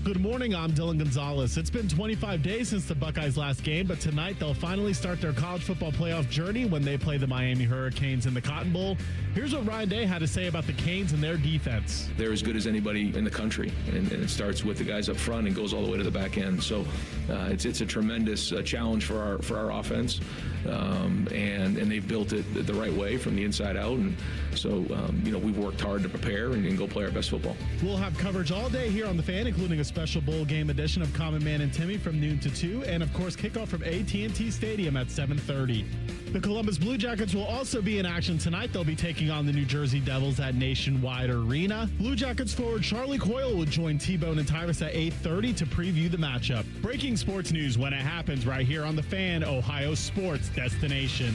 Good morning, I'm Dylan Gonzalez. It's been 25 days since the Buckeyes' last game, but tonight they'll finally start their college football playoff journey when they play the Miami Hurricanes in the Cotton Bowl. Here's what Ryan Day had to say about the Canes and their defense. They're as good as anybody in the country, and it starts with the guys up front and goes all the way to the back end. So it's a tremendous challenge for our offense, and they've built it the right way from the inside out. And so we've worked hard to prepare and go play our best football. We'll have coverage all day here on The Fan, including a special bowl game edition of Common Man and Timmy from noon to 2, and of course kickoff from AT&T Stadium at 7:30. The Columbus Blue Jackets will also be in action tonight. They'll be taking on the New Jersey Devils at Nationwide Arena. Blue Jackets forward Charlie Coyle will join T-Bone and Tyvis at 8:30 to preview the matchup. Breaking sports news when it happens right here on The Fan, Ohio sports destination.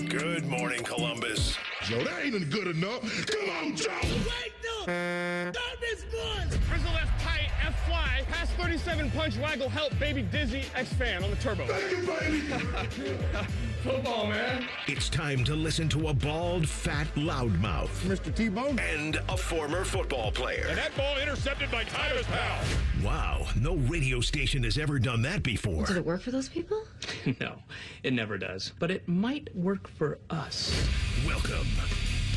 Good morning, Columbus. Joe, that ain't good enough. Come on, Joe. Wait, no. Stop this one. Frizzle left tight, F fly, pass 37 punch, waggle, help, baby dizzy, X fan on the turbo. Thank you, baby. Football, man. It's time to listen to a bald, fat loudmouth. Mr. T-Bone. And a former football player. And that ball intercepted by Tyvis pal. Wow, no radio station has ever done that before. Did it work for those people? No, it never does. But it might work for us. Welcome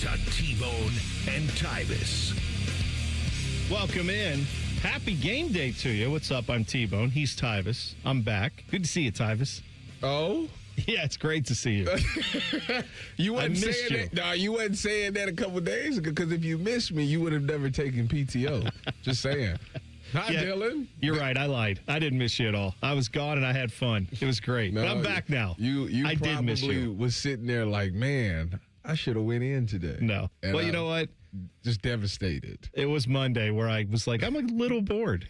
to T-Bone and Tyvis. Welcome in. Happy game day to you. What's up? I'm T-Bone. He's Tyvis. I'm back. Good to see you, Tyvis. Oh? Yeah, it's great to see you. You wasn't I missed saying you. that. No, you wasn't saying that a couple days ago, because if you missed me, you would have never taken PTO. Just saying. Hi, Yeah, Dylan. You're right. I lied. I didn't miss you at all. I was gone and I had fun. It was great. No, but I'm back now. I did miss you. was sitting there like, man, I should have went in today. No. And Well, you know what? Just devastated. It was Monday where I was like, I'm a little bored.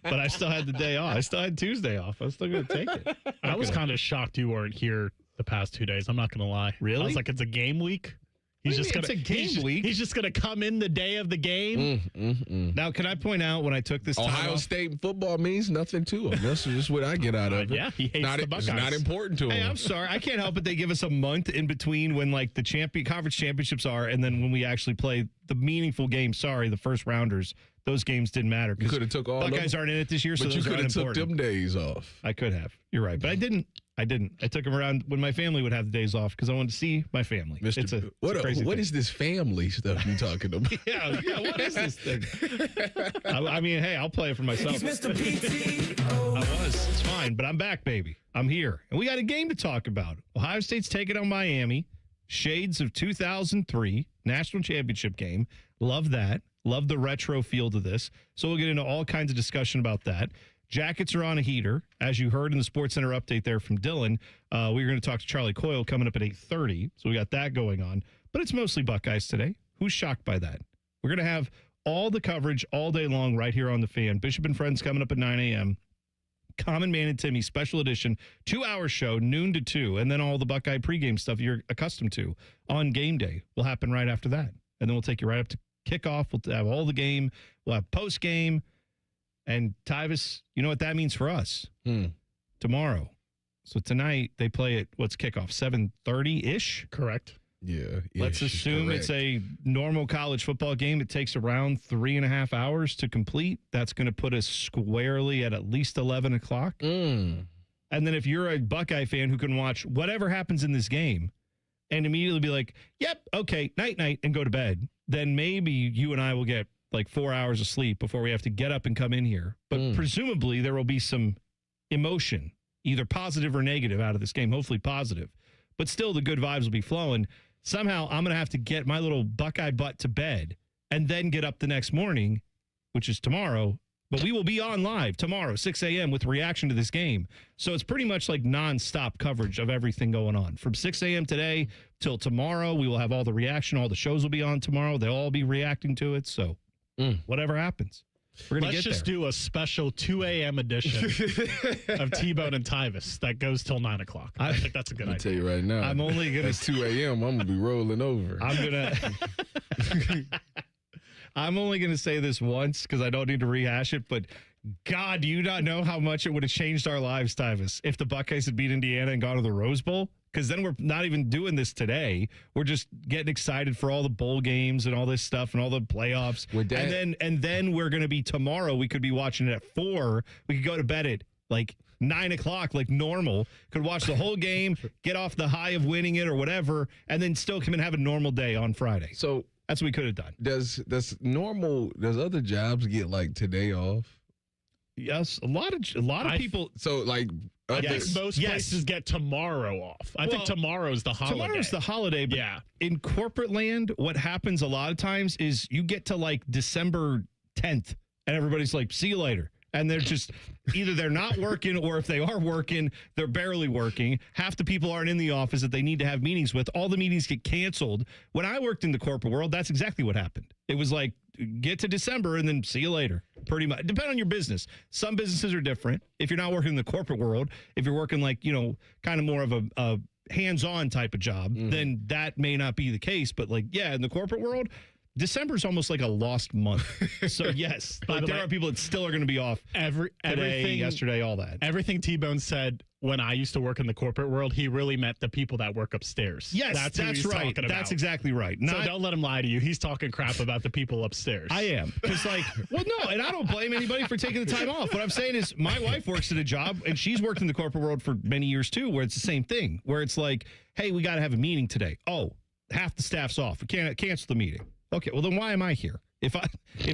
But I still had the day off. I still had Tuesday off. I was still going to take it. I was kind of shocked you weren't here the past 2 days. I'm not going to lie. Really? I was like, it's a game week. What do you mean it's a game week? He's just going to come in the day of the game. Now, can I point out when I took this time Ohio off? State football means nothing to him. That's just what I get out of it. Yeah, he hates the Buckeyes. It's not important to him. Hey, I'm sorry. I can't help it. They give us a month in between when like the conference championships are, and then when we actually play the meaningful games. Sorry, the first rounders. Those games didn't matter. You could have took all Buckeyes them, aren't in it this year, so but you those are could have took unimportant. them days off. I could have. You're right, but I didn't. I took them around when my family would have the days off because I wanted to see my family. It's a crazy what thing. is this family stuff you talking about? Yeah, what is this thing? I mean, hey, I'll play it for myself. Mr. PT. I was. It's fine, but I'm back, baby. I'm here. And we got a game to talk about. Ohio State's taking on Miami. Shades of 2003 national championship game. Love that. Love the retro feel to this. So we'll get into all kinds of discussion about that. Jackets are on a heater. As you heard in the SportsCenter update there from Dylan, we're going to talk to Charlie Coyle coming up at 8:30. So we got that going on. But it's mostly Buckeyes today. Who's shocked by that? We're going to have all the coverage all day long right here on The Fan. Bishop and Friends coming up at 9 a.m. Common Man and Timmy special edition 2-hour show, noon to 2. And then all the Buckeye pregame stuff you're accustomed to on game day will happen right after that. And then we'll take you right up to kickoff. We'll have all the game. We'll have post game. And Tyvis, you know what that means for us? Tomorrow. So tonight they play at what's kickoff? 7:30-ish? Correct. Yeah. Let's assume it's a normal college football game. It takes around 3.5 hours to complete. That's going to put us squarely at least 11 o'clock. And then if you're a Buckeye fan who can watch whatever happens in this game and immediately be like, yep, okay, night, and go to bed, then maybe you and I will get like 4 hours of sleep before we have to get up and come in here. But presumably there will be some emotion, either positive or negative, out of this game, hopefully positive. But still the good vibes will be flowing. Somehow I'm going to have to get my little Buckeye butt to bed and then get up the next morning, which is tomorrow. But we will be on live tomorrow, 6 a.m. with reaction to this game. So it's pretty much like nonstop coverage of everything going on. From 6 a.m. today till tomorrow, we will have all the reaction. All the shows will be on tomorrow. They'll all be reacting to it. So whatever happens, we're going to get there. Let's just do a special 2 a.m. edition of T-Bone and Tyvis that goes till 9 o'clock. I think that's a good idea. I'll tell you right now. I'm only going to... At 2 a.m., I'm going to be rolling over. I'm only going to say this once because I don't need to rehash it, but God, do you not know how much it would have changed our lives, Tyvis, if the Buckeyes had beat Indiana and gone to the Rose Bowl? because then we're not even doing this today. We're just getting excited for all the bowl games and all this stuff and all the playoffs. And then we're going to be tomorrow. We could be watching it at 4. We could go to bed at like 9 o'clock, like normal. Could watch the whole game, get off the high of winning it or whatever, and then still come and have a normal day on Friday. So that's what we could have done. Does other jobs get like today off? Yes, a lot of people. So like. I think most places get tomorrow off. I think tomorrow's the holiday. Tomorrow's the holiday, but in corporate land, what happens a lot of times is you get to like December 10th and everybody's like, see you later. And they're just either they're not working or if they are working, they're barely working. Half the people aren't in the office that they need to have meetings with. All the meetings get canceled. When I worked in the corporate world, that's exactly what happened. It was like, get to December and then see you later. Pretty much. Depending on your business. Some businesses are different. If you're not working in the corporate world, if you're working like, kind of more of a hands-on type of job, then that may not be the case. But like, in the corporate world, December's almost like a lost month. So yes, like there are people that still are going to be off everything, yesterday, all that. Everything T-Bone said when I used to work in the corporate world, he really meant the people that work upstairs. Yes, that's right. That's exactly right. So don't let him lie to you. He's talking crap about the people upstairs. I am. Because no, and I don't blame anybody for taking the time off. What I'm saying is my wife works at a job, and she's worked in the corporate world for many years too, where it's the same thing, where it's like, hey, we got to have a meeting today. Oh, half the staff's off. We can't cancel the meeting. Okay, well then why am I here? If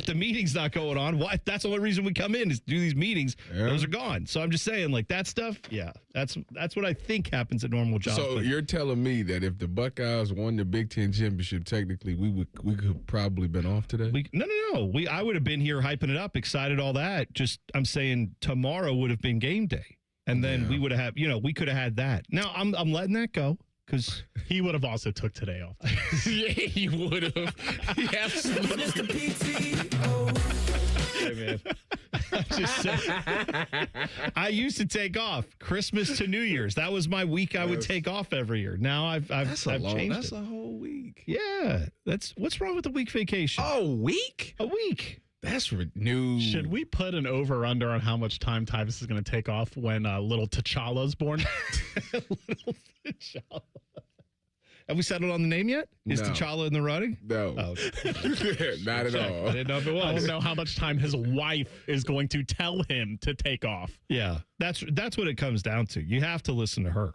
the meeting's not going on, why? That's the only reason we come in is to do these meetings. Yeah. Those are gone. So I'm just saying, like that stuff. Yeah, that's what I think happens at normal jobs. So you're telling me that if the Buckeyes won the Big Ten championship, technically we could probably been off today. No. I would have been here hyping it up, excited, all that. Just I'm saying tomorrow would have been game day, and then we would have we could have had that. Now I'm letting that go. Because he would have also took today off. Yeah, he would have. He absolutely. Hey, man. I'm just saying. I used to take off Christmas to New Year's. That was my week I would take off every year. Now I've changed That's a whole week. Yeah. What's wrong with a week vacation? Oh, week? A week. That's new. Should we put an over-under on how much time Tyvis is going to take off when little T'Challa's born? Little T'Challa. Have we settled on the name yet? Is T'Challa in the running? No. Oh. Not at all. I didn't know if it was. I don't know how much time his wife is going to tell him to take off. Yeah, that's what it comes down to. You have to listen to her.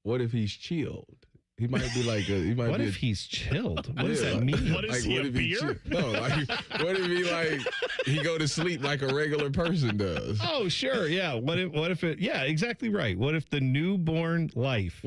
What if he's chilled? He might be like what if he's chilled? What does that mean? What is he, a beer? What if he go to sleep like a regular person does? Oh, sure. Yeah. What if it, yeah, exactly right. What if the newborn life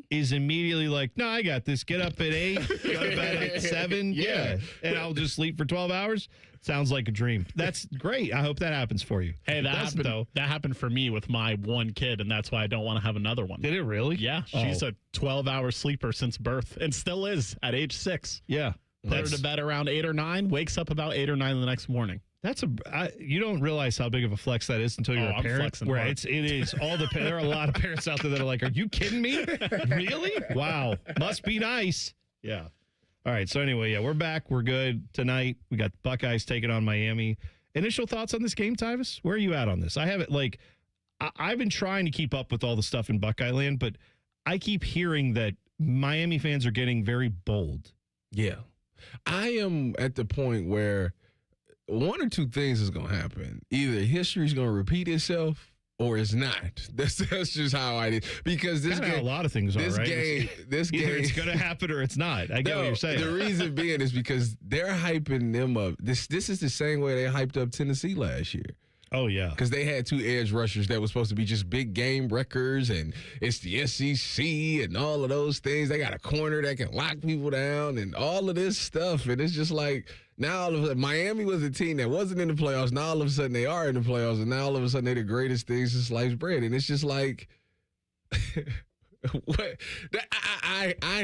is immediately like, no, I got this. Get up at 8, go to bed at 7. Yeah. And I'll just sleep for 12 hours. Sounds like a dream. That's great. I hope that happens for you. Hey, that happened for me with my one kid, and that's why I don't want to have another one. Did it really? Yeah. She's a 12-hour sleeper since birth and still is at age 6. Yeah. Put her to bed around 8 or 9, wakes up about 8 or 9 the next morning. You don't realize how big of a flex that is until you're a parent. Where it is all the there are a lot of parents out there that are like, "Are you kidding me? Really? Wow, must be nice." Yeah. All right. So anyway, we're back. We're good tonight. We got the Buckeyes taking on Miami. Initial thoughts on this game, Tyvis? Where are you at on this? I haven't I've been trying to keep up with all the stuff in Buckeye land, but I keep hearing that Miami fans are getting very bold. Yeah, I am at the point where one or two things is going to happen. Either history is going to repeat itself or it's not. That's just how I did. Because this game, a lot of things this are, right? Game, this either game, it's going to happen or it's not. I get what you're saying. The reason being is because they're hyping them up. This is the same way they hyped up Tennessee last year. Oh, yeah. Because they had 2 edge rushers that was supposed to be just big game wreckers, and it's the SEC and all of those things. They got a corner that can lock people down and all of this stuff. And it's just like, now all of a sudden, Miami was a team that wasn't in the playoffs. Now all of a sudden they are in the playoffs, and now all of a sudden they're the greatest things since sliced bread. And it's just like, I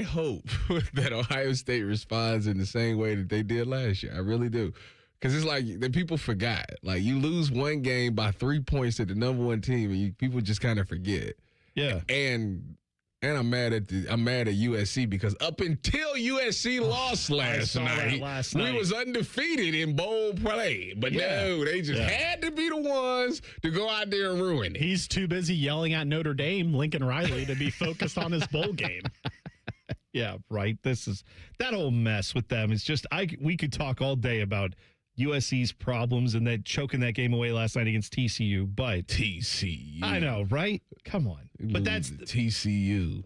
hope that Ohio State responds in the same way that they did last year. I really do. Because it's like the people forgot. Like, you lose one game by 3 points to the number 1 team, and people just kind of forget. Yeah. And And I'm mad at USC because up until USC lost last night, we was undefeated in bowl play. But no, they just had to be the ones to go out there and ruin it. He's too busy yelling at Notre Dame, Lincoln Riley, to be focused on his bowl game. Yeah, right. This is that whole mess with them. It's just we could talk all day about USC's problems and that choking that game away last night against TCU, but TCU. I know, right? Come on. But that's TCU.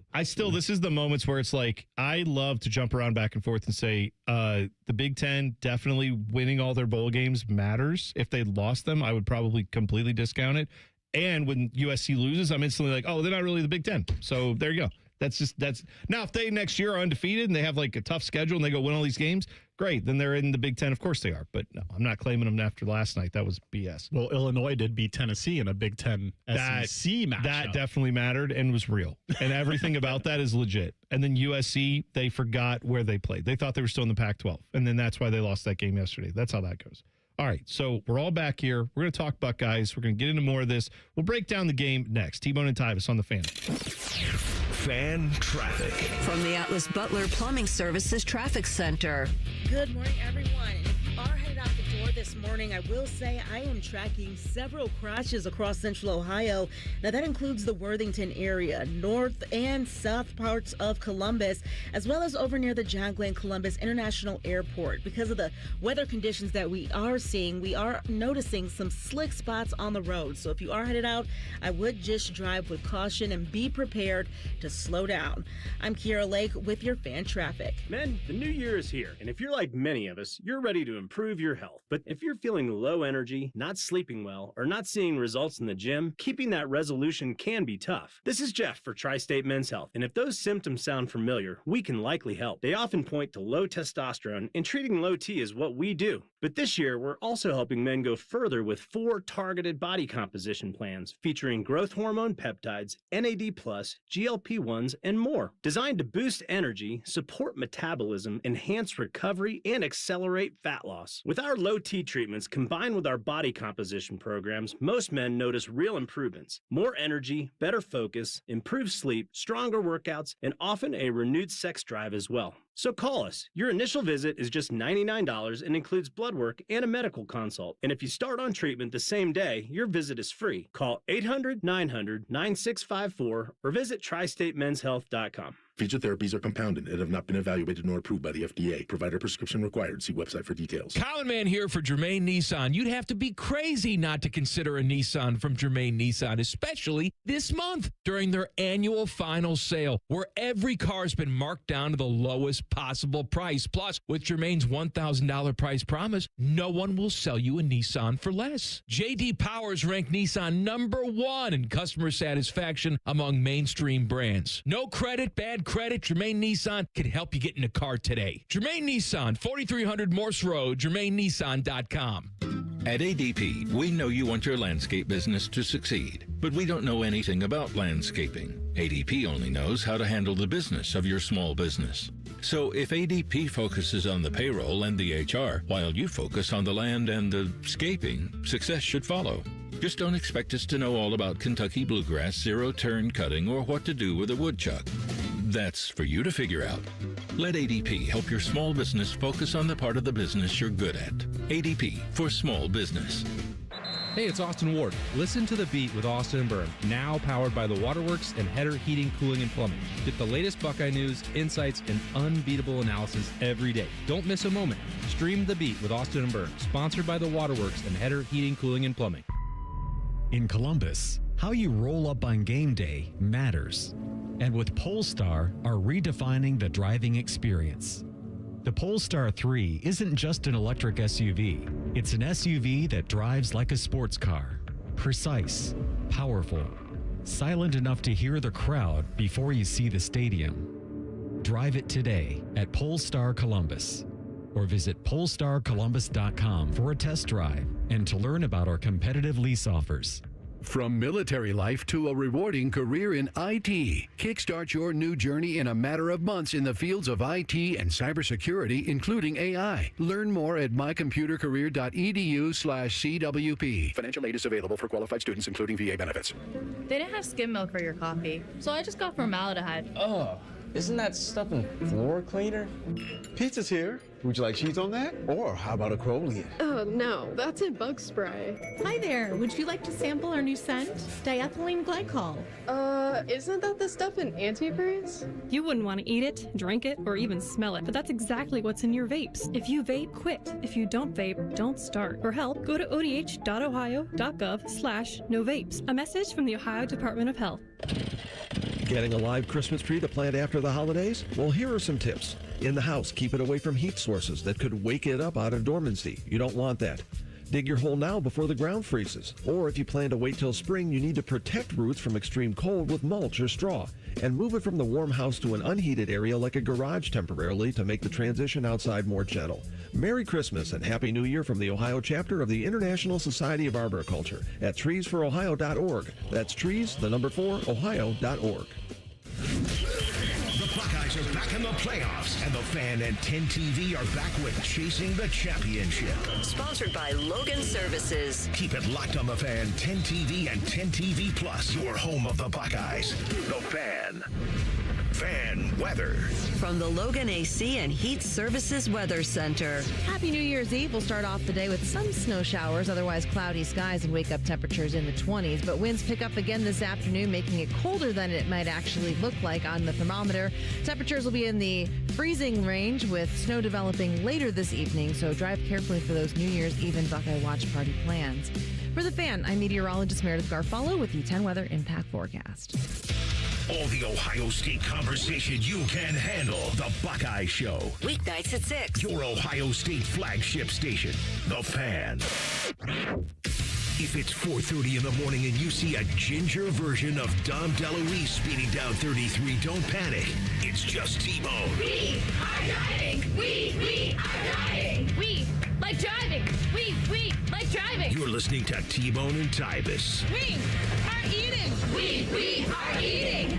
This is the moments where it's like, I love to jump around back and forth and say, the Big Ten definitely winning all their bowl games matters. If they lost them, I would probably completely discount it. And when USC loses, I'm instantly like, oh, they're not really the Big Ten. So there you go. That's now if they next year are undefeated and they have like a tough schedule and they go win all these games, great. Then they're in the Big Ten. Of course they are. But no, I'm not claiming them after last night. That was BS. Well, Illinois did beat Tennessee in a Big Ten SEC match. That definitely mattered and was real. And everything about that is legit. And then USC, they forgot where they played. They thought they were still in the Pac-12. And then that's why they lost that game yesterday. That's how that goes. All right, so we're all back here. We're going to talk Buckeyes. We're going to get into more of this. We'll break down the game next. T-Bone and Tyvis on the Fan. Fan traffic. From the Atlas Butler Plumbing Services Traffic Center. Good morning, everyone. If you are headed out the door this morning, I will say I am tracking several crashes across central Ohio. Now, that includes the Worthington area, north and south parts of Columbus, as well as over near the John Glenn Columbus International Airport. Because of the weather conditions that we are seeing, we are noticing some slick spots on the road. So if you are headed out, I would just drive with caution and be prepared to slow down. I'm Kiera Lake with your Fan Traffic. Men, the new year is here, and if you're like many of us, you're ready to improve your health. But if you're feeling low energy, not sleeping well, or not seeing results in the gym, keeping that resolution can be tough. This is Jeff for Tri-State Men's Health, and if those symptoms sound familiar, we can likely help. They often point to low testosterone, and treating low T is what we do. But this year, we're also helping men go further with 4 targeted body composition plans featuring growth hormone peptides, NAD+, GLP-1s, and more. Designed to boost energy, support metabolism, enhance recovery, and accelerate fat loss. With our low T treatments combined with our body composition programs, most men notice real improvements. More energy, better focus, improved sleep, stronger workouts, and often a renewed sex drive as well. So call us. Your initial visit is just $99 and includes blood work and a medical consult. And if you start on treatment the same day, your visit is free. Call 800-900-9654 or visit tristatemenshealth.com. Featured therapies are compounded and have not been evaluated nor approved by the FDA. Provider prescription required. See website for details. Common Man here for Germain Nissan. You'd have to be crazy not to consider a Nissan from Germain Nissan, especially this month during their annual final sale, where every car's been marked down to the lowest possible price. Plus, with Germain's $1,000 price promise, no one will sell you a Nissan for less. J.D. Powers ranked Nissan #1 in customer satisfaction among mainstream brands. No credit, bad credit, Germain Nissan can help you get in a car today. Germain Nissan, 4300 Morse Road, GermainNissan.com. At ADP, we know you want your landscape business to succeed, but we don't know anything about landscaping. ADP only knows how to handle the business of your small business. So if ADP focuses on the payroll and the HR, while you focus on the land and the scaping, success should follow. Just don't expect us to know all about Kentucky bluegrass, zero-turn cutting, or what to do with a woodchuck. That's for you to figure out. Let ADP help your small business focus on the part of the business you're good at. ADP for small business. Hey, it's Austin Ward. Listen to The Beat with Austin and Byrne, now powered by the Waterworks and Header Heating, Cooling, and Plumbing. Get the latest Buckeye news, insights, and unbeatable analysis every day. Don't miss a moment. Stream The Beat with Austin and Byrne, sponsored by the Waterworks and Header Heating, Cooling, and Plumbing. In Columbus, how you roll up on game day matters. And with Polestar are redefining the driving experience. The Polestar 3 isn't just an electric SUV. It's an SUV that drives like a sports car. Precise, powerful, silent enough to hear the crowd before you see the stadium. Drive it today at Polestar Columbus. Or visit polestarcolumbus.com for a test drive and to learn about our competitive lease offers. From military life to a rewarding career in IT, kickstart your new journey in a matter of months in the fields of IT and cybersecurity, including AI. Learn more at mycomputercareer.edu/CWP. Financial aid is available for qualified students, including VA benefits. They didn't have skim milk for your coffee, so I just got formaldehyde. Oh, isn't that stuff in floor cleaner? Pizza's here. Would you like cheese on that? Or how about a Crowley? Oh, no, that's in bug spray. Hi there. Would you like to sample our new scent? Diethylene glycol. Isn't that the stuff in antifreeze? You wouldn't want to eat it, drink it, or even smell it, but that's exactly what's in your vapes. If you vape, quit. If you don't vape, don't start. For help, go to odh.ohio.gov/no vapes. A message from the Ohio Department of Health. Getting a live Christmas tree to plant after the holidays? Well, here are some tips. In the house, keep it away from heat sources that could wake it up out of dormancy. You don't want that. Dig your hole now before the ground freezes. Or if you plan to wait till spring, you need to protect roots from extreme cold with mulch or straw. And move it from the warm house to an unheated area like a garage temporarily to make the transition outside more gentle. Merry Christmas and Happy New Year from the Ohio chapter of the International Society of Arboriculture at treesforohio.org. That's trees, the number 4, ohio.org. The Buckeyes are back in the playoffs, and the Fan and 10 TV are back with Chasing the Championship. Sponsored by Logan Services. Keep it locked on the Fan, 10 TV, and 10 TV Plus, your home of the Buckeyes. The Fan. Fan weather. From the Logan AC and Heat Services Weather Center. Happy New Year's Eve. We'll start off the day with some snow showers, otherwise cloudy skies and wake-up temperatures in the 20s. But winds pick up again this afternoon, making it colder than it might actually look like on the thermometer. Temperatures will be in the freezing range with snow developing later this evening, so drive carefully for those New Year's Eve and Buckeye Watch Party plans. For The Fan, I'm meteorologist Meredith Garfalo with the 10 Weather Impact Forecast. All the Ohio State conversation you can handle. The Buckeye Show. Weeknights at 6. Your Ohio State flagship station. The Fan. If it's 4:30 in the morning and you see a ginger version of Dom DeLuise speeding down 33, don't panic. It's just T-Bone. We are driving. We are driving. We like driving. We like driving. You're listening to T-Bone and Tyvis. We are eating. We are eating.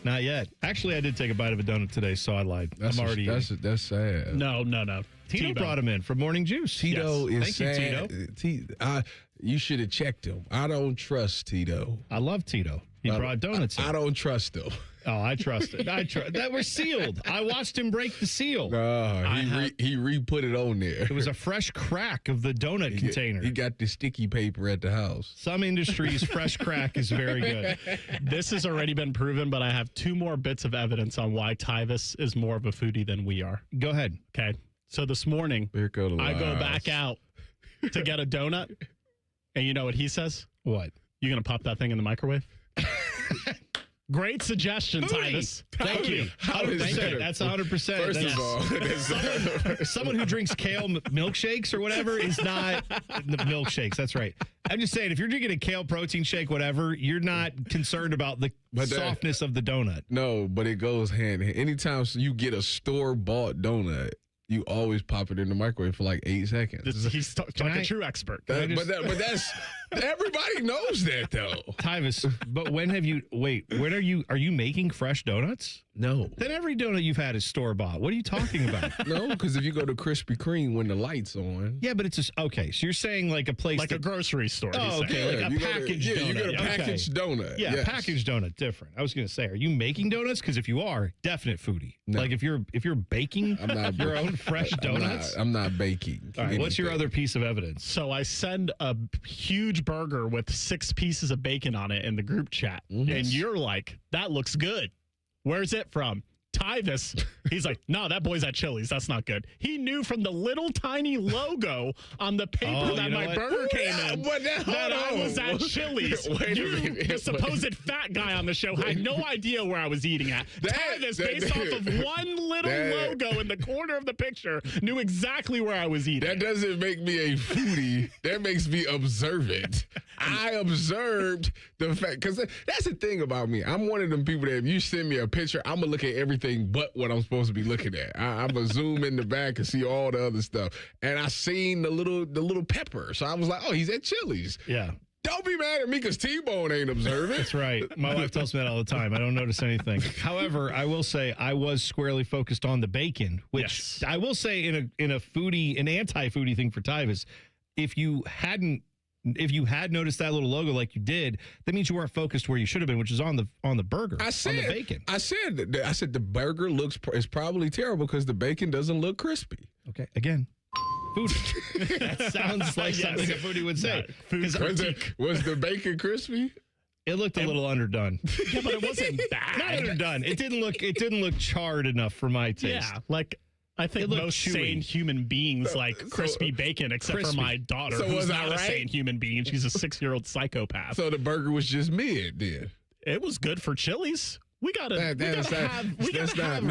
Not yet. Actually, I did take a bite of a donut today, so I lied. That's sad. No. Tito T-Bone. brought him in for morning juice. Tito is Thank sad. you, Tito. You should have checked him. I don't trust Tito. I love Tito. He brought donuts in. I don't trust him. Oh, I trust it. That were sealed. I watched him break the seal. He re-put it on there. It was a fresh crack of the donut container. He got the sticky paper at the house. Some industries, fresh crack is very good. This has already been proven, but I have 2 more bits of evidence on why Tyvis is more of a foodie than we are. Go ahead. Okay. So this morning, I go back out to get a donut, and you know what he says? What? You going to pop that thing in the microwave? Great suggestion, Tyvis. Thank you. That's 100%. First of all, someone who drinks kale milkshakes or whatever is not the milkshakes. That's right. I'm just saying, if you're drinking a kale protein shake, whatever, you're not concerned about the softness of the donut. No, but it goes hand in hand. Anytime you get a store-bought donut, you always pop it in the microwave for like 8 seconds. He's like a true expert. But that's everybody knows that though. Tyvis, but when are you making fresh donuts? No. Then every donut you've had is store bought. What are you talking about? No, because if you go to Krispy Kreme when the light's on. Yeah, but it's okay. So you're saying like a place a grocery store. Oh, okay. Yeah, like a packaged donut. You get a packaged donut. Yeah, yes. packaged donut, different. I was gonna say, are you making donuts? Because if you are, definite foodie. No. Like if you're baking your own fresh donuts. I'm not baking. All right, what's your other piece of evidence? So I send a huge burger with 6 pieces of bacon on it in the group chat. Mm-hmm. And you're like, that looks good. Where's it from? Tyvis. He's like, no, that boy's at Chili's. That's not good. He knew from the little tiny logo on the paper that my burger came in that I was at Chili's. The supposed fat guy on the show, had no idea where I was eating at. Tyvis, based off of one little logo in the corner of the picture, knew exactly where I was eating. That doesn't make me a foodie. That makes me observant. I observed the fact, because that's the thing about me. I'm one of them people that if you send me a picture, I'm going to look at everything but what I'm supposed to be looking at. I'm going to zoom in the back and see all the other stuff. And I seen the little pepper. So I was like, oh, he's at Chili's. Yeah. Don't be mad at me because T-Bone ain't observant. That's right. My wife tells me that all the time. I don't notice anything. However, I will say I was squarely focused on the bacon, which I will say in a foodie, an anti-foodie thing for Tyvis, if you had noticed that little logo like you did, that means you weren't focused where you should have been, which is on the burger. On the bacon. I said the burger is probably terrible because the bacon doesn't look crispy. Okay, again. Foodie. That sounds like something a foodie would say. Was the bacon crispy? It looked a little underdone. Yeah, but it wasn't bad. Not underdone. It didn't look charred enough for my taste. Yeah, like I think most sane human beings like crispy bacon, except for my daughter, who's not a sane human being. She's a 6-year-old psychopath. So the burger was just mid then. It was good for Chili's. We gotta have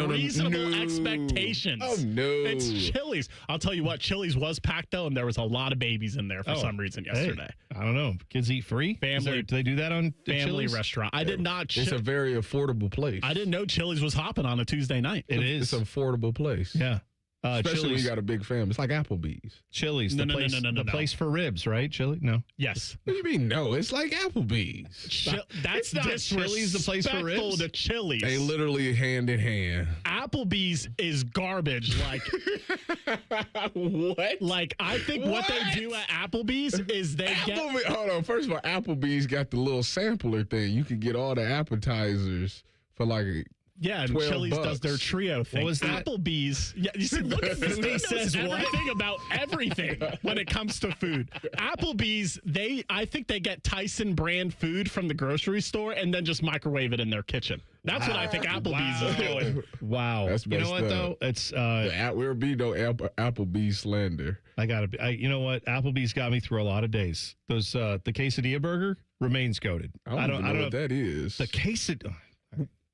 reasonable expectations. Oh no, it's Chili's. I'll tell you what, Chili's was packed though, and there was a lot of babies in there for some reason yesterday. I don't know. Kids eat free. Family. Do they do that on family Chili's? restaurant? I did not. It's a very affordable place. I didn't know Chili's was hopping on a Tuesday night. It's an affordable place. Yeah. Especially when you got a big family. It's like Applebee's. Chili's, the place for ribs, right? Chili? No. Yes. What do you mean? No, it's like Applebee's. That's not Chili's, the place for ribs. To Chili's. They literally hand in hand. Applebee's is garbage. Like what? Like I think what they do at Applebee's is hold on. First of all, Applebee's got the little sampler thing. You can get all the appetizers for like. Yeah, and Chili's does their trio thing. What was that? Applebee's. Yeah, you see, look at this. He says everything about everything when it comes to food. Applebee's, I think they get Tyson brand food from the grocery store and then just microwave it in their kitchen. That's what I think Applebee's is doing. Wow. That's you know what up. though? It's will be no Applebee's slander. You know what? Applebee's got me through a lot of days. Those the quesadilla burger remains goated. I don't know what that is. The quesadilla.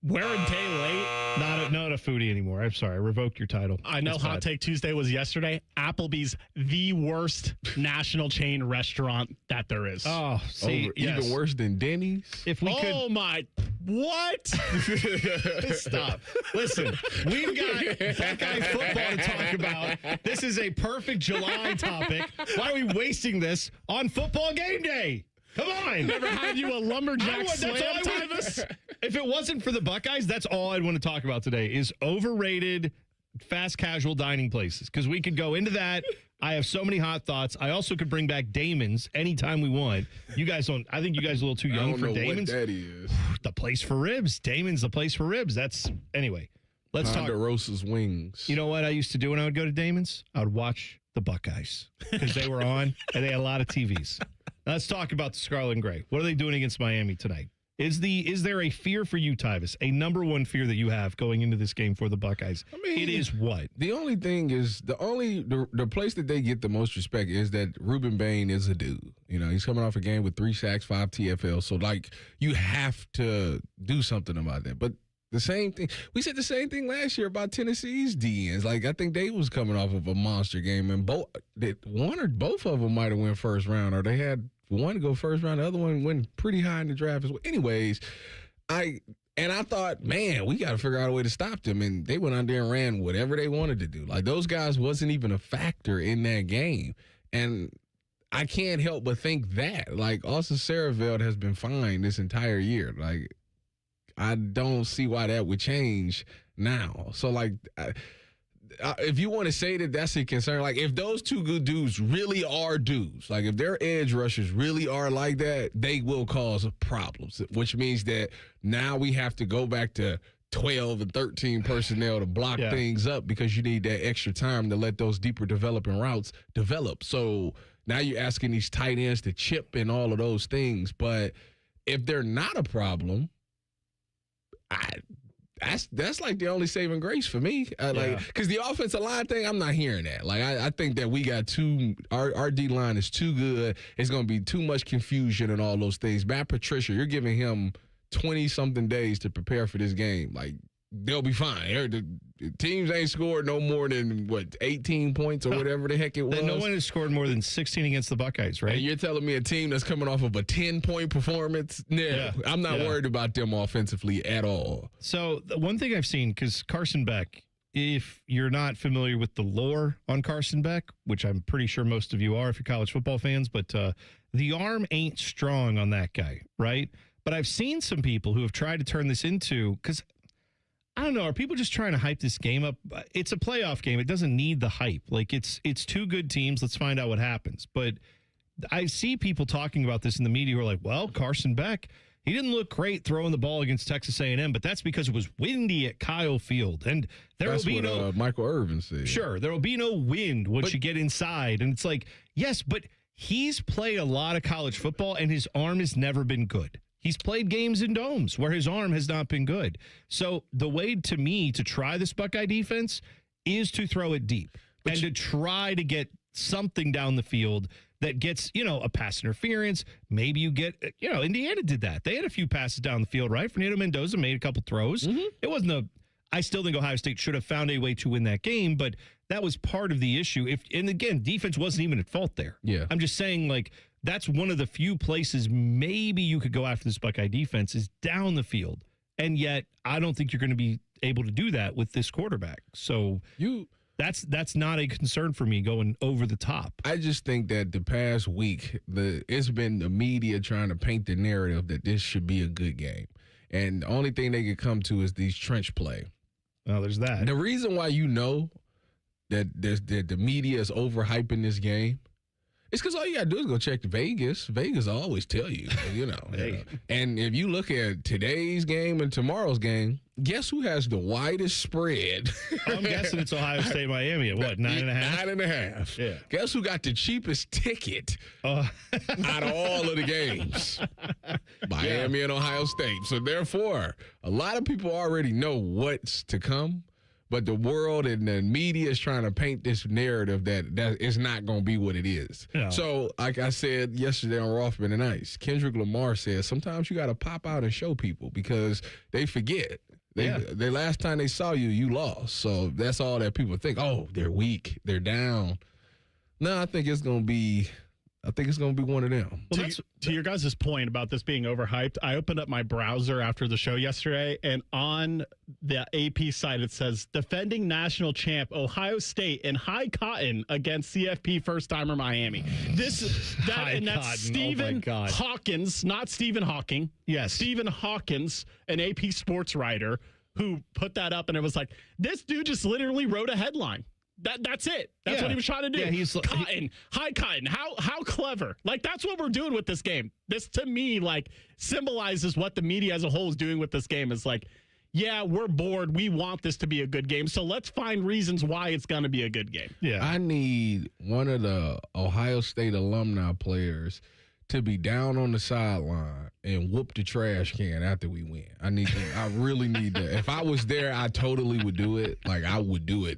We're a day late. Not a foodie anymore. I'm sorry. I revoked your title. I know Hot Take Tuesday was yesterday. Applebee's, the worst national chain restaurant that there is. Oh, see, even worse than Denny's? If we could. Oh, my. What? Stop. Listen, we've got Buckeye football to talk about. This is a perfect July topic. Why are we wasting this on football game day? Come on. Never had you a lumberjack slam, Tyvis? If it wasn't for the Buckeyes, that's all I'd want to talk about today is overrated fast casual dining places. Because we could go into that. I have so many hot thoughts. I also could bring back Damon's anytime we want. You guys don't. I think you guys are a little too young for Damon's. What that is. The place for ribs. Damon's the place for ribs. Anyway. Let's talk. Ponderosa's wings. You know what I used to do when I would go to Damon's? I would watch the Buckeyes because they were on and they had a lot of TVs. Let's talk about the Scarlet and Gray. What are they doing against Miami tonight? Is there a fear for you, Tyvis? A number one fear that you have going into this game for the Buckeyes? I mean, it is what? The only thing is the place that they get the most respect is that Reuben Bain is a dude. You know, he's coming off a game with 3 sacks, 5 TFLs. So like you have to do something about that. But the same thing, we said the same thing last year about Tennessee's DNs. Like I think they was coming off of a monster game, and one or both of them might have went first round, or they had one go first round, the other one went pretty high in the draft as well. Anyways, I thought, man, we got to figure out a way to stop them, and they went out there and ran whatever they wanted to do. Like those guys wasn't even a factor in that game, and I can't help but think that like Austin Sareveld has been fine this entire year. Like I don't see why that would change now. So like. If you want to say that that's a concern, like if those two good dudes really are dudes, like if their edge rushers really are like that, they will cause problems, which means that now we have to go back to 12 and 13 personnel to block things up because you need that extra time to let those deeper developing routes develop. So now you're asking these tight ends to chip and all of those things. But if they're not a problem, that's like the only saving grace for me. Because the offensive line thing, I'm not hearing that. Like I think that we got our D line is too good. It's going to be too much confusion and all those things. Matt Patricia, you're giving him 20 something days to prepare for this game. Like they'll be fine. The teams ain't scored no more than 18 points or whatever the heck it was. No one has scored more than 16 against the Buckeyes, right? And you're telling me a team that's coming off of a 10-point performance? No, I'm not worried about them offensively at all. So the one thing I've seen, because Carson Beck if you're not familiar with the lore on Carson Beck, which I'm pretty sure most of you are if you're college football fans, but the arm ain't strong on that guy, right? But I've seen some people who have tried to turn this into, because I don't know, are people just trying to hype this game up? It's a playoff game. It doesn't need the hype. Like, it's two good teams. Let's find out what happens. But I see people talking about this in the media who are like, well, Carson Beck, he didn't look great throwing the ball against Texas A&M, but that's because it was windy at Kyle Field. And That's will be no Michael Irvin said. Sure, there will be no wind once you get inside. And it's like, yes, but he's played a lot of college football, and his arm has never been good. He's played games in domes where his arm has not been good. So the way, to me, to try this Buckeye defense is to throw it deep and to try to get something down the field that gets, a pass interference. Maybe you get, Indiana did that. They had a few passes down the field, right? Fernando Mendoza made a couple throws. Mm-hmm. It wasn't I still think Ohio State should have found a way to win that game, but that was part of the issue. And again, defense wasn't even at fault there. Yeah. I'm just saying, like, that's one of the few places maybe you could go after this Buckeye defense is down the field. And yet, I don't think you're going to be able to do that with this quarterback. So that's not a concern for me going over the top. I just think that the past week, it's been the media trying to paint the narrative that this should be a good game. And the only thing they could come to is these trench play. Oh, there's that. The reason why that the media is overhyping this game, it's because all you got to do is go check Vegas. Vegas will always tell you, Hey. And if you look at today's game and tomorrow's game, guess who has the widest spread? I'm guessing it's Ohio State, Miami at what, 9.5? 9.5. Yeah. Guess who got the cheapest ticket out of all of the games? Miami and Ohio State. So therefore, a lot of people already know what's to come. But the world and the media is trying to paint this narrative that it's not going to be what it is. No. So, like I said yesterday on Rothman and Ice, Kendrick Lamar said sometimes you got to pop out and show people because they forget. The last time they saw you, you lost. So that's all that people think. Oh, they're weak. They're down. No, I think it's going to be one of them. Well, to your guys' point about this being overhyped, I opened up my browser after the show yesterday, and on the AP site it says, defending national champ Ohio State in high cotton against CFP first-timer Miami. That's Stephen Hawkins, not Stephen Hawking. Yes. Stephen Hawkins, an AP sports writer, who put that up, and it was like, this dude just literally wrote a headline. That's it. That's what he was trying to do. Yeah, high cotton. How clever. Like, that's what we're doing with this game. This, to me, like, symbolizes what the media as a whole is doing with this game. Is like, yeah, we're bored. We want this to be a good game. So let's find reasons why it's going to be a good game. Yeah. I need one of the Ohio State alumni players to be down on the sideline and whoop the trash can after we win. I really need that. If I was there, I totally would do it. Like, I would do it.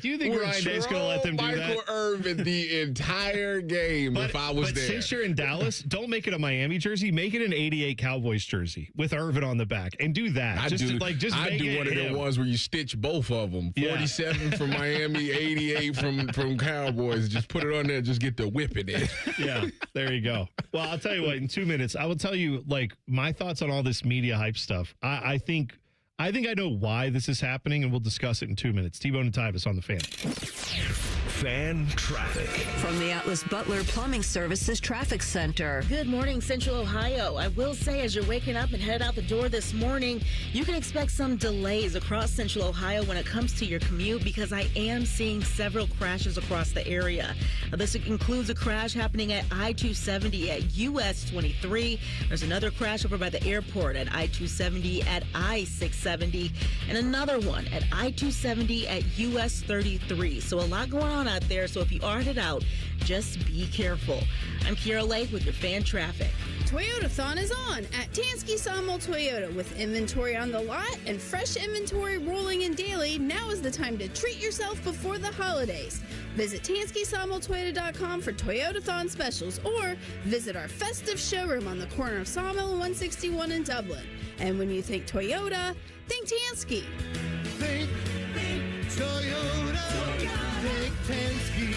Do you think Ryan Day's going to let them do that? Michael Irvin the entire game if I was there. But since you're in Dallas, don't make it a Miami jersey. Make it an 88 Cowboys jersey with Irvin on the back and do that. I do one of the ones where you stitch both of them. 47 from Miami, 88 from Cowboys. Just put it on there. Just get the whipping in. Yeah, there you go. Well, I'll tell you what, in 2 minutes, I will tell you, like, my thoughts on all this media hype stuff. I think I know why this is happening, and we'll discuss it in 2 minutes. T-Bone and Tyvis on the Fan. Fan traffic. From the Atlas Butler Plumbing Services Traffic Center. Good morning, Central Ohio. I will say, as you're waking up and head out the door this morning, you can expect some delays across Central Ohio when it comes to your commute because I am seeing several crashes across the area. This includes a crash happening at I-270 at US 23. There's another crash over by the airport at I-270 at I-670, and another one at I-270 at US 33. So a lot going on out there, so if you are headed out, just be careful. I'm Kiera Lake with your fan traffic. Toyotathon is on at Tansky Sawmill Toyota. With inventory on the lot and fresh inventory rolling in daily, now is the time to treat yourself before the holidays. Visit TanskySawmillToyota.com for Toyotathon specials or visit our festive showroom on the corner of Sawmill and 161 in Dublin. And when you think Toyota, think Tansky. Think Toyota. Think Tansky.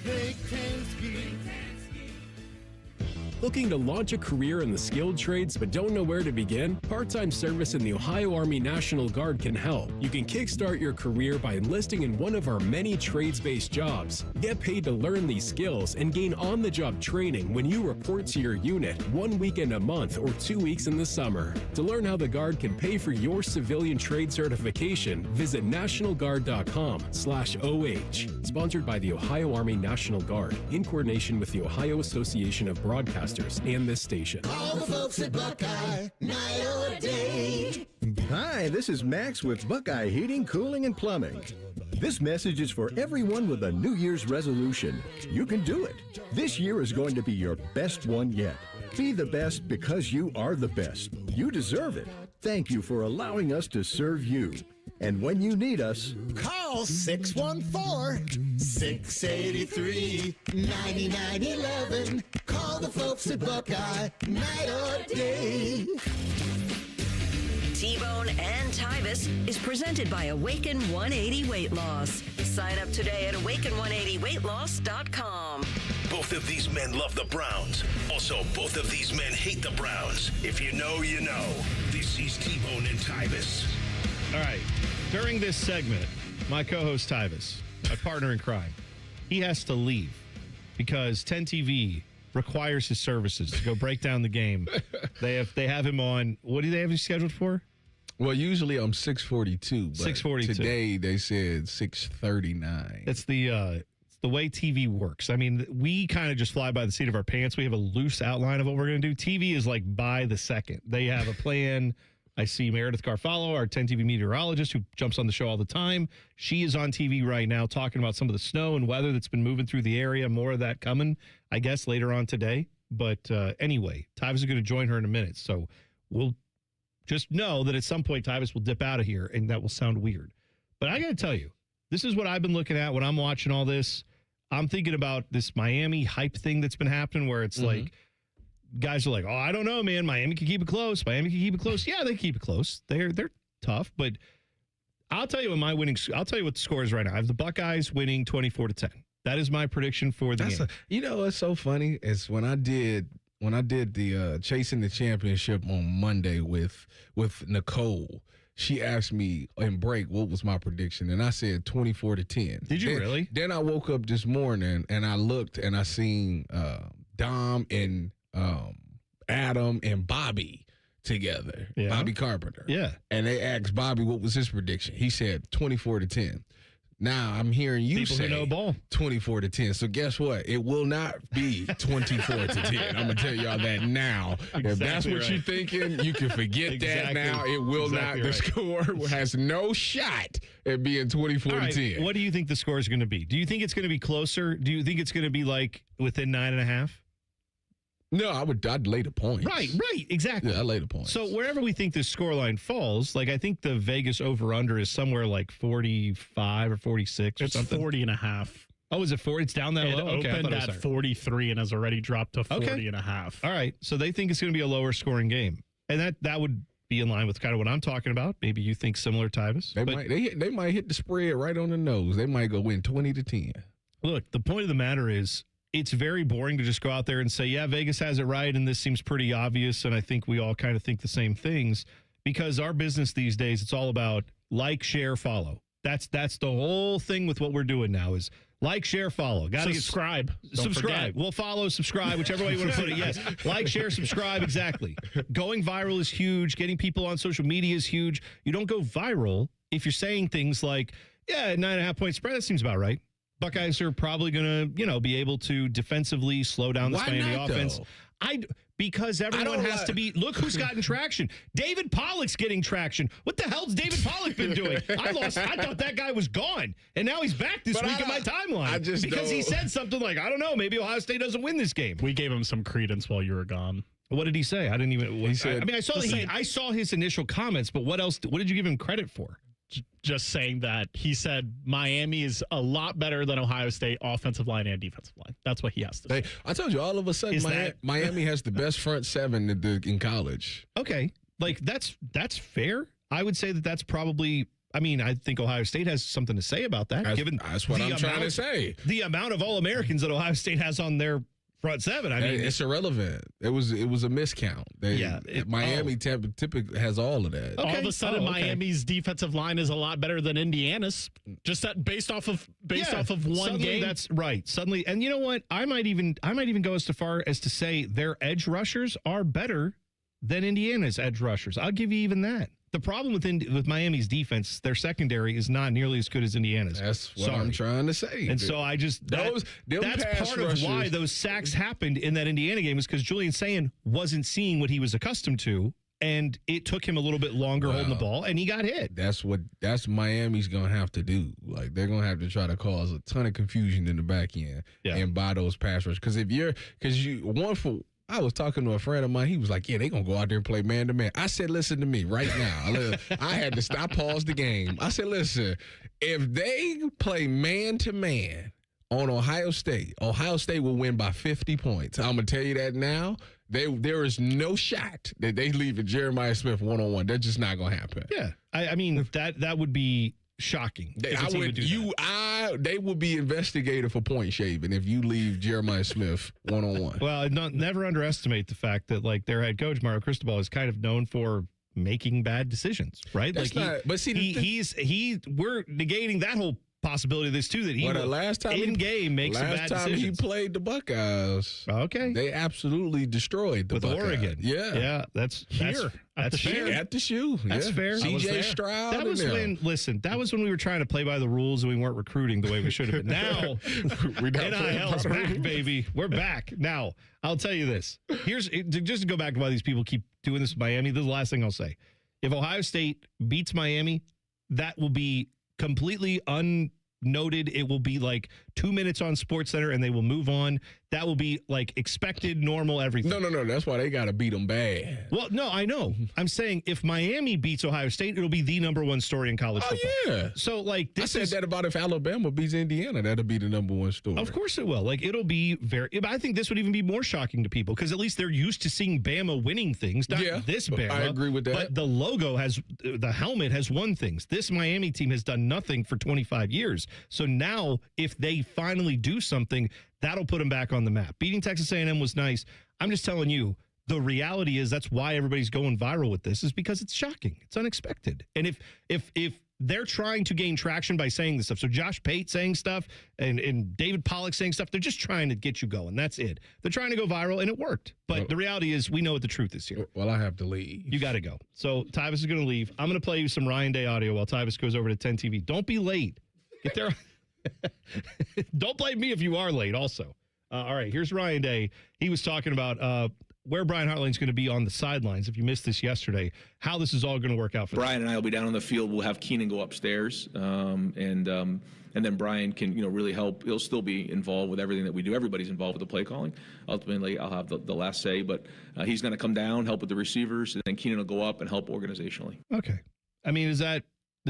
Think Tansky. Looking to launch a career in the skilled trades but don't know where to begin? Part-time service in the Ohio Army National Guard can help. You can kickstart your career by enlisting in one of our many trades-based jobs. Get paid to learn these skills and gain on-the-job training when you report to your unit 1 weekend a month or 2 weeks in the summer. To learn how the Guard can pay for your civilian trade certification, visit nationalguard.com/OH. Sponsored by the Ohio Army National Guard in coordination with the Ohio Association of Broadcasters and this station. All the folks at Buckeye, night or day. Hi, this is Max with Buckeye Heating, Cooling, and Plumbing. This message is for everyone with a New Year's resolution. You can do it. This year is going to be your best one yet. Be the best because you are the best. You deserve it. Thank you for allowing us to serve you. And when you need us, call 614-683-9911. Call the folks at Buckeye, night or day. T-Bone and Tyvis is presented by Awaken 180 Weight Loss. Sign up today at awaken180weightloss.com. Both of these men love the Browns. Also, both of these men hate the Browns. If you know, you know. This is T-Bone and Tyvis. All right. During this segment, my co-host Tyvis, my partner in crime, he has to leave because 10 TV requires his services to go break down the game. They have him on. What do they have you scheduled for? Well, usually I'm 6:42. 6:42. Today they said 6:39. It's the way TV works. I mean, we kind of just fly by the seat of our pants. We have a loose outline of what we're going to do. TV is like by the second. They have a plan. I see Meredith Garfalo, our 10 TV meteorologist who jumps on the show all the time. She is on TV right now talking about some of the snow and weather that's been moving through the area. More of that coming, I guess, later on today. But anyway, Tyvis is going to join her in a minute. So we'll just know that at some point Tyvis will dip out of here, and that will sound weird. But I got to tell you, this is what I've been looking at when I'm watching all this. I'm thinking about this Miami hype thing that's been happening where it's like, guys are like, oh, I don't know, man. Miami can keep it close. Miami can keep it close. Yeah, they can keep it close. They're tough, but I'll tell you what I'll tell you what the score is right now. I have the Buckeyes winning 24-10. That is my prediction for the game. What's so funny is when I did the Chasing the Championship on Monday with Nicole, she asked me in break what was my prediction, and I said 24-10. Did you really? Then I woke up this morning and I looked and I seen Dom and Adam and Bobby together, Bobby Carpenter. Yeah. And they asked Bobby what was his prediction. He said 24-10. Now I'm hearing you People say who know ball. 24-10. So guess what? It will not be 24-10. I'm gonna tell y'all that now. If that's what you're thinking, you can forget that now. It will not. The score has no shot at being 24-10. What do you think the score is going to be? Do you think it's going to be closer? Do you think it's going to be like within 9.5? No, I'd lay the points. Right, exactly. Yeah, I lay the points. So wherever we think this scoreline falls, like I think the Vegas over-under is somewhere like 45 or 46 or something. 40.5. Oh, is it 40? It's down that It low? Okay, I opened thought it was at 43 and has already dropped to 40.5. All right, so they think it's going to be a lower scoring game. And that would be in line with kind of what I'm talking about. Maybe you think similar, Tyvis. They might hit the spread right on the nose. They might go win 20-10. Look, the point of the matter is, it's very boring to just go out there and say, yeah, Vegas has it right, and this seems pretty obvious, and I think we all kind of think the same things, because our business these days, it's all about like, share, follow. That's the whole thing with what we're doing now is like, share, follow. Got to subscribe. Subscribe. We'll follow, subscribe, whichever way you want to put it. Yes. Like, share, subscribe. Exactly. Going viral is huge. Getting people on social media is huge. You don't go viral if you're saying things like, yeah, 9.5-point spread. That seems about right. Buckeyes are probably going to, be able to defensively slow down the Miami offense. Because everyone has to be. Look who's gotten traction. David Pollock's getting traction. What the hell's David Pollock been doing? I thought that guy was gone, and now he's back this week in my timeline. Because he said something like, I don't know, maybe Ohio State doesn't win this game. We gave him some credence while you were gone. What did he say? I didn't even. He said, I saw his initial comments, but what else? What did you give him credit for? Just saying that he said Miami is a lot better than Ohio State offensive line and defensive line. That's what he has to say. I told you, all of a sudden, Miami has the best front seven in college. Okay. Like, that's fair. I would say that's probably, I think Ohio State has something to say about that. That's what I'm trying to say. The amount of All-Americans that Ohio State has on their front seven. I mean, it's irrelevant. It was a miscount. Miami typically has all of that. All of a sudden, Miami's defensive line is a lot better than Indiana's. Just that based off of one game. That's right. Suddenly, and you know what? I might even go as far as to say their edge rushers are better than Indiana's edge rushers. I'll give you even that. The problem with Miami's defense, their secondary is not nearly as good as Indiana's. That's what I'm trying to say. And so I just that's part of why those sacks happened in that Indiana game is because Julian Sayin wasn't seeing what he was accustomed to, and it took him a little bit longer holding the ball, and he got hit. That's Miami's gonna have to do. Like they're gonna have to try to cause a ton of confusion in the back end and buy those pass rush. I was talking to a friend of mine. He was like, yeah, they're going to go out there and play man-to-man. I said, listen to me right now. I had to stop, pause the game. I said, listen, if they play man-to-man on Ohio State will win by 50 points. I'm going to tell you that now. There is no shot that they leave Jeremiah Smith one-on-one. That's just not going to happen. Yeah. I mean, that would be shocking. They will be investigated for point shaving if you leave Jeremiah Smith one-on-one. Well, never underestimate the fact that like their head coach Mario Cristobal is kind of known for making bad decisions, right? That's we're negating that whole possibility of this too, that he makes some bad decisions. Last time he played the Buckeyes, they absolutely destroyed the Buckeyes. Oregon. Yeah, that's fair. At the shoe. That's fair. CJ Stroud. That was when we were trying to play by the rules and we weren't recruiting the way we should have been. Now NIL's back, baby. We're back. Now, I'll tell you this. Just to go back to why these people keep doing this with Miami, this is the last thing I'll say. If Ohio State beats Miami, that will be completely unnoted. It will be like 2 minutes on SportsCenter and they will move on. That will be like expected, normal, everything. No. That's why they got to beat them bad. Well, no, I know. I'm saying if Miami beats Ohio State, it'll be the #1 story in college football. Yeah. So like I said that about if Alabama beats Indiana, that'll be the #1 story. Of course it will. Like it'll be I think this would even be more shocking to people because at least they're used to seeing Bama winning things. Not this Bama. I agree with that. But the helmet has won things. This Miami team has done nothing for 25 years. So now if they finally do something, that'll put them back on the map. Beating Texas A&M was nice. I'm just telling you, the reality is that's why everybody's going viral with this is because it's shocking. It's unexpected. And if they're trying to gain traction by saying this stuff, so Josh Pate saying stuff and David Pollack saying stuff, they're just trying to get you going. That's it. They're trying to go viral, and it worked. But the reality is we know what the truth is here. Well, I have to leave. You got to go. So Tyvis is going to leave. I'm going to play you some Ryan Day audio while Tyvis goes over to 10 TV. Don't be late. Get there. Don't blame me if you are late also. All right, here's Ryan Day. He was talking about where Brian Hartline's going to be on the sidelines. If you missed this yesterday, how this is all going to work out for Brian and I will be down on the field. We'll have Keenan go upstairs, and then Brian can really help. He'll still be involved with everything that we do. Everybody's involved with the play calling. Ultimately, I'll have the last say, but he's going to come down, help with the receivers, and then Keenan will go up and help organizationally. Okay. I mean, does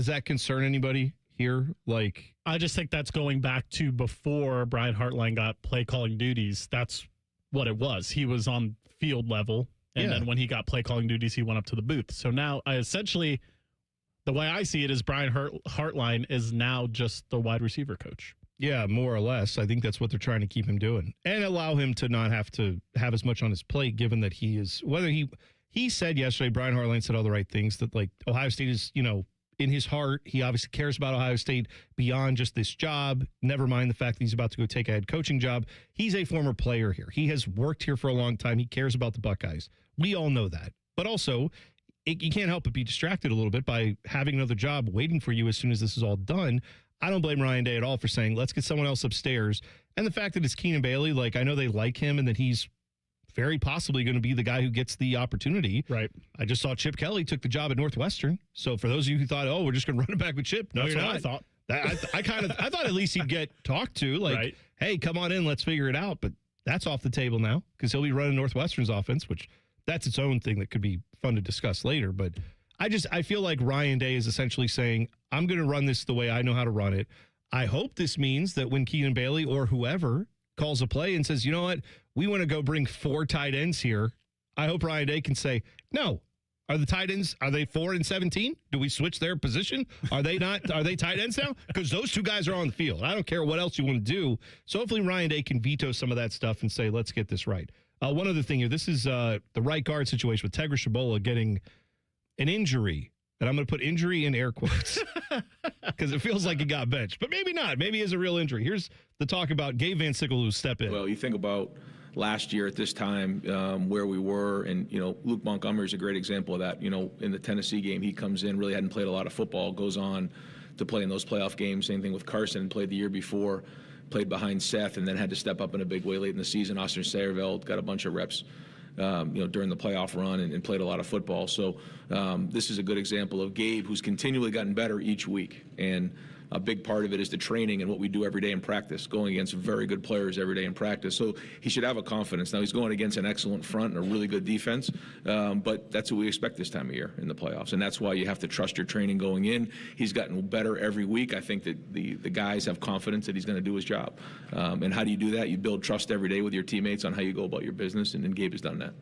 that concern anybody here? Like, I just think that's going back to before Brian Hartline got play calling duties. That's what it was. He was on field level, and then when he got play calling duties, he went up to the booth. So now, essentially, the way I see it is Brian Hartline is now just the wide receiver coach. Yeah, more or less. I think that's what they're trying to keep him doing and allow him to not have to have as much on his plate, given that he is, whether he said yesterday, Brian Hartline said all the right things, that like Ohio State is, in his heart, he obviously cares about Ohio State beyond just this job. Never mind the fact that he's about to go take a head coaching job. He's a former player here. He has worked here for a long time. He cares about the Buckeyes. We all know that. But also, you can't help but be distracted a little bit by having another job waiting for you as soon as this is all done. I don't blame Ryan Day at all for saying, let's get someone else upstairs. And the fact that it's Keenan Bailey, like I know they like him and that he's very possibly going to be the guy who gets the opportunity. Right. I just saw Chip Kelly took the job at Northwestern. So for those of you who thought, we're just going to run it back with Chip. No, that's what I thought. I thought at least he'd get talked to. Like, hey, come on in, let's figure it out. But that's off the table now because he'll be running Northwestern's offense, which that's its own thing that could be fun to discuss later. But I feel like Ryan Day is essentially saying, I'm going to run this the way I know how to run it. I hope this means that when Keenan Bailey or whoever calls a play and says, you know what, we want to go bring 4 tight ends here, I hope Ryan Day can say, no, Are the tight ends, are they 4-17? Do we switch their position? Are they not? Are they tight ends now? Because those two guys are on the field. I don't care what else you want to do. So hopefully Ryan Day can veto some of that stuff and say, let's get this right. One other thing here. This is the right guard situation with Tegra Shabola getting an injury. And I'm going to put injury in air quotes because it feels like he got benched. But maybe not. Maybe it's a real injury. Here's the talk about Gabe Van Sickle who step in. Well, you think about last year at this time where we were, and, Luke Montgomery is a great example of that. In the Tennessee game, he comes in, really hadn't played a lot of football, goes on to play in those playoff games. Same thing with Carson, played the year before, played behind Seth, and then had to step up in a big way late in the season. Austin Sayerveld got a bunch of reps during the playoff run and played a lot of football. So this is a good example of Gabe, who's continually gotten better each week. And a big part of it is the training and what we do every day in practice, going against very good players every day in practice. So he should have a confidence. Now, he's going against an excellent front and a really good defense, but that's what we expect this time of year in the playoffs. And that's why you have to trust your training going in. He's gotten better every week. I think that the guys have confidence that he's going to do his job. And how do you do that? You build trust every day with your teammates on how you go about your business, and Gabe has done that.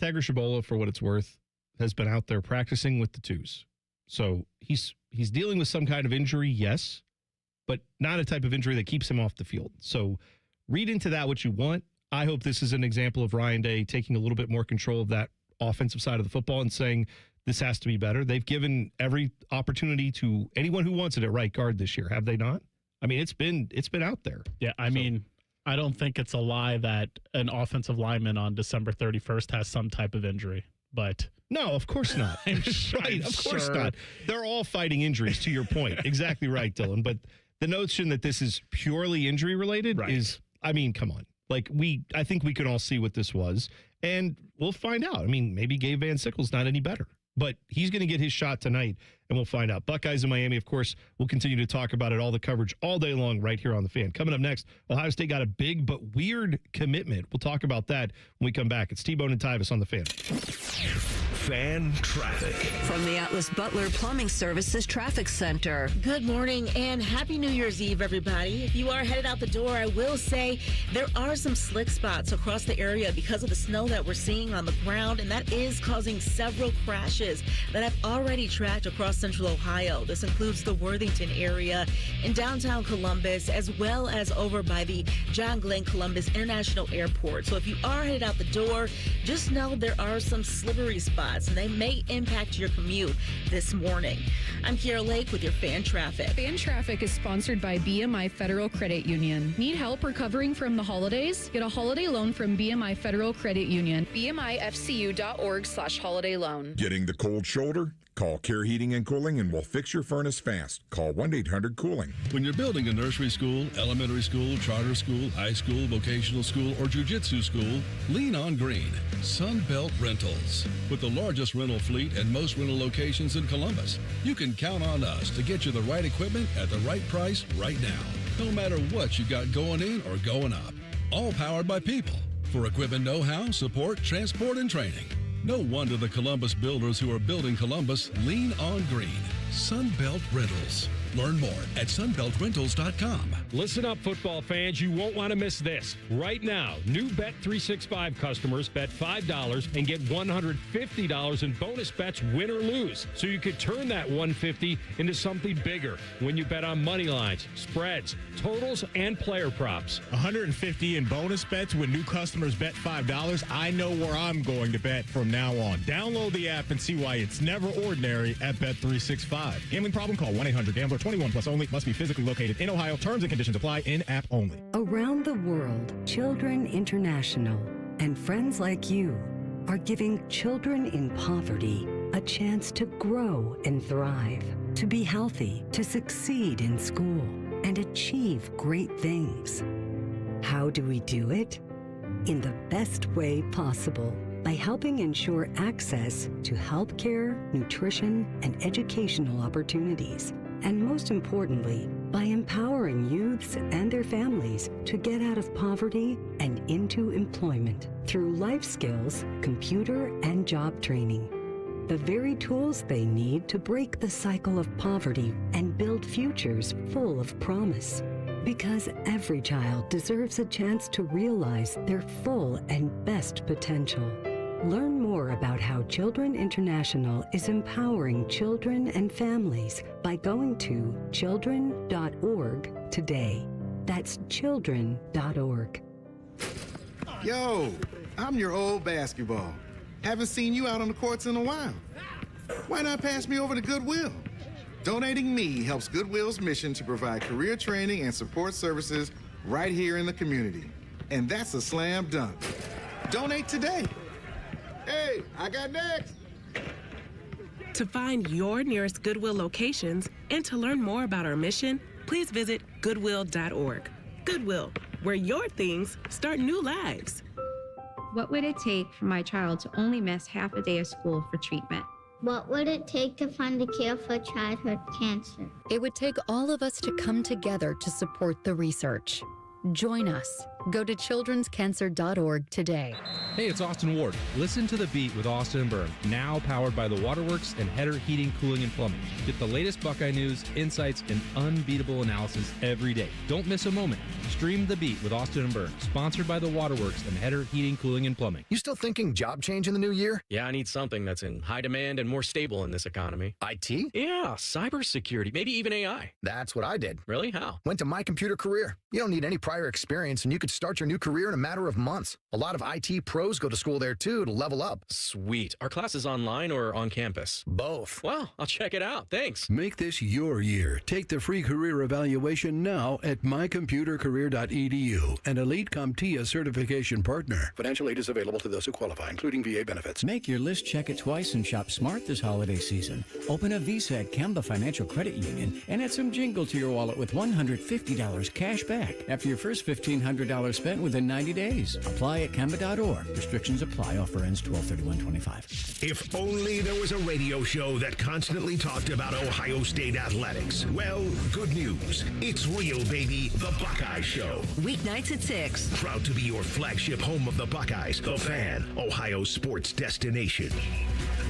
Tegra Shabola, for what it's worth, has been out there practicing with the twos. So he's dealing with some kind of injury, yes, but not a type of injury that keeps him off the field. So read into that what you want. I hope this is an example of Ryan Day taking a little bit more control of that offensive side of the football and saying this has to be better. They've given every opportunity to anyone who wants it at right guard this year, have they not? I mean, it's been out there. Yeah, I mean, I don't think it's a lie that an offensive lineman on December 31st has some type of injury, but... No, of course not. Right, of course not. They're all fighting injuries, to your point. Exactly right, Dylan. But the notion that this is purely injury related is, I mean, come on. Like, I think we can all see what this was, and we'll find out. I mean, maybe Gabe Van Sickle's not any better, but he's going to get his shot tonight, and we'll find out. Buckeyes in Miami, of course, we'll continue to talk about it, all the coverage all day long right here on The Fan. Coming up next, Ohio State got a big but weird commitment. We'll talk about that when we come back. It's T-Bone and Tyvis on The Fan. Fan traffic. From the Atlas Butler Plumbing Services Traffic Center. Good morning and happy New Year's Eve, everybody. If you are headed out the door, I will say there are some slick spots across the area because of the snow that we're seeing on the ground, and that is causing several crashes that I've already tracked across Central Ohio. This includes the Worthington area in downtown Columbus, as well as over by the John Glenn Columbus International Airport. So if you are headed out the door, just know there are some slippery spots, and they may impact your commute this morning. I'm Kiera Lake with your Fan Traffic. Fan Traffic is sponsored by BMI Federal Credit Union. Need help recovering from the holidays? Get a holiday loan from BMI Federal Credit Union. BMIFCU.org/holiday loan. Getting the cold shoulder? Call Care Heating and Cooling and we'll fix your furnace fast. Call 1-800-COOLING. When you're building a nursery school, elementary school, charter school, high school, vocational school, or jiu-jitsu school, lean on green. Sunbelt Rentals. With the largest rental fleet and most rental locations in Columbus, you can count on us to get you the right equipment at the right price right now. No matter what you got going in or going up. All powered by people. For equipment know-how, support, transport, and training. No wonder the Columbus builders who are building Columbus lean on green. Sunbelt Rentals. Learn more at sunbeltrentals.com. Listen up, football fans. You won't want to miss this. Right now, new Bet365 customers bet $5 and get $150 in bonus bets, win or lose. So you could turn that $150 into something bigger when you bet on money lines, spreads, totals, and player props. $150 in bonus bets when new customers bet $5. I know where I'm going to bet from now on. Download the app and see why it's never ordinary at Bet365. Gambling problem? Call 1-800-GAMBLER. 21 plus only. Must be physically located in Ohio. Terms and conditions apply. In-app only. Around the world, Children International and friends like you are giving children in poverty a chance to grow and thrive, to be healthy, to succeed in school, and achieve great things. How do we do it? In the best way possible, by helping ensure access to healthcare, nutrition, and educational opportunities. And most importantly, by empowering youths and their families to get out of poverty and into employment through life skills, computer, and job training. The very tools they need to break the cycle of poverty and build futures full of promise. Because every child deserves a chance to realize their full and best potential. Learn more about how Children International is empowering children and families by going to children.org today. That's children.org. Yo, I'm your old basketball. Haven't seen you out on the courts in a while. Why not pass me over to Goodwill? Donating me helps Goodwill's mission to provide career training and support services right here in the community. And that's a slam dunk. Donate today. Hey, I got next. To find your nearest Goodwill locations and to learn more about our mission, please visit goodwill.org. Goodwill, where your things start new lives. What would it take for my child to only miss half a day of school for treatment? What would it take to find a cure for childhood cancer? It would take all of us to come together to support the research. Join us. Go to childrenscancer.org today. Hey, it's Austin Ward. Listen to The Beat with Austin and Byrne, now powered by the Waterworks and Header Heating, Cooling, and Plumbing. Get the latest Buckeye news, insights, and unbeatable analysis every day. Don't miss a moment. Stream The Beat with Austin and Byrne, sponsored by the Waterworks and Header Heating, Cooling, and Plumbing. You still thinking job change in the new year? Yeah, I need something that's in high demand and more stable in this economy. IT? Yeah, cybersecurity, maybe even AI. That's what I did. Really? How? Went to My Computer Career. You don't need any prior experience, and you could start your new career in a matter of months. A lot of IT pros go to school there, too, to level up. Sweet. Are classes online or on campus? Both. Well, I'll check it out. Thanks. Make this your year. Take the free career evaluation now at mycomputercareer.edu, an elite CompTIA certification partner. Financial aid is available to those who qualify, including VA benefits. Make your list, check it twice, and shop smart this holiday season. Open a Visa at Kemba Financial Credit Union and add some jingle to your wallet with $150 cash back after your first $1,500 spent within 90 days. Apply at Kemba.org. Restrictions apply. Offer ends 12/31/25. If only there was a radio show that constantly talked about Ohio State athletics. Well, good news. It's real, baby. The Buckeye Show. Weeknights at 6. Proud to be your flagship home of the Buckeyes. The Fan, Ohio's sports destination.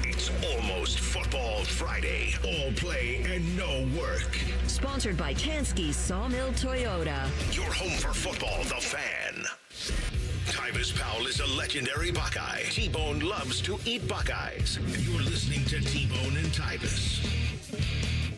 It's almost Football Friday. All play and no work. Sponsored by Tansky Sawmill Toyota. Your home for football, The Fan. Tyvis Powell is a legendary Buckeye. T-Bone loves to eat Buckeyes. You're listening to T-Bone and Tyvis.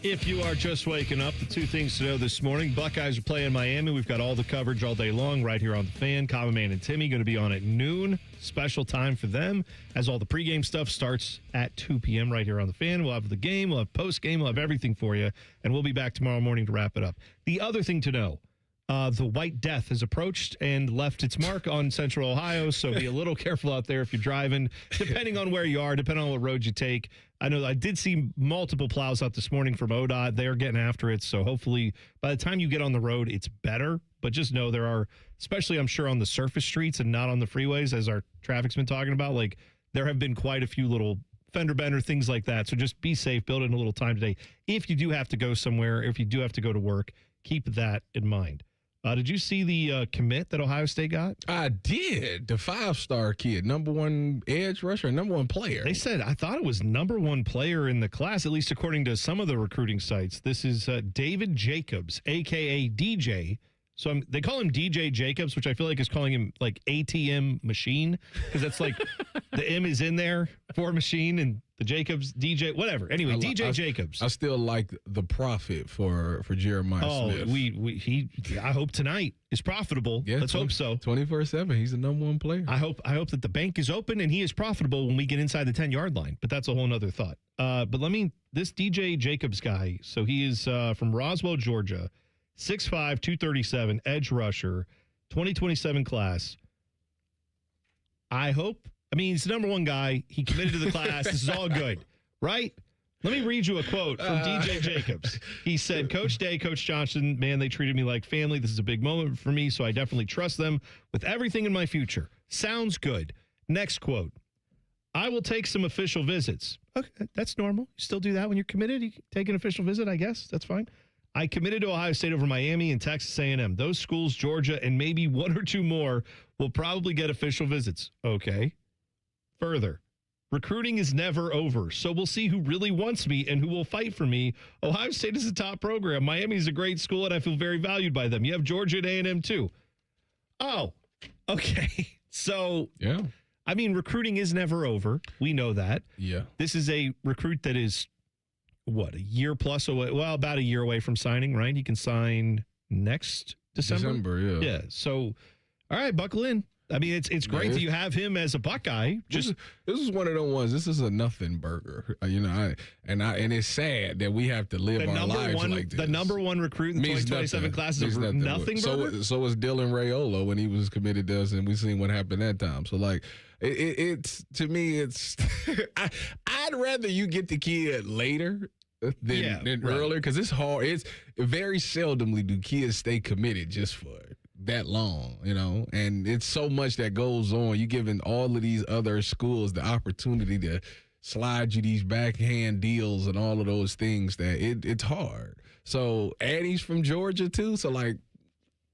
If you are just waking up, the two things to know this morning. Buckeyes are playing Miami. We've got all the coverage all day long right here on The Fan. Common Man and Timmy going to be on at noon. Special time for them as all the pregame stuff starts at 2 p.m. right here on The Fan. We'll have the game, we'll have post-game, we'll have everything for you, and we'll be back tomorrow morning to wrap it up. The other thing to know, the White Death has approached and left its mark on Central Ohio, so be a little careful out there if you're driving, depending on where you are, depending on what road you take. I know I did see multiple plows out this morning from ODOT. They're getting after it, so hopefully by the time you get on the road, it's better. But just know there are, especially I'm sure on the surface streets and not on the freeways, as our traffic's been talking about, like there have been quite a few little fender bender, things like that. So just be safe, build in a little time today. If you do have to go somewhere, if you do have to go to work, keep that in mind. Did you see the commit that Ohio State got? I did. The 5-star kid, number one edge rusher, number one player. They said, I thought it was number one player in the class, at least according to some of the recruiting sites. This is David Jacobs, a.k.a. DJ. So they call him DJ Jacobs, which I feel like is calling him like ATM machine, because that's like the M is in there for machine and the Jacobs, DJ, whatever. Anyway, DJ Jacobs. I still like the profit for Jeremiah Smith. I hope tonight is profitable. Yeah, let's hope so. 24/7. He's the number one player. I hope that the bank is open and he is profitable when we get inside the 10-yard line. But that's a whole nother thought. But this DJ Jacobs guy, so he is from Roswell, Georgia, 6'5", 237, edge rusher, 2027 class. He's the number one guy. He committed to the class. This is all good, right? Let me read you a quote from DJ Jacobs. He said, Coach Day, Coach Johnson, man, they treated me like family. This is a big moment for me, so I definitely trust them with everything in my future. Sounds good. Next quote. I will take some official visits. Okay, that's normal. You still do that when you're committed? You take an official visit, I guess. That's fine. I committed to Ohio State over Miami and Texas A&M. Those schools, Georgia, and maybe one or two more will probably get official visits. Okay. Further, recruiting is never over, so we'll see who really wants me and who will fight for me. Ohio State is a top program. Miami is a great school, and I feel very valued by them. You have Georgia and A&M, too. Oh, okay. So, yeah. I mean, recruiting is never over. We know that. Yeah. This is a recruit that is, what, a year plus away? Well, about a year away from signing, right? He can sign next December. Yeah. Yeah. So, all right, buckle in. I mean, it's great that you have him as a Buckeye. This is one of the ones. This is a nothing burger, and it's sad that we have to live our lives like this. The number one recruit in the 2027 class is a nothing burger. So was Dylan Raiola when he was committed to us, and we seen what happened that time. So like, it's to me, it's I'd rather you get the kid later than earlier, because it's hard. It's very seldomly do kids stay committed just for that long, and it's so much that goes on. You're giving all of these other schools the opportunity to slide you these backhand deals and all of those things that it's hard. So Addie's from Georgia too, so like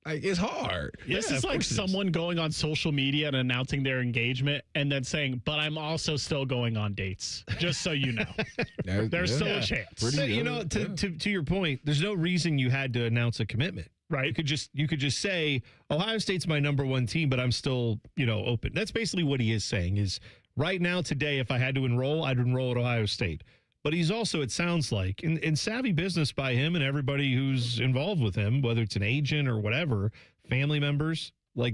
it's hard. This is like someone going on social media and announcing their engagement and then saying, but I'm also still going on dates, just so you know. There's still a chance. To your point, there's no reason you had to announce a commitment. Right. You could just say Ohio State's my number one team, but I'm still, open. That's basically what he is saying is right now, today, if I had to enroll, I'd enroll at Ohio State. But he's also, it sounds like, in savvy business by him and everybody who's involved with him, whether it's an agent or whatever, family members, like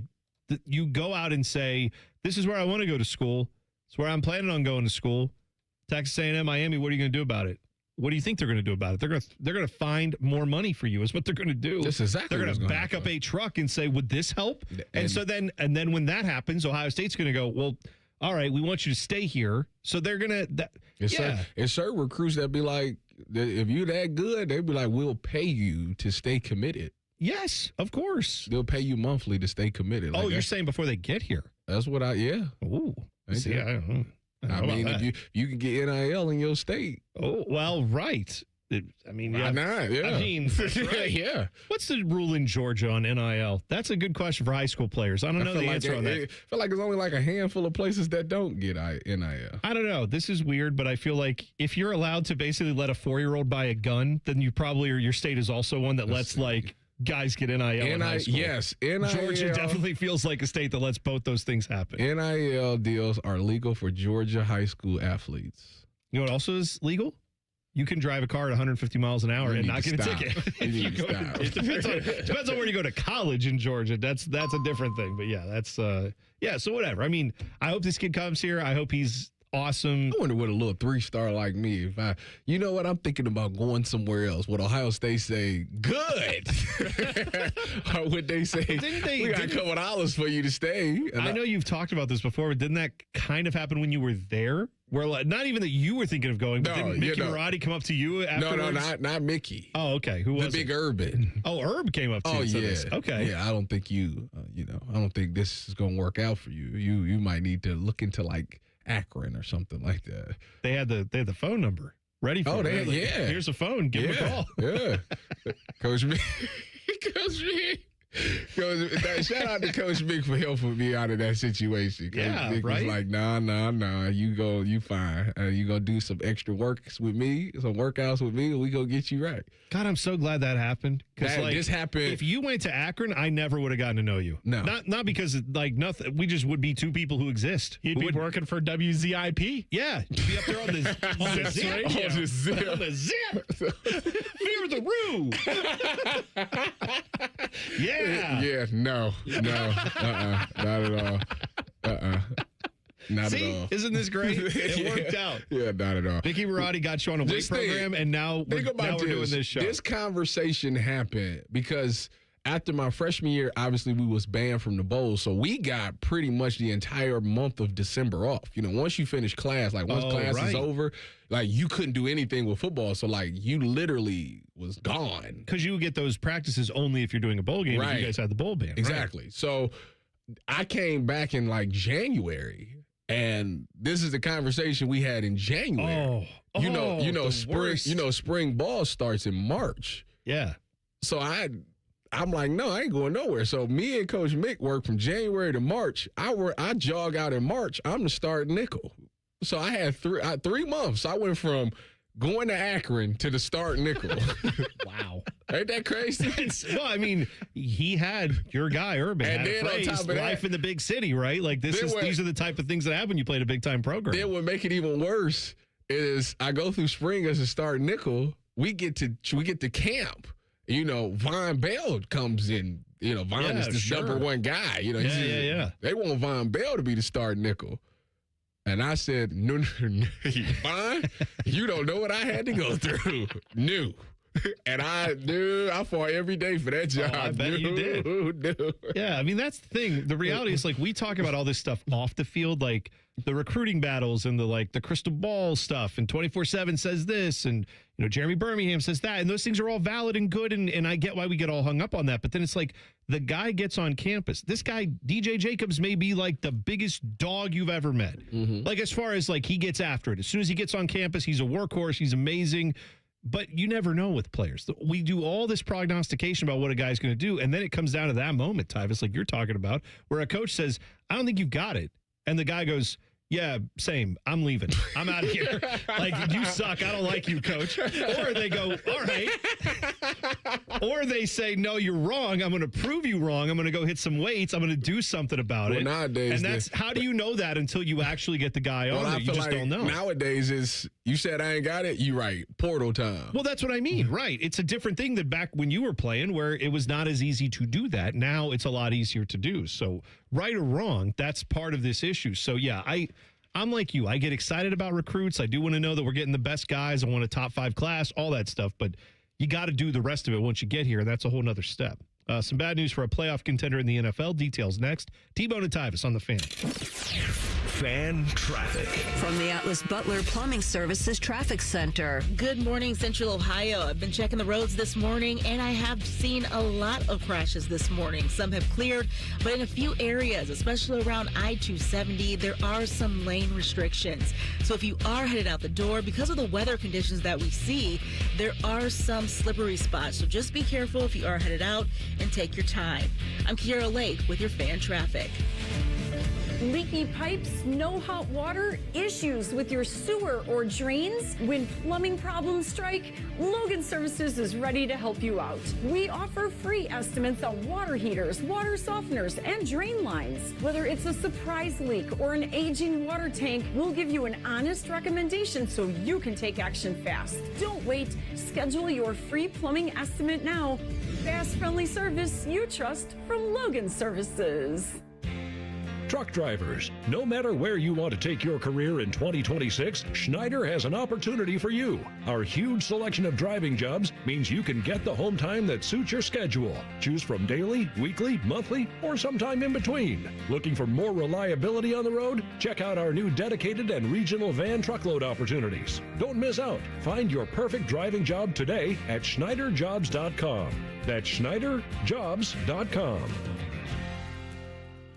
you go out and say, this is where I want to go to school. It's where I'm planning on going to school. Texas A&M, Miami, what are you going to do about it? What do you think they're going to do about it? They're going to find more money for you is what they're going to do. That's exactly they're going to back up a truck and say, would this help? And then when that happens, Ohio State's going to go, well, all right, we want you to stay here. So they're going to It's certain recruits that be like, if you're that good, they'd be like, we'll pay you to stay committed. Yes, of course. They'll pay you monthly to stay committed. Like you're saying before they get here. That's what Ooh. See, I don't know. I mean, if you can get NIL in your state. Oh, well, right. I mean, why not? Yeah. I mean, that's right. Yeah. What's the rule in Georgia on NIL? That's a good question for high school players. I don't know the answer on that. I feel like there's only like a handful of places that don't get NIL. I don't know. This is weird, but I feel like if you're allowed to basically let a 4-year-old buy a gun, then you probably, or your state is also one that lets like guys get NIL in high school. Yes, NIL. Georgia definitely feels like a state that lets both those things happen. NIL deals are legal for Georgia high school athletes. You know what also is legal? You can drive a car at 150 miles an hour and not get a ticket. It depends on where you go to college in Georgia. That's a different thing. But yeah, so whatever. I mean, I hope this kid comes here. I hope he's awesome. I wonder what a little 3-star like me, you know what, I'm thinking about going somewhere else. Would Ohio State say, good? Or would they say, we got a couple dollars for you to stay? And I know you've talked about this before, but didn't that kind of happen when you were there? Where not even that you were thinking of going, but didn't Mickey Marotti come up to you afterwards? No, not Mickey. Oh, okay. Who was the big Urban? Oh, Herb came up to you. Oh, yeah. Okay. Yeah, I don't think I don't think this is going to work out for you. You might need to look into like Akron or something like that. They had the phone number ready for you. Yeah. Here's a phone. Give him a call. Yeah. Coach Mick. Shout out to Coach Mick for helping me out of that situation. Coach Mick was like, nah, you fine. You gonna do some extra works with me, some workouts with me, and we gonna get you right. God, I'm so glad that happened. This happened. If you went to Akron, I never would have gotten to know you. No, not because like nothing. We just would be two people who exist. You'd be working for WZIP. Yeah, you'd be up there on the zip. On the zip. On the zip. Fear the Roo. Yeah. Yeah. No. Not at all. Not at all. Isn't this great? It worked out. Yeah, not at all. Mickey Marotti got you on a weight program, and now we're doing this show. This conversation happened because after my freshman year, obviously we was banned from the bowl, so we got pretty much the entire month of December off. Once you finish class, like once class is over, like you couldn't do anything with football, so like you literally was gone. Because you would get those practices only if you're doing a bowl game. Right. If you guys had the bowl ban. Exactly. Right. So I came back in like January. And this is the conversation we had in January. Spring ball starts in March. Yeah. So I'm like, no, I ain't going nowhere. So me and Coach Mick work from January to March. I jog out in March. I'm the starting nickel. So I had 3 months. I went from going to Akron to the start nickel. Wow. Ain't that crazy? Well, I mean, he had your guy Urban And had then a on phrase, top of that- life in the big city, right? Like these are the type of things that happen when you played a big time program. Then what make it even worse is I go through spring as a start nickel. We get to camp. You know, Von Bell comes in. You know, Von is the number one guy. You know, they want Von Bell to be the start nickel. And I said, no, Von, you don't know what I had to go through. New. And I fought every day for that job. I bet you did. Yeah, I mean, that's the thing. The reality is, like, we talk about all this stuff off the field, like the recruiting battles and the crystal ball stuff, and 24/7 says this, and, you know, Jeremy Birmingham says that, and those things are all valid and good, and I get why we get all hung up on that. But then it's like the guy gets on campus. This guy, DJ Jacobs, may be like the biggest dog you've ever met. Like, as far as, like, he gets after it. As soon as he gets on campus, he's a workhorse. He's amazing. But you never know with players. We do all this prognostication about what a guy's going to do, and then it comes down to that moment, Tyvis, like you're talking about, where a coach says, I don't think you've got it. And the guy goes, yeah, same. I'm leaving. I'm out of here. Like, you suck. I don't like you, coach. Or they go, all right. Or they say, no, you're wrong. I'm going to prove you wrong. I'm going to go hit some weights. I'm going to do something about it. Nowadays, and that's how do you know that until you actually get the guy on there? You just don't know. Nowadays is, you said I ain't got it. You right. Portal time. Well, that's what I mean. Right. It's a different thing than back when you were playing, where it was not as easy to do that. Now it's a lot easier to do. So right or wrong, that's part of this issue. So yeah, I'm like you. I get excited about recruits. I do want to know that we're getting the best guys. I want a top 5 class, all that stuff. But you got to do the rest of it once you get here. That's a whole nother step. Some bad news for a playoff contender in the NFL. Details next. T-Bone and Tyvis on the Fan. Fan traffic. From the Atlas Butler Plumbing Services Traffic Center. Good morning, Central Ohio. I've been checking the roads this morning, and I have seen a lot of crashes this morning. Some have cleared, but in a few areas, especially around I-270, there are some lane restrictions. So if you are headed out the door, because of the weather conditions that we see, there are some slippery spots. So just be careful if you are headed out and take your time. I'm Kiara Lake with your Fan Traffic. Leaky pipes, no hot water, issues with your sewer or drains? When plumbing problems strike, Logan Services is ready to help you out. We offer free estimates on water heaters, water softeners, and drain lines. Whether it's a surprise leak or an aging water tank, we'll give you an honest recommendation so you can take action fast. Don't wait. Schedule your free plumbing estimate now. Fast, friendly service you trust from Logan Services. Truck drivers, no matter where you want to take your career in 2026, Schneider has an opportunity for you. Our huge selection of driving jobs means you can get the home time that suits your schedule. Choose from daily, weekly, monthly, or sometime in between. Looking for more reliability on the road? Check out our new dedicated and regional van truckload opportunities. Don't miss out. Find your perfect driving job today at SchneiderJobs.com. That's SchneiderJobs.com.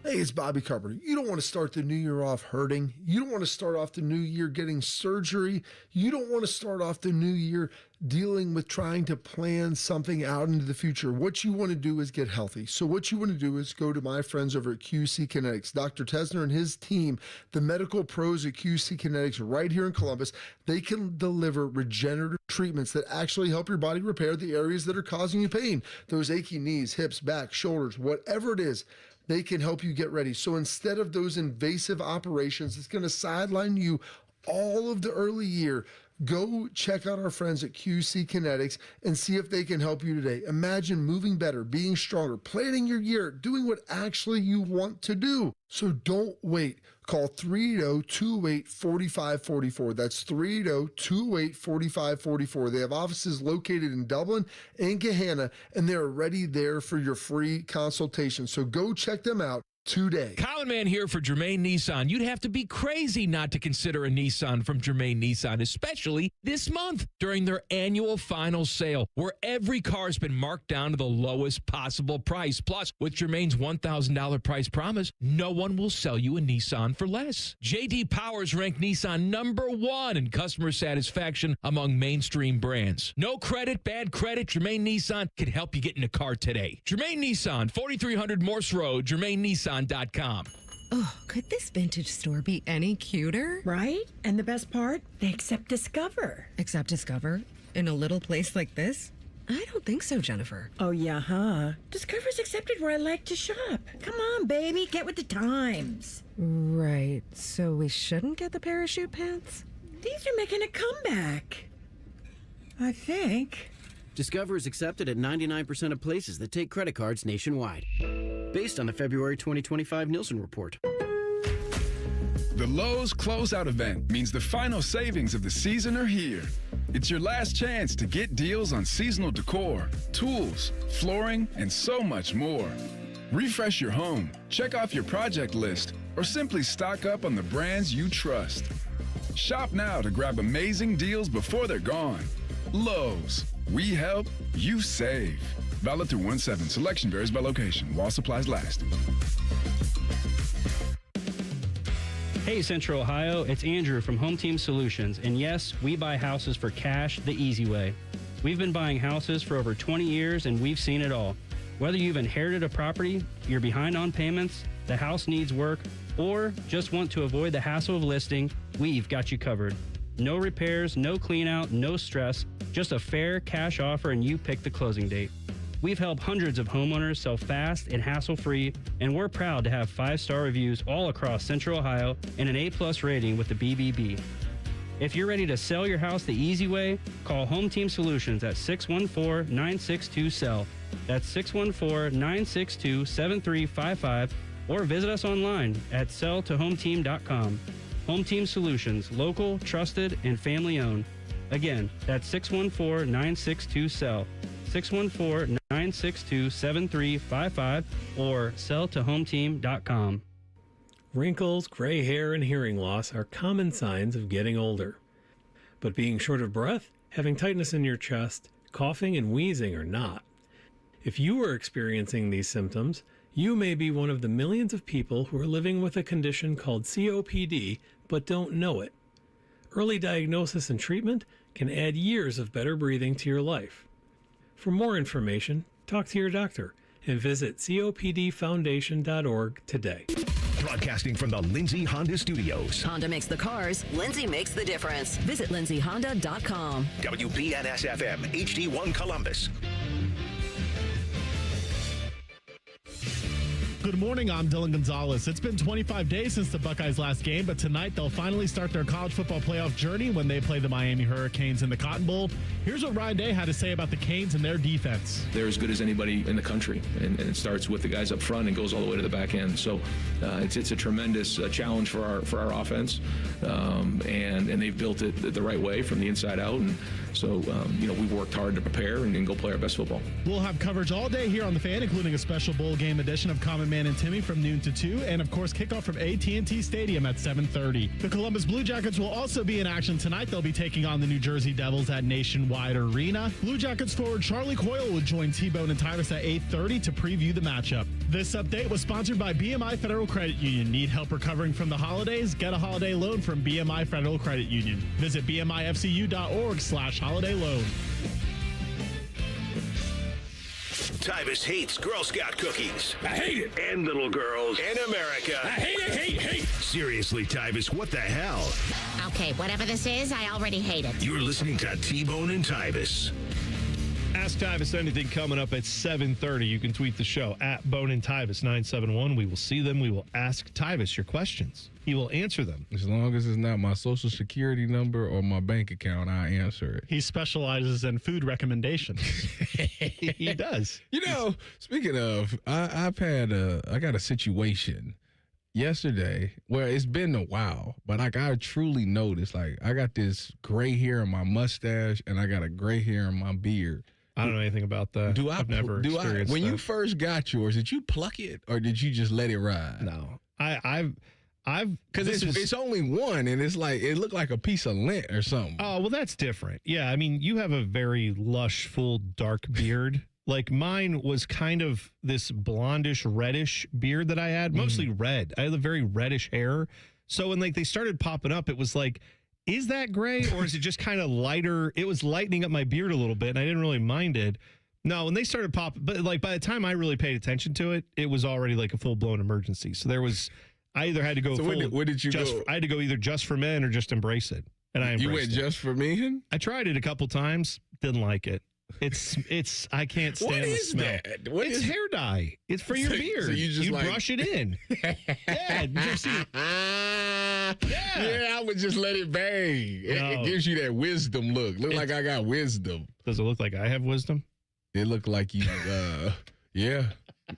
Hey, it's Bobby Carpenter. You don't want to start the new year off hurting. You don't want to start off the new year getting surgery. You don't want to start off the new year dealing with trying to plan something out into the future. What you want to do is get healthy. So what you want to do is go to my friends over at QC Kinetics. Dr. Tesner and his team, the medical pros at QC Kinetics right here in Columbus, they can deliver regenerative treatments that actually help your body repair the areas that are causing you pain. Those achy knees, hips, back, shoulders, whatever it is, they can help you get ready. So instead of those invasive operations, it's going to sideline you all of the early year. Go check out our friends at QC Kinetics and see if they can help you today. Imagine moving better, being stronger, planning your year, doing what actually you want to do. So don't wait. Call 380-208-4544. That's 380-208-4544. They have offices located in Dublin and Gahanna, and they're already there for your free consultation. So go check them out today. Colin Man here for Germain Nissan. You'd have to be crazy not to consider a Nissan from Germain Nissan, especially this month during their annual final sale, where every car's been marked down to the lowest possible price. Plus, with Germain's $1,000 price promise, no one will sell you a Nissan for less. J.D. Powers ranked Nissan #1 in customer satisfaction among mainstream brands. No credit, bad credit, Germain Nissan can help you get in a car today. Germain Nissan, 4300 Morse Road, GermainNissan.com. Oh, could this vintage store be any cuter? Right? And the best part, they accept Discover. Accept Discover? In a little place like this? I don't think so, Jennifer. Oh, yeah, huh? Discover's accepted where I like to shop. Come on, baby, get with the times. Right, so we shouldn't get the parachute pants? These are making a comeback. I think. Discover is accepted at 99% of places that take credit cards nationwide. Based on the February 2025 Nielsen report. The Lowe's Closeout event means the final savings of the season are here. It's your last chance to get deals on seasonal decor, tools, flooring, and so much more. Refresh your home, check off your project list, or simply stock up on the brands you trust. Shop now to grab amazing deals before they're gone. Lowe's. We help, you save. Valid through 1/7. Selection varies by location. While supplies last. Hey Central Ohio, it's Andrew from Home Team Solutions, and yes, we buy houses for cash the easy way. We've been buying houses for over 20 years and we've seen it all. Whether you've inherited a property, you're behind on payments, the house needs work, or just want to avoid the hassle of listing, we've got you covered. No repairs, no clean out, no stress, just a fair cash offer and you pick the closing date. We've helped hundreds of homeowners sell fast and hassle-free, and we're proud to have 5-star reviews all across Central Ohio and an A+ rating with the BBB. If you're ready to sell your house the easy way, call Home Team Solutions at 614-962-SELL. That's 614-962-7355, or visit us online at selltohometeam.com. Home Team Solutions, local, trusted, and family-owned. Again, that's 614-962-SELL. 614-962-7355 or selltohometeam.com. Wrinkles, gray hair, and hearing loss are common signs of getting older. But being short of breath, having tightness in your chest, coughing, and wheezing are not. If you are experiencing these symptoms, you may be one of the millions of people who are living with a condition called COPD but don't know it. Early diagnosis and treatment can add years of better breathing to your life. For more information, talk to your doctor and visit copdfoundation.org today. Broadcasting from the Lindsay Honda Studios. Honda makes the cars, Lindsay makes the difference. Visit lindsayhonda.com. WBNS-FM, HD1 Columbus. Good morning, I'm Dylan Gonzalez. It's been 25 days since the Buckeyes' last game, but tonight they'll finally start their college football playoff journey when they play the Miami Hurricanes in the Cotton Bowl. Here's what Ryan Day had to say about the Canes and their defense. They're as good as anybody in the country, and it starts with the guys up front and goes all the way to the back end. So it's a tremendous challenge for our offense, and they've built it the right way from the inside out. And so we've worked hard to prepare and go play our best football. We'll have coverage all day here on The Fan, including a special bowl game edition of Common Man and Timmy from noon to 2, and of course kickoff from AT&T Stadium at 7:30. The Columbus Blue Jackets will also be in action tonight. They'll be taking on the New Jersey Devils at Nationwide Arena. Blue Jackets forward Charlie Coyle will join T-Bone and Tyvis at 8:30 to preview the matchup. This update was sponsored by BMI Federal Credit Union. Need help recovering from the holidays? Get a holiday loan from BMI Federal Credit Union. Visit bmifcu.org/holiday loan. Tyvis hates Girl Scout cookies. I hate it. And little girls. And America. I hate. Seriously, Tyvis, what the hell? Okay, whatever this is, I already hate it. You're listening to T-Bone and Tyvis. Ask Tyvis anything coming up at 7:30. You can tweet the show at Bone and Tyvis 971. We will see them. We will ask Tyvis your questions. He will answer them. As long as it's not my social security number or my bank account, I answer it. He specializes in food recommendations. He does. Speaking of, I got a situation yesterday where it's been a while, but I truly noticed, I got this gray hair in my mustache and I got a gray hair in my beard. I don't know anything about that. I've never experienced when that. You first got yours, did you pluck it or did you just let it ride? No, I've because it's only one, and it's like it looked like a piece of lint or something. Oh, well, that's different. Yeah, I mean, you have a very lush, full, dark beard. Like mine was kind of this blondish, reddish beard that I had, mostly red. I had a very reddish hair. So when they started popping up, it was like, is that gray or is it just kind of lighter? It was lightening up my beard a little bit, and I didn't really mind it. No, when they started popping, but by the time I really paid attention to it, it was already like a full blown emergency. So I either had to go. So where did you go? I had to go either just for men or just embrace it, and I embraced You went it. Just for men? I tried it a couple times, didn't like it. It's. I can't stand What the is smell. that? It's hair dye. It's for your beard. So you just brush it in. Yeah, you ever seen it? Yeah, I would just let it bang. It gives you that wisdom look. Look like I got wisdom. Does it look like I have wisdom? It look like you. Yeah.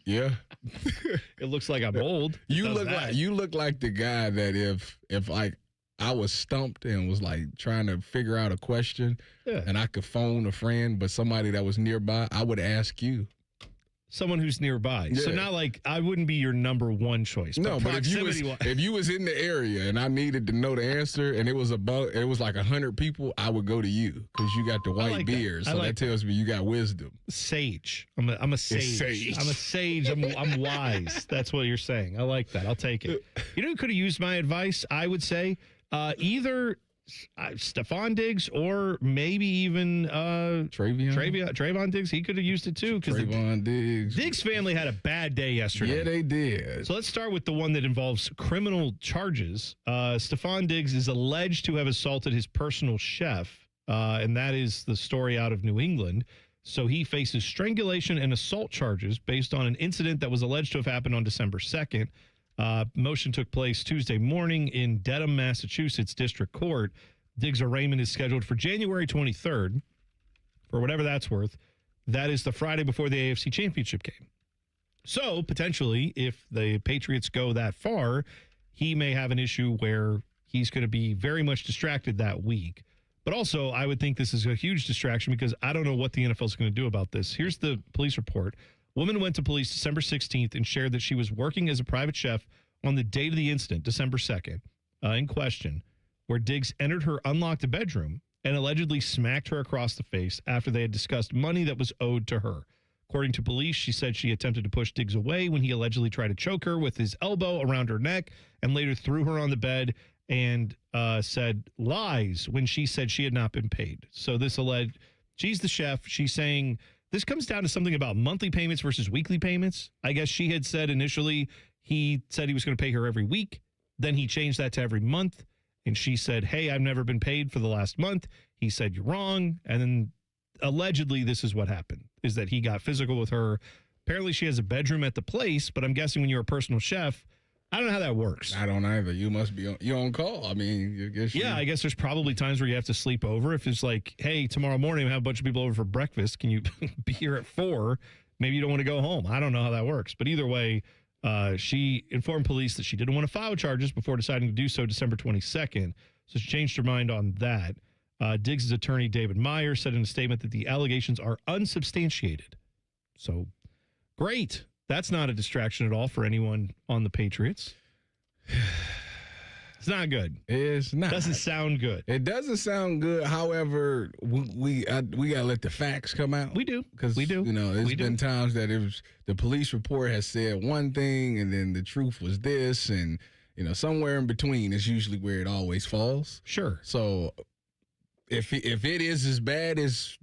It looks like I'm old. You look like the guy that if like I was stumped and was like trying to figure out a question, and I could phone a friend, but somebody that was nearby, I would ask you. Someone who's nearby. Yeah. So not like I wouldn't be your number one choice. No, but if you was in the area and I needed to know the answer and it was like 100 people, I would go to you because you got the white beard. So that tells me you got wisdom. Sage. I'm a sage. Sage. I'm a sage. I'm wise. That's what you're saying. I like that. I'll take it. You know who could have used my advice? I would say either Stephon Diggs or maybe even Trayvon Diggs. He could have used it too because Trayvon Diggs. Diggs family had a bad day yesterday. Yeah, they did. So let's start with the one that involves criminal charges. Stephon Diggs is alleged to have assaulted his personal chef, and that is the story out of New England. So he faces strangulation and assault charges based on an incident that was alleged to have happened on December 2nd. Motion took place Tuesday morning in Dedham, Massachusetts District Court. Diggs' arraignment is scheduled for January 23rd. For whatever that's worth, that is the Friday before the AFC Championship game. So, potentially, if the Patriots go that far, he may have an issue where he's going to be very much distracted that week. But also, I would think this is a huge distraction because I don't know what the NFL is going to do about this. Here's the police report. Woman went to police December 16th and shared that she was working as a private chef on the date of the incident, December 2nd, in question, where Diggs entered her unlocked bedroom and allegedly smacked her across the face after they had discussed money that was owed to her. According to police, she said she attempted to push Diggs away when he allegedly tried to choke her with his elbow around her neck and later threw her on the bed and said lies when she said she had not been paid. So this alleged, she's the chef. She's saying this comes down to something about monthly payments versus weekly payments. I guess she had said initially he said he was going to pay her every week. Then he changed that to every month. And she said, hey, I've never been paid for the last month. He said, you're wrong. And then allegedly this is what happened, is that he got physical with her. Apparently she has a bedroom at the place, but I'm guessing when you're a personal chef, I don't know how that works. I don't either. You must be you're on call. I mean, I guess there's probably times where you have to sleep over. If it's like, hey, tomorrow morning I have a bunch of people over for breakfast. Can you be here at 4? Maybe you don't want to go home. I don't know how that works. But either way, she informed police that she didn't want to file charges before deciding to do so December 22nd. So she changed her mind on that. Diggs' attorney, David Meyer, said in a statement that the allegations are unsubstantiated. So great. That's not a distraction at all for anyone on the Patriots. It's not good. It's not. Doesn't sound good. It doesn't sound good. However, we got to let the facts come out. We do. Because, we do. You know, there's been times that the police report has said one thing and then the truth was this. And, you know, somewhere in between is usually where it always falls. Sure. So if it is as bad as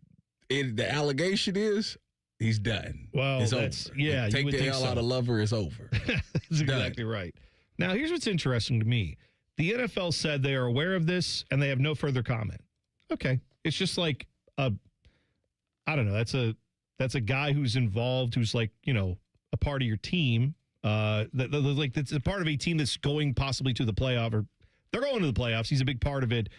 the allegation is, he's done. Well, it's that's over. Yeah. Take the L out of lover, it's over. That's exactly right. Now, here's what's interesting to me. The NFL said they are aware of this and they have no further comment. Okay. It's just like I don't know. That's a guy who's involved, who's like, you know, a part of your team. Like that's a part of a team that's going possibly to the playoff, or they're going to the playoffs. He's a big part of it.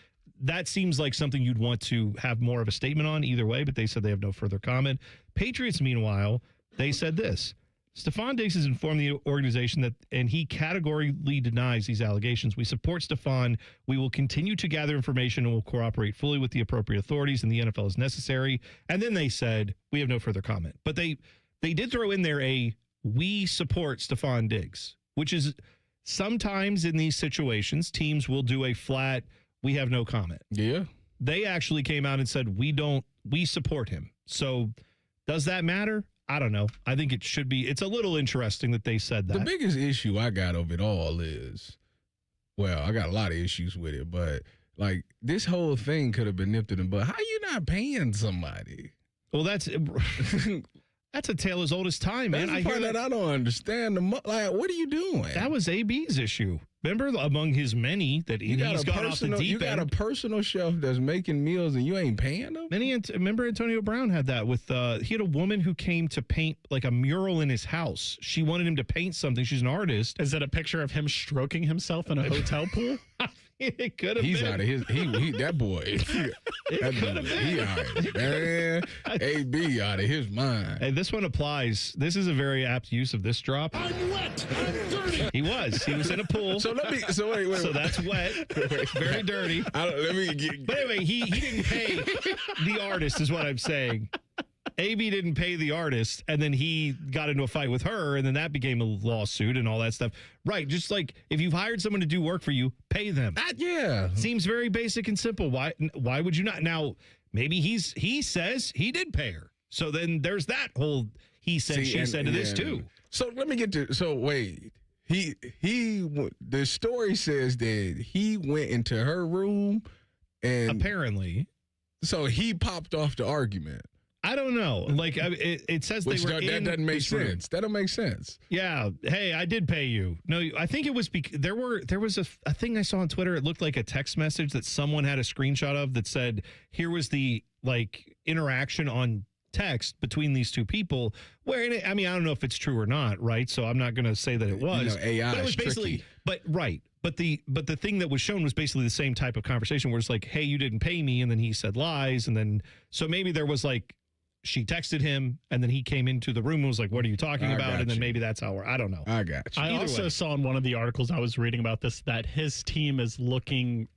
That seems like something you'd want to have more of a statement on either way, but they said they have no further comment. Patriots, meanwhile, they said this. Stephon Diggs has informed the organization that, and he categorically denies these allegations. We support Stephon. We will continue to gather information and will cooperate fully with the appropriate authorities and the NFL as necessary. And then they said, we have no further comment. But they did throw in there we support Stephon Diggs, which is sometimes in these situations, teams will do a flat, we have no comment. Yeah. They actually came out and said, we support him. So does that matter? I don't know. I think it should be. It's a little interesting that they said that. The biggest issue I got of it all is, well, I got a lot of issues with it, but like this whole thing could have been nipped in the bud. How you not paying somebody? Well, that's That's a tale as old as time, man. That's the part that I don't understand. What are you doing? That was AB's issue. Remember, among his many that he's gone off the deep end. You got a personal chef that's making meals and you ain't paying them? Remember Antonio Brown had that with, he had a woman who came to paint like a mural in his house. She wanted him to paint something. She's an artist. Is that a picture of him stroking himself in a hotel pool? It could have been. He's out of his, that boy. It could have been. He out of, man. AB out of his mind. Hey, this one applies. This is a very apt use of this drop. I'm wet. I'm dirty. He was in a pool. So wait. So that's wet. Very dirty. But anyway, he didn't pay the artist, is what I'm saying. AB didn't pay the artist, and then he got into a fight with her, and then that became a lawsuit and all that stuff. Right, just like if you've hired someone to do work for you, pay them. Yeah. Seems very basic and simple. Why would you not? Now, maybe he says he did pay her. So then there's that whole he said, she said to this too. So let me get to, wait. The story says that he went into her room and apparently. So he popped off the argument. I don't know. Like it says they were in. That doesn't make sense. Room. That don't make sense. Yeah. Hey, I did pay you. No, I think it was there was a thing I saw on Twitter. It looked like a text message that someone had a screenshot of that said, "Here was the interaction on text between these two people." Where I don't know if it's true or not, right? So I'm not going to say that it was. AI but it was is basically, tricky. But the thing that was shown was basically the same type of conversation where it's like, "Hey, you didn't pay me," and then he said lies, and then so maybe there was like. She texted him, and then he came into the room and was like, "What are you talking about?" And then maybe that's how I don't know. I got you. I also saw in one of the articles I was reading about this that his team is looking.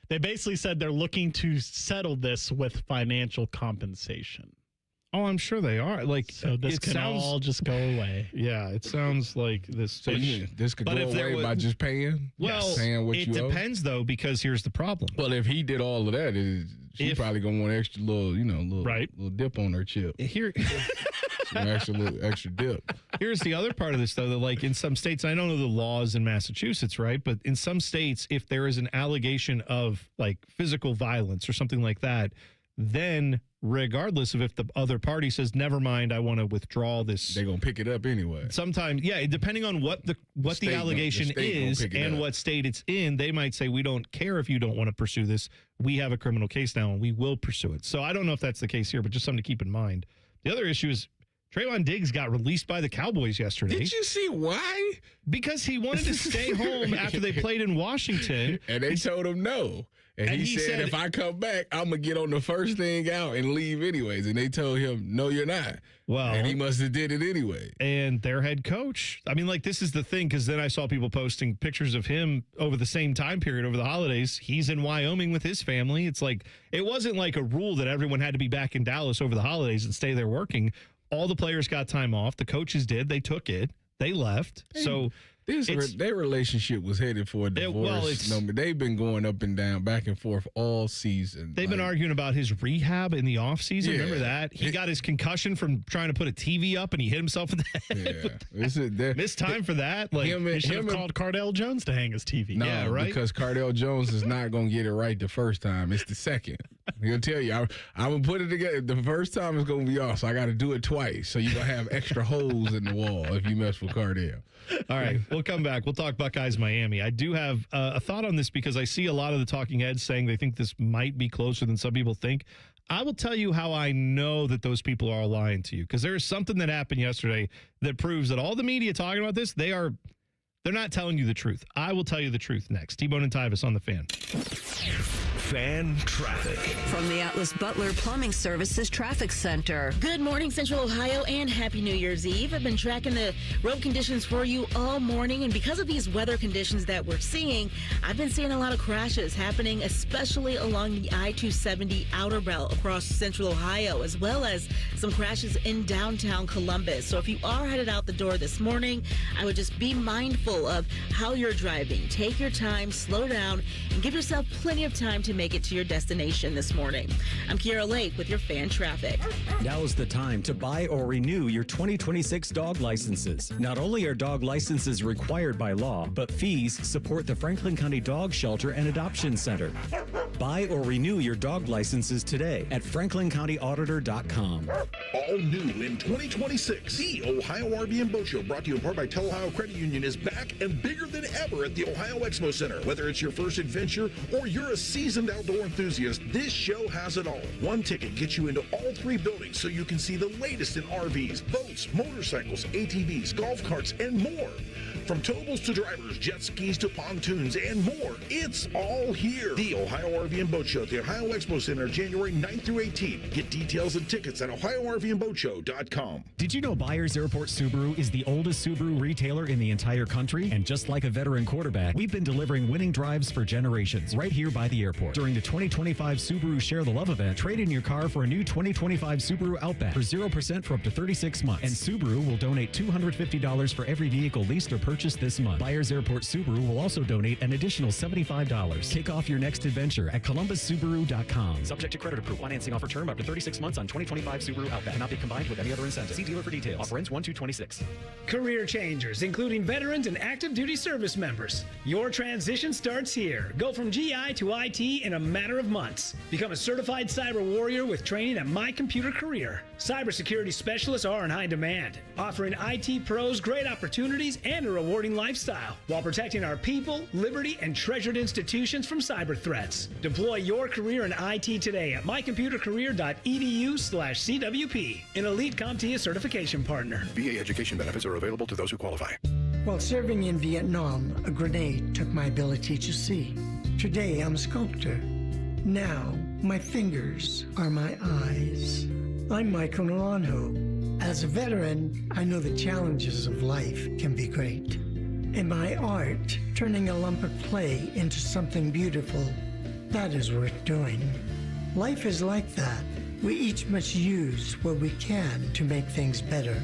They basically said they're looking to settle this with financial compensation. Oh, I'm sure they are. So this could all just go away. Yeah, it sounds like this. So this could go away by just paying? Well, paying what it you owe? depends, though, because here's the problem. Well, if he did all of that, she's probably going to want extra little dip on her chip. Here, extra dip. Here's the other part of this, though, that in some states, I don't know the laws in Massachusetts, right? But in some states, if there is an allegation of physical violence or something like that, then regardless of if the other party says, "Never mind, I want to withdraw this," they're going to pick it up anyway. Sometimes, yeah, depending on what the allegation is and what state it's in, they might say, "We don't care if you don't want to pursue this. We have a criminal case now and we will pursue it." So I don't know if that's the case here, but just something to keep in mind. The other issue is Trayvon Diggs got released by the Cowboys yesterday. Did you see why? Because he wanted to stay home after they played in Washington. And they told him no. And he said, if I come back, I'm going to get on the first thing out and leave anyways. And they told him, no, you're not. Well, and he must have did it anyway. And their head coach, this is the thing, because then I saw people posting pictures of him over the same time period over the holidays. He's in Wyoming with his family. It's like, it wasn't like a rule that everyone had to be back in Dallas over the holidays and stay there working. All the players got time off. The coaches did. They took it. They left. So their relationship was headed for a divorce. They've been going up and down, back and forth all season. They've been arguing about his rehab in the offseason. Yeah. Remember that? He got his concussion from trying to put a TV up, and he hit himself in the head. Yeah. Missed time for that. He should have called Cardell Jones to hang his TV. No, yeah, right? Because Cardell Jones is not going to get it right the first time. It's the second. He'll tell you, I'm going to put it together. The first time is going to be off, so I got to do it twice. So you're going to have extra holes in the wall if you mess with Cardell. All right, we'll come back. We'll talk Buckeyes Miami. I do have a thought on this because I see a lot of the talking heads saying they think this might be closer than some people think. I will tell you how I know that those people are all lying to you, because there is something that happened yesterday that proves that all the media talking about this, they're not telling you the truth. I will tell you the truth next. T-Bone and Tyvis on the Fan. Fan traffic. From the Atlas Butler Plumbing Services Traffic Center. Good morning, Central Ohio, and happy New Year's Eve. I've been tracking the road conditions for you all morning, and because of these weather conditions that we're seeing, I've been seeing a lot of crashes happening, especially along the I-270 outer belt across Central Ohio, as well as some crashes in downtown Columbus. So if you are headed out the door this morning, I would just be mindful of how you're driving. Take your time, slow down, and give yourself plenty of time to make it to your destination this morning. I'm Kiara Lake with your Fan Traffic. Now's the time to buy or renew your 2026 dog licenses. Not only are dog licenses required by law, but fees support the Franklin County Dog Shelter and Adoption Center. Buy or renew your dog licenses today at franklincountyauditor.com. All new in 2026, the Ohio RV and Boat Show, brought to you in part by Ohio Credit Union, is back and bigger than ever at the Ohio Expo Center. Whether it's your first adventure or you're a seasoned outdoor enthusiast, this show has it all. One ticket gets you into all three buildings so you can see the latest in RVs, boats, motorcycles, ATVs, golf carts, and more. From towables to drivers, jet skis to pontoons, and more, it's all here. The Ohio RV and Boat Show at the Ohio Expo Center, January 9th through 18th. Get details and tickets at OhioRVandBoatShow.com. Did you know Byers Airport Subaru is the oldest Subaru retailer in the entire country? And just like a veteran quarterback, we've been delivering winning drives for generations right here by the airport. During the 2025 Subaru Share the Love event, trade in your car for a new 2025 Subaru Outback for 0% for up to 36 months. And Subaru will donate $250 for every vehicle leased or purchased this month. Byers Airport Subaru will also donate an additional $75. Kick off your next adventure at ColumbusSubaru.com. Subject to credit approval. Financing offer term up to 36 months on 2025 Subaru Outback. Cannot be combined with any other incentive. See dealer for details. Offer ends 1/2/26. Career changers, including veterans and active duty service members. Your transition starts here. Go from GI to IT in a matter of months. Become a certified cyber warrior with training at My Computer Career. Cybersecurity specialists are in high demand, offering IT pros great opportunities and a rewarding lifestyle while protecting our people, liberty, and treasured institutions from cyber threats. Deploy your career in IT today at mycomputercareer.edu/CWP, an elite CompTIA certification partner. VA education benefits are available to those who qualify. While serving in Vietnam, a grenade took my ability to see. Today, I'm a sculptor. Now, my fingers are my eyes. I'm Michael Naranjo. As a veteran, I know the challenges of life can be great. In my art, turning a lump of clay into something beautiful, that is worth doing. Life is like that. We each must use what we can to make things better.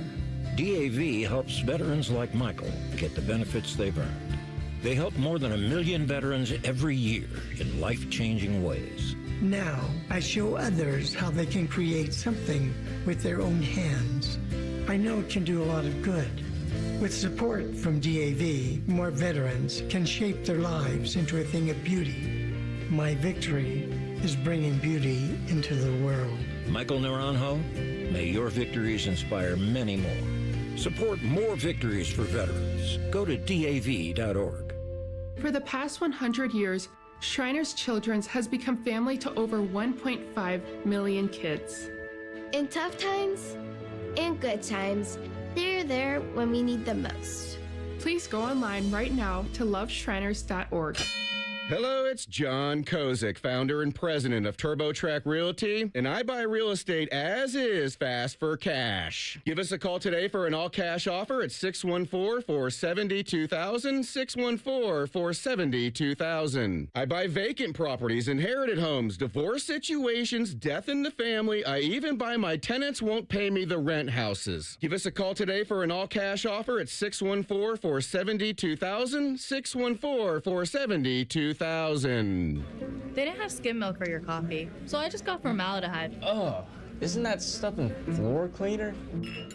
DAV helps veterans like Michael get the benefits they've earned. They help more than 1 million veterans every year in life-changing ways. Now, I show others how they can create something with their own hands. I know it can do a lot of good. With support from DAV, more veterans can shape their lives into a thing of beauty. My victory is bringing beauty into the world. Michael Naranjo, may your victories inspire many more. Support more victories for veterans. Go to DAV.org. For the past 100 years, Shriners Children's has become family to over 1.5 million kids. In tough times and good times, they're there when we need them most. Please go online right now to loveshriners.org. Hello, it's John Kozik, founder and president of TurboTrack Realty, and I buy real estate as is fast for cash. Give us a call today for an all-cash offer at 614-472,000, 614-472,000. I buy vacant properties, inherited homes, divorce situations, death in the family. I even buy my tenants won't pay me the rent houses. Give us a call today for an all-cash offer at 614-472,000, 614-472,000. They didn't have skim milk for your coffee, so I just got formaldehyde. Oh, isn't that stuff in floor cleaner?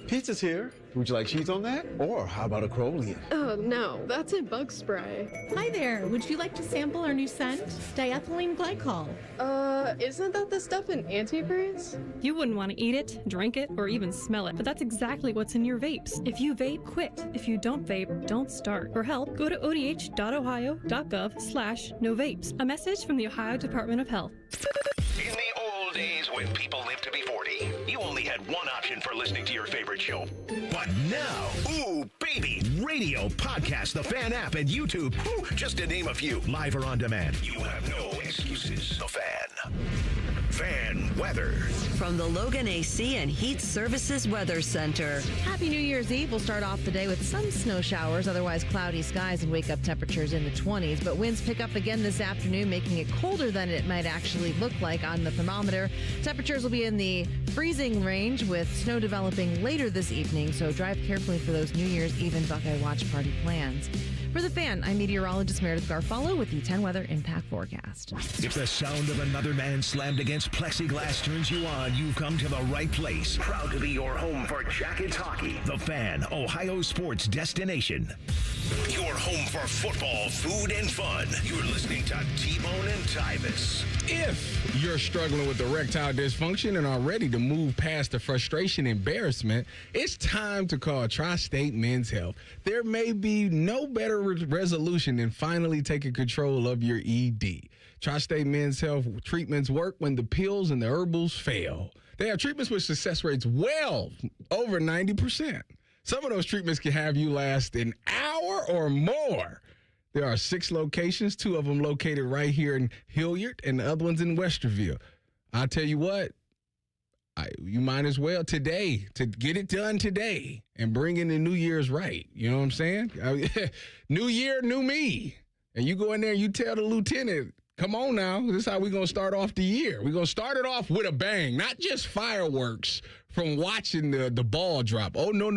Pizza's here. Would you like cheese on that? Or how about a Crolian? Oh, no, that's in bug spray. Hi there. Would you like to sample our new scent? Diethylene glycol. Isn't that the stuff in antifreeze? You wouldn't want to eat it, drink it, or even smell it, but that's exactly what's in your vapes. If you vape, quit. If you don't vape, don't start. For help, go to odh.ohio.gov/no vapes. A message from the Ohio Department of Health. In the old days when people lived to be 40, you only had one option for listening to your favorite show. But now, ooh, baby, radio, podcast, the Fan app, and YouTube, ooh, just to name a few, live or on demand. You have no excuses. The Fan. Fan weather. From the Logan AC and Heat Services Weather Center. Happy New Year's Eve. We'll start off the day with some snow showers, otherwise cloudy skies and wake-up temperatures in the 20s. But winds pick up again this afternoon, making it colder than it might actually look like on the thermometer. Temperatures will be in the freezing range with snow developing later this evening, so drive carefully for those New Year's Eve and Buckeye watch party plans. For the Fan, I'm meteorologist Meredith Garfalo with the 10 Weather Impact Forecast. If the sound of another man slammed against plexiglass turns you on, you've come to the right place. Proud to be your home for Jackets hockey. The Fan, Ohio sports destination. Your home for football, food, and fun. You're listening to T-Bone and Tyvis. If you're struggling with erectile dysfunction and are ready to move past the frustration and embarrassment, it's time to call Tri-State Men's Health. There may be no better resolution than finally taking control of your ED. Tri-State Men's Health treatments work when the pills and the herbals fail. They have treatments with success rates well over 90%. Some of those treatments can have you last an hour or more. There are 6 locations, 2 of them located right here in Hilliard and the other one's in Westerville. I'll tell you what, you might as well today to get it done today and bring in the New Year's right. You know what I'm saying? New year, new me. And you go in there and you tell the lieutenant, come on now, this is how we're going to start off the year. We're going to start it off with a bang, not just fireworks from watching the ball drop. Oh, no.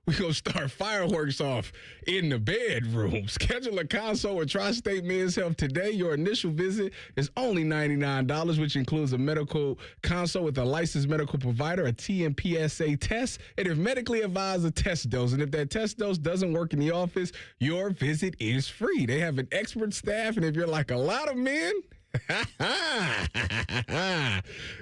We're going to start fireworks off in the bedroom. Schedule a consult with Tri-State Men's Health today. Your initial visit is only $99, which includes a medical consult with a licensed medical provider, a TMPSA test, and if medically advised, a test dose. And if that test dose doesn't work in the office, your visit is free. They have an expert staff, and if you're like a lot of men,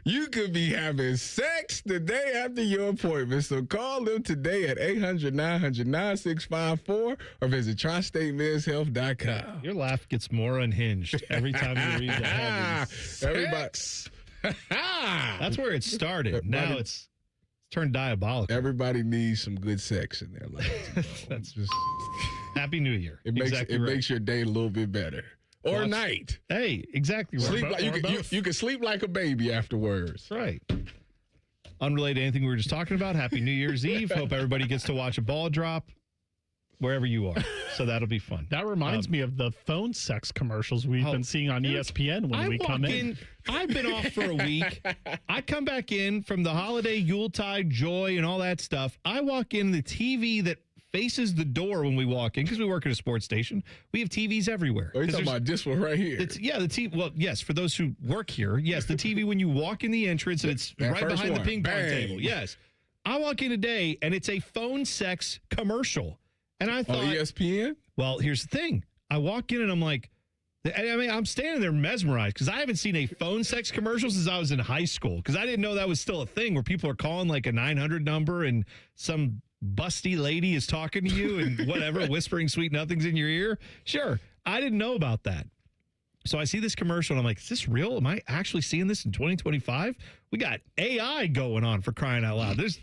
you could be having sex the day after your appointment. So call them today at 800-900-9654 or visit tristatemenshealth.com. Your laugh gets more unhinged every time you read the heavens. Everybody. That's where it started. Now it's turned diabolical. Everybody needs some good sex in their life. That's just Happy New Year. It makes your day a little bit better. Or night. Hey, exactly right. Sleep like, you can sleep like a baby afterwards. That's right. Unrelated to anything we were just talking about, Happy New Year's Eve. Hope everybody gets to watch a ball drop wherever you are. So that'll be fun. That reminds me of the phone sex commercials we've been seeing on ESPN when we come in. I've been off for a week. I come back in from the holiday Yuletide joy and all that stuff. I walk in the TV that faces the door when we walk in because we work at a sports station. We have TVs everywhere. Oh, you're talking about this one right here? The TV. Well, yes, for those who work here, yes, the TV when you walk in the entrance and it's right behind the ping pong table. Yes. I walk in today and it's a phone sex commercial. And I thought, ESPN? Well, here's the thing. I walk in and I'm like, I'm standing there mesmerized because I haven't seen a phone sex commercial since I was in high school because I didn't know that was still a thing where people are calling like a 900 number and some busty lady is talking to you and whatever, whispering sweet nothings in your ear. Sure. I didn't know about that. So I see this commercial and I'm like, is this real? Am I actually seeing this in 2025? We got AI going on for crying out loud. There's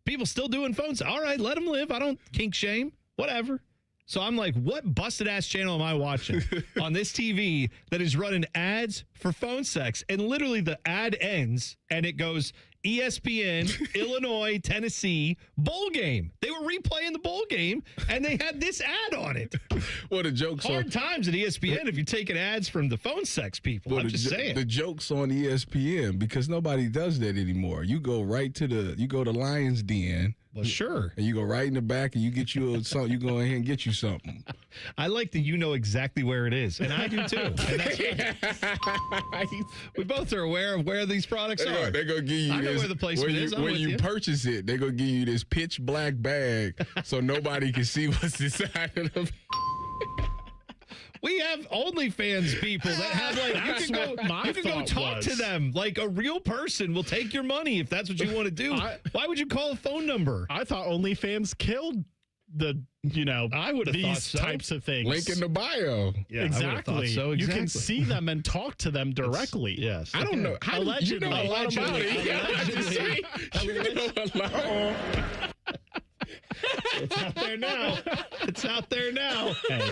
people still doing phones. All right, let them live. I don't kink shame, whatever. So I'm like, what busted ass channel am I watching on this TV that is running ads for phone sex? And literally the ad ends and it goes ESPN, Illinois, Tennessee bowl game. They were replaying the bowl game and they had this ad on it. Well, the joke's hard times at ESPN if you're taking ads from the phone sex people. I'm just saying. The joke's on ESPN because nobody does that anymore. You go right to Lions Den. Well, sure. And you go right in the back and you get you something. You go ahead and get you something. I like that you know exactly where it is, and I do too. And that's we both are aware of where these products are. They're going to give you I know where the placement is. When you purchase it, they're going to give you this pitch black bag so nobody can see what's inside of them. We have OnlyFans people that have you can go talk to them like a real person will take your money if that's what you want to do. Why would you call a phone number? I thought OnlyFans killed I would have these types of things. Link in the bio. Yeah, exactly. So you can see them and talk to them directly. Yes. I don't know. Allegedly. You know a lot about it. It's out there now. It's out there now. Hey,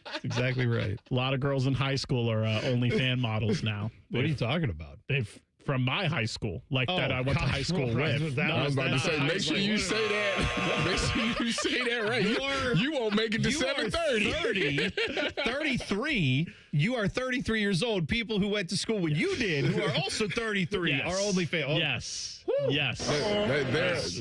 that's exactly right. A lot of girls in high school are OnlyFans models now. What are you talking about? They've from my high school, that I went to high school with. I was about to say, make sure you say that. Make sure you say that right. You won't make it to 7:30. 33. You are 33 years old. People who went to school when you did, who are also 33, are OnlyFans. Oh. Yes. Yes.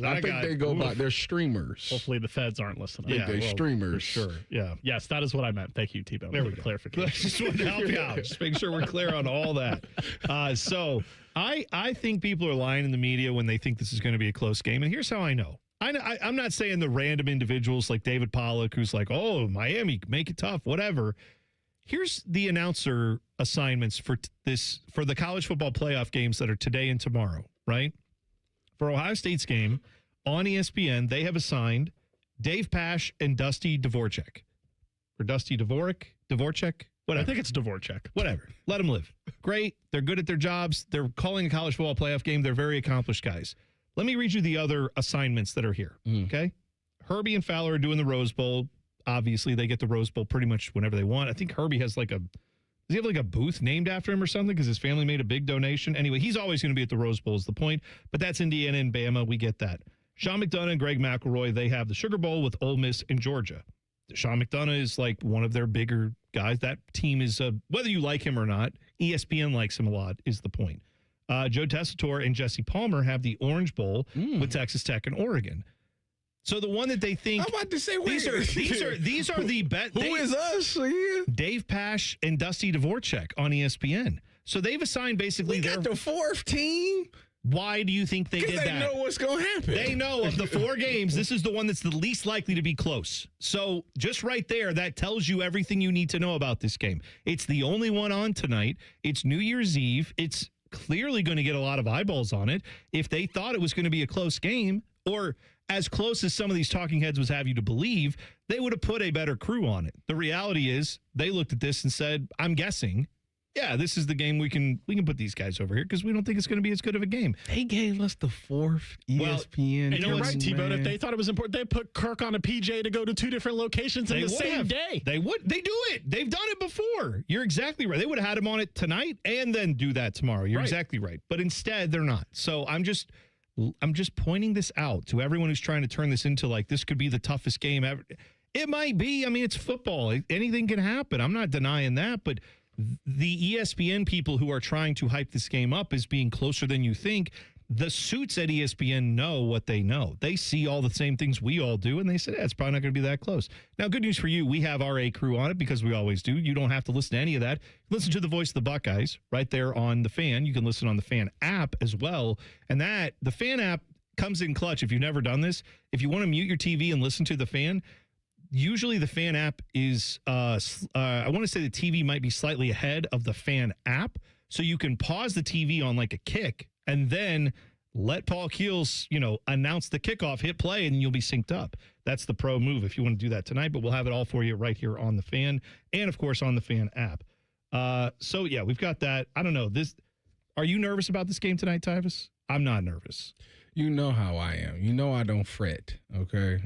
I think they go by. They're streamers. Hopefully the feds aren't listening. They're streamers. For sure. Yeah. Yes, that is what I meant. Thank you, T-Bone. There we go. Clarification. Just want to help you out. Just make sure we're clear on all that. So I think people are lying in the media when they think this is going to be a close game. And here's how I know. I'm not saying the random individuals like David Pollock, who's like, oh, Miami, make it tough, whatever. Here's the announcer assignments for the college football playoff games that are today and tomorrow, right? For Ohio State's game on ESPN, they have assigned Dave Pasch and Dusty Dvoracek. Or Dusty Dvoracek, whatever. I think it's Dvoracek. Whatever. Let them live. Great. They're good at their jobs. They're calling a college football playoff game. They're very accomplished guys. Let me read you the other assignments that are here, okay? Herbie and Fowler are doing the Rose Bowl. Obviously, they get the Rose Bowl pretty much whenever they want. I think Herbie has does he have like a booth named after him or something because his family made a big donation? Anyway, he's always going to be at the Rose Bowl is the point, but that's Indiana and Bama. We get that. Sean McDonough and Greg McElroy, they have the Sugar Bowl with Ole Miss and Georgia. Sean McDonough is like one of their bigger guys. That team is, whether you like him or not, ESPN likes him a lot is the point. Joe Tessitore and Jesse Palmer have the Orange Bowl with Texas Tech and Oregon. So the one that they think I'm about to say these are the best. Who is us? Yeah. Dave Pasch and Dusty Dvoracek on ESPN. So they've assigned basically the fourth team. Why do you think they did that? They know what's going to happen. They know of the 4 games, this is the one that's the least likely to be close. So just right there, that tells you everything you need to know about this game. It's the only one on tonight. It's New Year's Eve. It's clearly going to get a lot of eyeballs on it. If they thought it was going to be a close game, or as close as some of these talking heads would have you to believe, they would have put a better crew on it. The reality is they looked at this and said, I'm guessing, yeah, this is the game we can put these guys over here because we don't think it's going to be as good of a game. They gave us the 4th ESPN. You're right, T-Bone. If they thought it was important, they put Kirk on a PJ to go to 2 different locations in the same day. They would. They do it. They've done it before. You're exactly right. They would have had him on it tonight and then do that tomorrow. You're exactly right. But instead, they're not. So I'm just pointing this out to everyone who's trying to turn this into like this could be the toughest game ever. It might be. I mean, it's football. Anything can happen. I'm not denying that, but the ESPN people who are trying to hype this game up as being closer than you think, the suits at ESPN know what they know. They see all the same things we all do, and they said, it's probably not going to be that close. Now, good news for you, we have our A crew on it because we always do. You don't have to listen to any of that. Listen to the voice of the Buckeyes right there on the Fan. You can listen on the Fan app as well. And the Fan app comes in clutch if you've never done this. If you want to mute your TV and listen to the Fan, usually the Fan app is, I want to say the TV might be slightly ahead of the Fan app. So you can pause the TV on like a kick and then let Paul Keels, announce the kickoff, hit play, and you'll be synced up. That's the pro move if you want to do that tonight, but we'll have it all for you right here on the Fan and, of course, on the Fan app. So, yeah, we've got that. I don't know. Are you nervous about this game tonight, Tyvis? I'm not nervous. You know how I am. You know I don't fret, okay?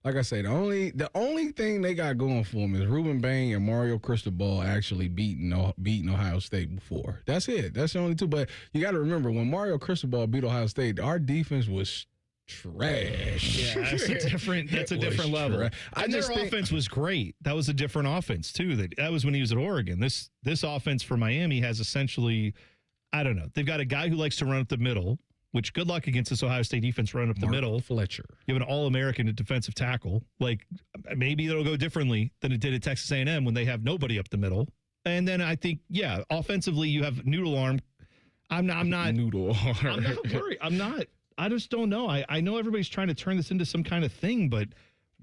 Like I say, the only thing they got going for them is Ruben Bain and Mario Cristobal actually beating Ohio State before. That's it. That's the only two. But you got to remember, when Mario Cristobal beat Ohio State, our defense was trash. Yeah, that's a different level. And their offense was great. That was a different offense, too. That was when he was at Oregon. This offense for Miami has essentially, I don't know, they've got a guy who likes to run up the middle, which good luck against this Ohio State defense running up the middle. Fletcher. You have an All-American at defensive tackle. Like, maybe it'll go differently than it did at Texas A&M when they have nobody up the middle. And then I think, yeah, offensively you have Noodle Arm. I'm not Noodle Arm. I'm not worried. I just don't know. I know everybody's trying to turn this into some kind of thing, but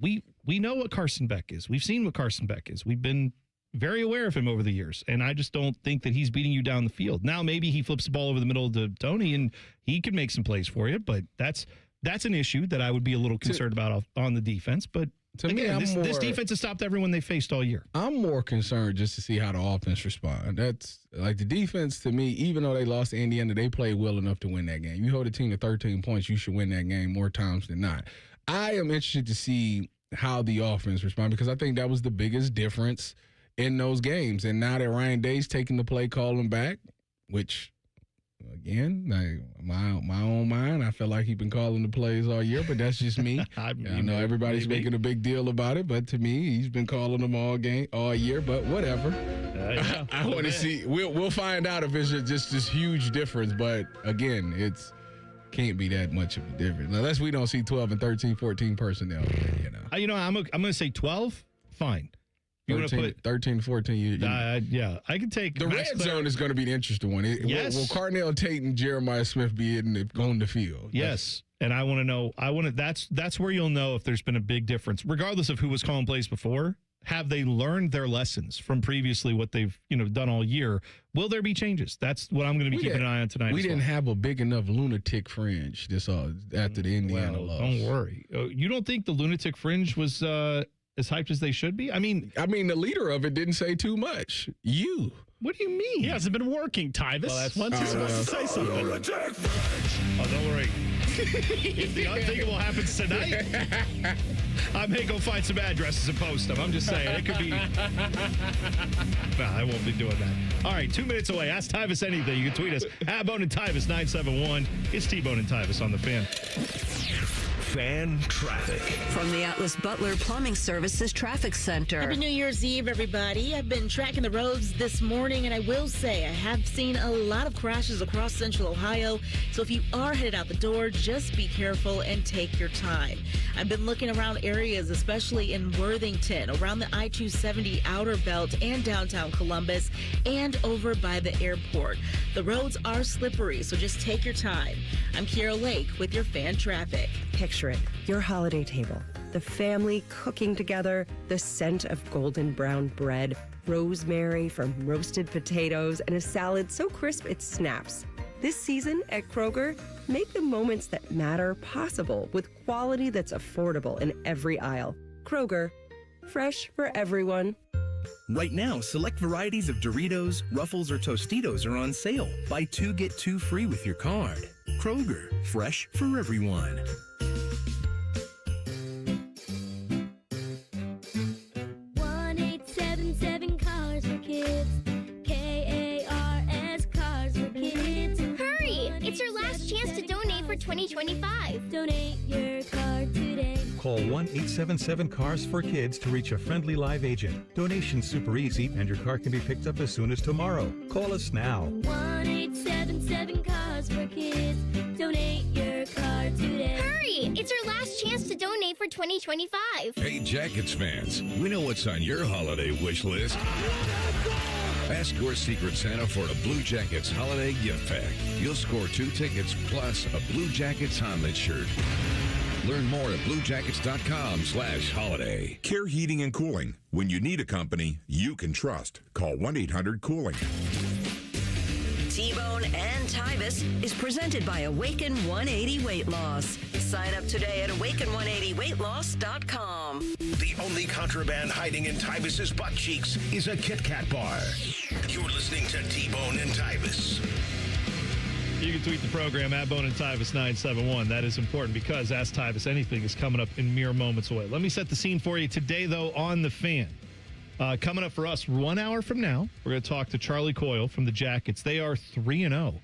we know what Carson Beck is. We've seen what Carson Beck is. We've been very aware of him over the years, and I just don't think that he's beating you down the field. Now, maybe he flips the ball over the middle to Tony, and he can make some plays for you, but that's an issue that I would be a little concerned about on the defense. But again, this defense has stopped everyone they faced all year. I'm more concerned just to see how the offense respond. That's like the defense to me, even though they lost to Indiana, they played well enough to win that game. You hold a team to 13 points, you should win that game more times than not. I am interested to see how the offense responds because I think that was the biggest difference in those games. And now that Ryan Day's taking the play calling back, which, again, my own mind, I feel like he's been calling the plays all year, but that's just me. I know everybody's making a big deal about it, but to me, he's been calling them all year, but whatever. I want to see. We'll find out if it's just this huge difference, but again, it's can't be that much of a difference unless we don't see 12 and 13, 14 personnel. I'm going to say 12. Fine. You want to put 13, 14? Yeah, I can take the red zone is going to be the interesting one. Yes. Will Carnell Tate and Jeremiah Smith be on the field? Yes. And I want to know, that's where you'll know if there's been a big difference, regardless of who was calling plays before. Have they learned their lessons from previously what they've done all year? Will there be changes? That's what I'm going to be keeping an eye on tonight. We didn't have a big enough lunatic fringe after the Indiana loss. Don't worry. You don't think the lunatic fringe was as hyped as they should be? I mean, the leader of it didn't say too much. You. What do you mean? He hasn't been working, Tyvis. Once he's supposed to say something. Oh, don't worry. If the unthinkable happens tonight, I may go find some addresses and post them. I'm just saying. It could be. Nah, I won't be doing that. All right, 2 minutes away. Ask Tyvis anything. You can tweet us at Bone and Tyvis 971. It's T-Bone and Tyvis on the Fan. Fan traffic. From the Atlas Butler Plumbing Services Traffic Center. Happy New Year's Eve, everybody. I've been tracking the roads this morning, and I will say I have seen a lot of crashes across central Ohio. So if you are headed out the door, just be careful and take your time. I've been looking around areas, especially in Worthington, around the I-270 outer belt and downtown Columbus, and over by the airport. The roads are slippery, so just take your time. I'm Kiera Lake with your Fan Traffic. Picture it, your holiday table, the family cooking together, the scent of golden brown bread, rosemary from roasted potatoes, and a salad so crisp it snaps. This season at Kroger, make the moments that matter possible with quality that's affordable in every aisle. Kroger, fresh for everyone. Right now, select varieties of Doritos, Ruffles, or Tostitos are on sale. Buy 2, get 2 free with your card. Kroger, fresh for everyone. Cars for Kids. KARS Cars for Kids. Hurry! It's your last chance to donate for 2025. Donate your card today. Call 1-877-CARS-FOR-KIDS to reach a friendly live agent. Donation's super easy, and your car can be picked up as soon as tomorrow. Call us now. 1-877-CARS-FOR-KIDS. Donate your card today. Hurry! It's your last chance to donate for 2025. Hey, Jackets fans, we know what's on your holiday wish list. Ask your Secret Santa for a Blue Jackets holiday gift pack. You'll score 2 tickets plus a Blue Jackets Hamlet shirt. Learn more at bluejackets.com/holiday. Care Heating and Cooling. When you need a company you can trust, call 1-800-COOLING. T-Bone and Tyvis is presented by Awaken 180 Weight Loss. Sign up today at awaken180weightloss.com. The only contraband hiding in Tyvis's butt cheeks is a Kit Kat bar. You're listening to T-Bone and Tyvis. You can tweet the program at Bone and Tyvis 971. That is important because Ask Tyvis Anything is coming up in mere moments away. Let me set the scene for you today, though, on the Fan. Coming up for us 1 hour from now, we're going to talk to Charlie Coyle from the Jackets. They are 3-0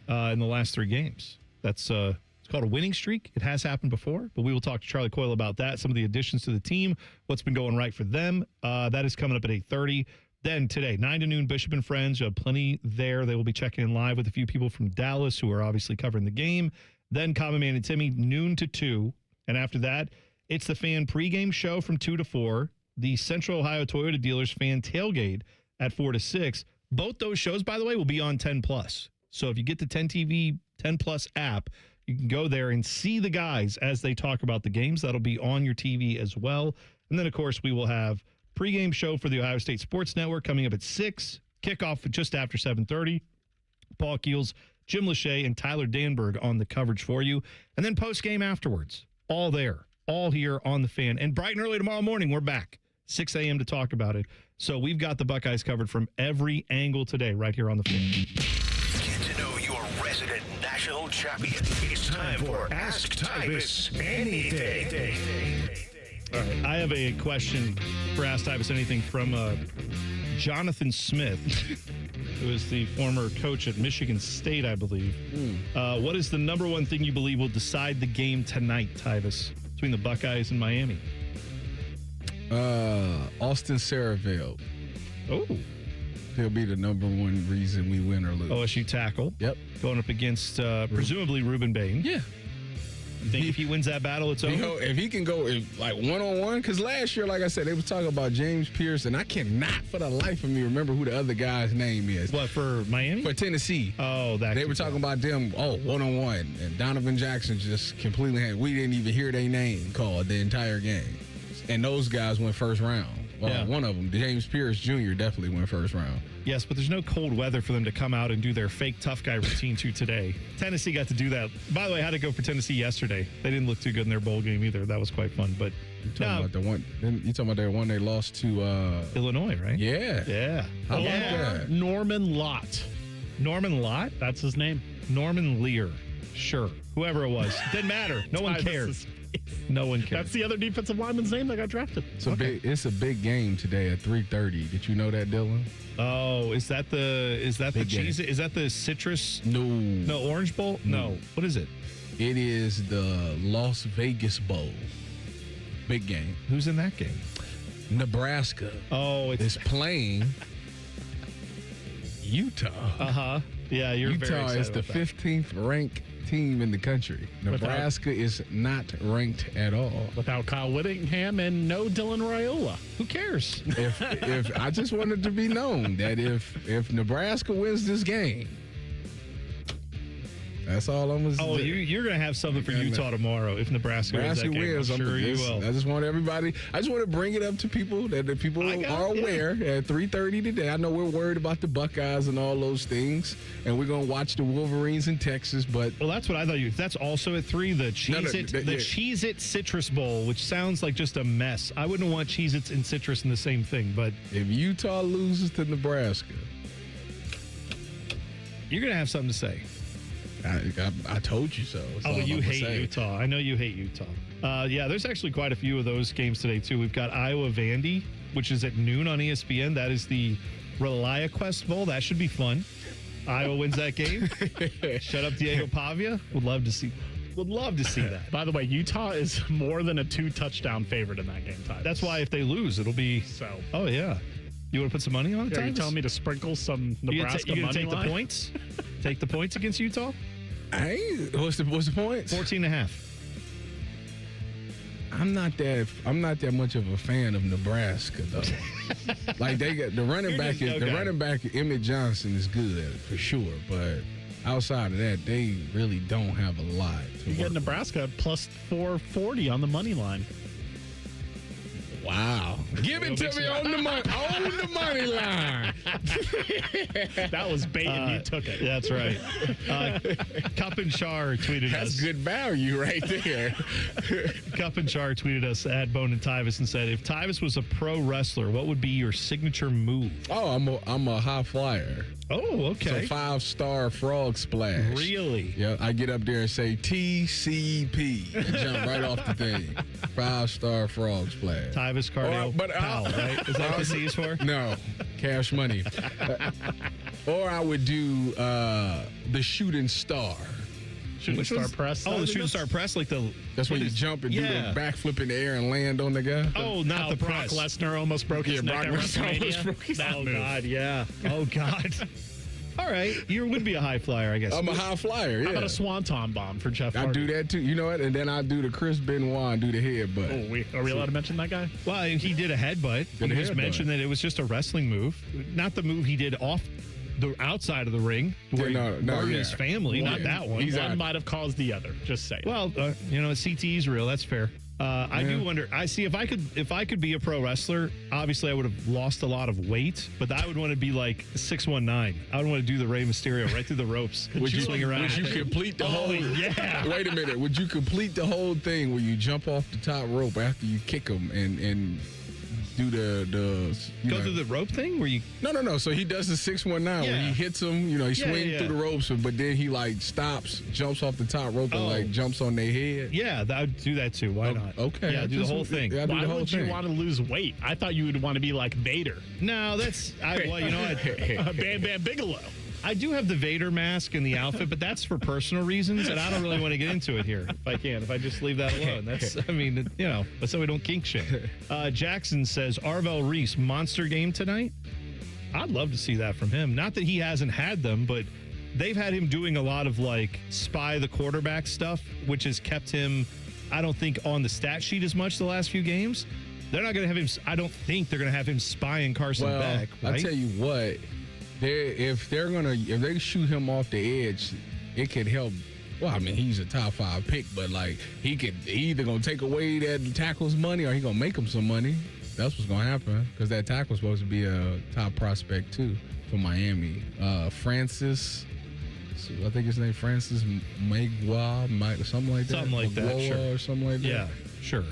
in the last 3 games. That's it's called a winning streak. It has happened before, but we will talk to Charlie Coyle about that, some of the additions to the team, what's been going right for them. That is coming up at 8:30. Then today, 9 to noon, Bishop and Friends. You have plenty there. They will be checking in live with a few people from Dallas who are obviously covering the game. Then Common Man and Timmy, noon to 2. And after that, it's the Fan pregame show from 2 to 4. The Central Ohio Toyota Dealers Fan tailgate at 4 to 6. Both those shows, by the way, will be on 10+. So if you get the 10 TV 10+ app, you can go there and see the guys as they talk about the games. That'll be on your TV as well. And then, of course, we will have pregame show for the Ohio State Sports Network coming up at 6. Kickoff just after 7:30. Paul Keels, Jim Lachey, and Tyler Danberg on the coverage for you. And then postgame afterwards. All there. All here on the Fan. And bright and early tomorrow morning, we're back. 6 a.m. to talk about it. So we've got the Buckeyes covered from every angle today right here on the Fan. Get to know your resident national champion. It's time for Ask Tyvis Anything. All right, I have a question for Ask Tyvis Anything from Jonathan Smith, who is the former coach at Michigan State, I believe. What is the number one thing you believe will decide the game tonight, Tyvis, between the Buckeyes and Miami? Austin Saraville. Oh. He'll be the number one reason we win or lose. OSU tackle. Yep. Going up against presumably Ruben Bain. Yeah. You think if he wins that battle, it's over? If he can go like one-on-one, because last year, like I said, they was talking about James Pierce, and I cannot for the life of me remember who the other guy's name is. What, for Miami? For Tennessee. Oh, that. They were talking about them, one-on-one, and Donovan Jackson just completely we didn't even hear their name called the entire game. And those guys went first round. Well, one of them, James Pierce Jr., definitely went first round. Yes, but there's no cold weather for them to come out and do their fake tough guy routine today. Tennessee got to do that. By the way, how'd it go for Tennessee yesterday? They didn't look too good in their bowl game either. That was quite fun. But you talking about the one they lost to Illinois, right? Yeah. Yeah. How about that? Norman Lott. Norman Lott? That's his name. Norman Lear. Sure. Whoever it was. Didn't matter. No one cared. No one cares. That's the other defensive lineman's name that got drafted. It's a big game today at 3:30. Did you know that, Dylan? Oh, is that the Big cheese? game. Is that the citrus? No, Orange Bowl? No. What is it? It is the Las Vegas Bowl. Big game. Who's in that game? Nebraska. Oh, it's playing Utah. Yeah, you're Utah very excited is the about that. 15th ranked team in the country. Nebraska is not ranked at all. Without Kyle Whittingham and no Dylan Raiola. Who cares? If I just wanted to be known that if Nebraska wins this game, that's all I'm going to say. Oh, you're going to have something for Utah tomorrow if Nebraska wins that game. I'm sure you will. I just want to bring it up to people that the people are aware at 3:30 today. I know we're worried about the Buckeyes and all those things, and we're going to watch the Wolverines in Texas, but... Well, that's what I thought. That's also at 3, the Cheez-It Citrus Bowl, which sounds like just a mess. I wouldn't want Cheez-Its and citrus in the same thing, but... If Utah loses to Nebraska... You're going to have something to say. I told you so. You hate Utah. I know you hate Utah. Yeah, there's actually quite a few of those games today, too. We've got Iowa-Vandy, which is at noon on ESPN. That is the ReliaQuest Bowl. That should be fun. Iowa wins that game. Shut up, Diego Pavia. Would love to see that. By the way, Utah is more than a 2-touchdown favorite in that game, Tyvis. That's why if they lose, it'll be... So. Oh, yeah. You want to put some money on it, Are you telling me to sprinkle some Nebraska money line? You going to take the points? Take the points against Utah? What's the points? 14.5. I'm not that much of a fan of Nebraska though. Like they got the running back Emmett Johnson is good for sure, but outside of that, they really don't have a lot. You get Nebraska plus 440 on the money line. Wow. Give it to me on the money line. That was bait and you took it. That's right. Cup and Char tweeted us. That's good value right there. Cup and Char tweeted us at Bone and Tyvis and said, if Tyvis was a pro wrestler, what would be your signature move? Oh, I'm a high flyer. Oh, okay. So 5-star frog splash. Really? Yeah, I get up there and say TCP and jump right off the thing. 5-star frog splash. Tyvis Cardio Pal, right? Is that what the is for? No, cash money. Or I would do the shooting star. Shooting star press. Oh, the shooting star press, like the... That's when you jump and do the backflip in the air and land on the guy. Oh, not the Brock press. Lesnar almost broke his neck at WrestleMania. Oh, God, yeah. Oh, God. All right. You would be a high flyer, I guess. I'm a high flyer, yeah. How about a swanton bomb for Jeff I Hardy? do that, too. You know what? And then I do the Chris Benoit and do the headbutt. Oh, are we allowed to mention that guy? Well, he did a headbutt. You just mentioned that it was just a wrestling move. Not the move he did off the outside of the ring where he burned his family. Not that one. One might have caused the other. Just say. Well, CTE is real. That's fair. I do wonder. I see if I could be a pro wrestler. Obviously, I would have lost a lot of weight, but I would want to be like 619. I would want to do the Rey Mysterio right through the ropes. Would you swing around? Would you complete the whole? Yeah. Wait a minute. Would you complete the whole thing where you jump off the top rope after you kick him and do the through the rope thing where you no so he does the 619 where he hits him, he swings through the ropes, but then he like stops, jumps off the top rope and like jumps on their head. Yeah, I would do that too. Why not? Okay. Yeah, do the whole thing. Why would you want to lose weight? I thought you would want to be like Vader. No, that's Bam Bam Bigelow. I do have the Vader mask and the outfit, but that's for personal reasons, and I don't really want to get into it here. If I just leave that alone. That's, so we don't kink shame. Jackson says, Arvell Reese, monster game tonight? I'd love to see that from him. Not that he hasn't had them, but they've had him doing a lot of like spy the quarterback stuff, which has kept him, I don't think, on the stat sheet as much the last few games. They're not going to have him. I don't think they're going to have him spying Carson back. Right? I tell you what, if they shoot him off the edge, it could help. Well, I mean, he's a top 5 pick, but like he either gonna take away that tackle's money or he gonna make him some money. That's what's gonna happen because that tackle's supposed to be a top prospect too for Miami. Francis, I think his name Francis Magua, something like that. Something like that, sure. Or something like that. Yeah, sure.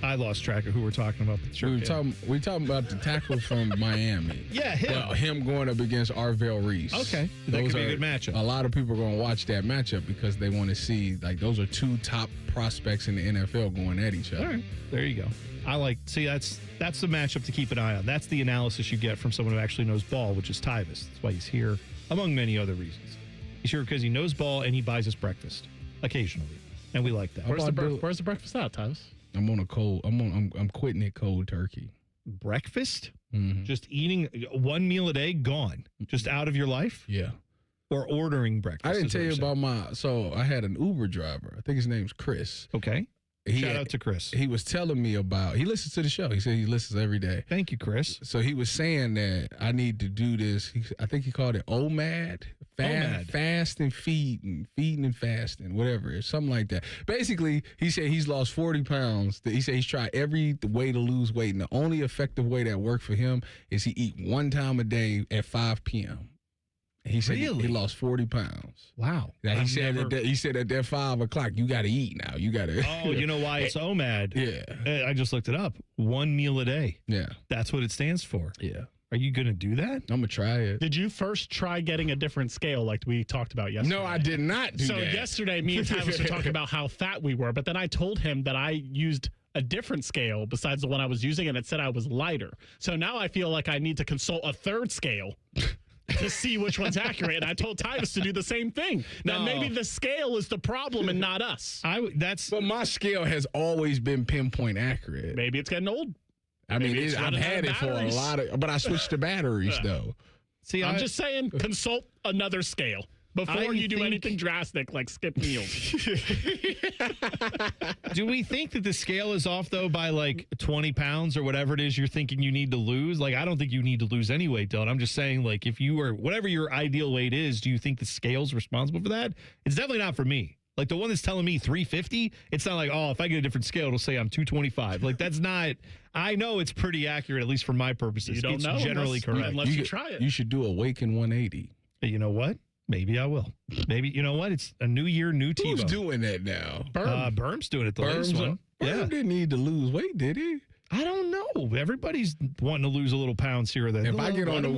I lost track of who we're talking about. Sure, we talking about the tackle from Miami. Yeah, him. Well, him going up against Arvell Reese. Okay, that could be a good matchup. A lot of people are going to watch that matchup because they want to see, like, those are 2 top prospects in the NFL going at each other. All right, there you go. That's the matchup to keep an eye on. That's the analysis you get from someone who actually knows ball, which is Tyvis. That's why he's here, among many other reasons. He's here because he knows ball and he buys us breakfast occasionally, and we like that. Where's the breakfast at, Tyvis? I'm on a cold. I'm quitting it cold turkey. Breakfast? Mm-hmm. Just eating 1 meal a day, gone, just out of your life? Yeah. Or ordering breakfast? I didn't tell you about so I had an Uber driver. I think his name's Chris. Okay. Shout out to Chris. He was telling me he listens to the show. He said he listens every day. Thank you, Chris. So he was saying that I need to do this. I think he called it OMAD. Fast and feeding and fasting, whatever it is, something like that. Basically, he said he's lost 40 pounds. He said he's tried every way to lose weight, and the only effective way that worked for him is he eat 1 time a day at 5 p.m. He said he lost 40 pounds. Wow. Now, he said at that 5 o'clock, you got to eat now. You got to. Oh, you know why it's OMAD? Yeah. I just looked it up. 1 meal a day. Yeah. That's what it stands for. Yeah. Are you going to do that? I'm going to try it. Did you first try getting a different scale like we talked about yesterday? No, I did not do that. So yesterday, me and Tyvis were talking about how fat we were, but then I told him that I used a different scale besides the one I was using, and it said I was lighter. So now I feel like I need to consult a third scale to see which one's accurate. And I told Tyvis to do the same thing. Now, maybe the scale is the problem and not us. But my scale has always been pinpoint accurate. Maybe it's getting old. I mean, I've had it for a lot of, but I switched to batteries though. See, I'm just saying, consult another scale before you do anything drastic like skip meals. Do we think that the scale is off though by like 20 pounds or whatever it is you're thinking you need to lose? Like, I don't think you need to lose any weight, Dylan. I'm just saying, like, if you are whatever your ideal weight is, do you think the scale's responsible for that? It's definitely not for me. Like the one that's telling me 350, it's not like, oh, if I get a different scale, it'll say I'm 225. Like that's not, I know it's pretty accurate, at least for my purposes. You don't know generally correct. Unless you try it. You should do Awaken 180. You know what? Maybe I will. Maybe, you know what? It's a new year, new Tebow. Who's doing that now? Berm's doing it, the latest one. Berm didn't need to lose weight, did he? I don't know. Everybody's wanting to lose a little pounds here or there. If I get on the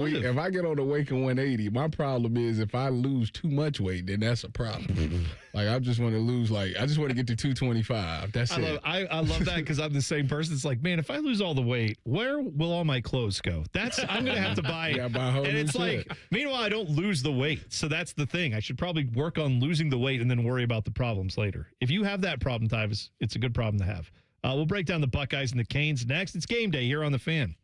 Awaken 180, my problem is if I lose too much weight, then that's a problem. Like I just want to lose, I just want to get to 225. That's it. I love that because I'm the same person. It's like, man, if I lose all the weight, where will all my clothes go? I'm gonna have to buy. And it's like, meanwhile, I don't lose the weight, so that's the thing. I should probably work on losing the weight and then worry about the problems later. If you have that problem, Tyvis, it's a good problem to have. We'll break down the Buckeyes and the Canes next. It's game day here on The Fan.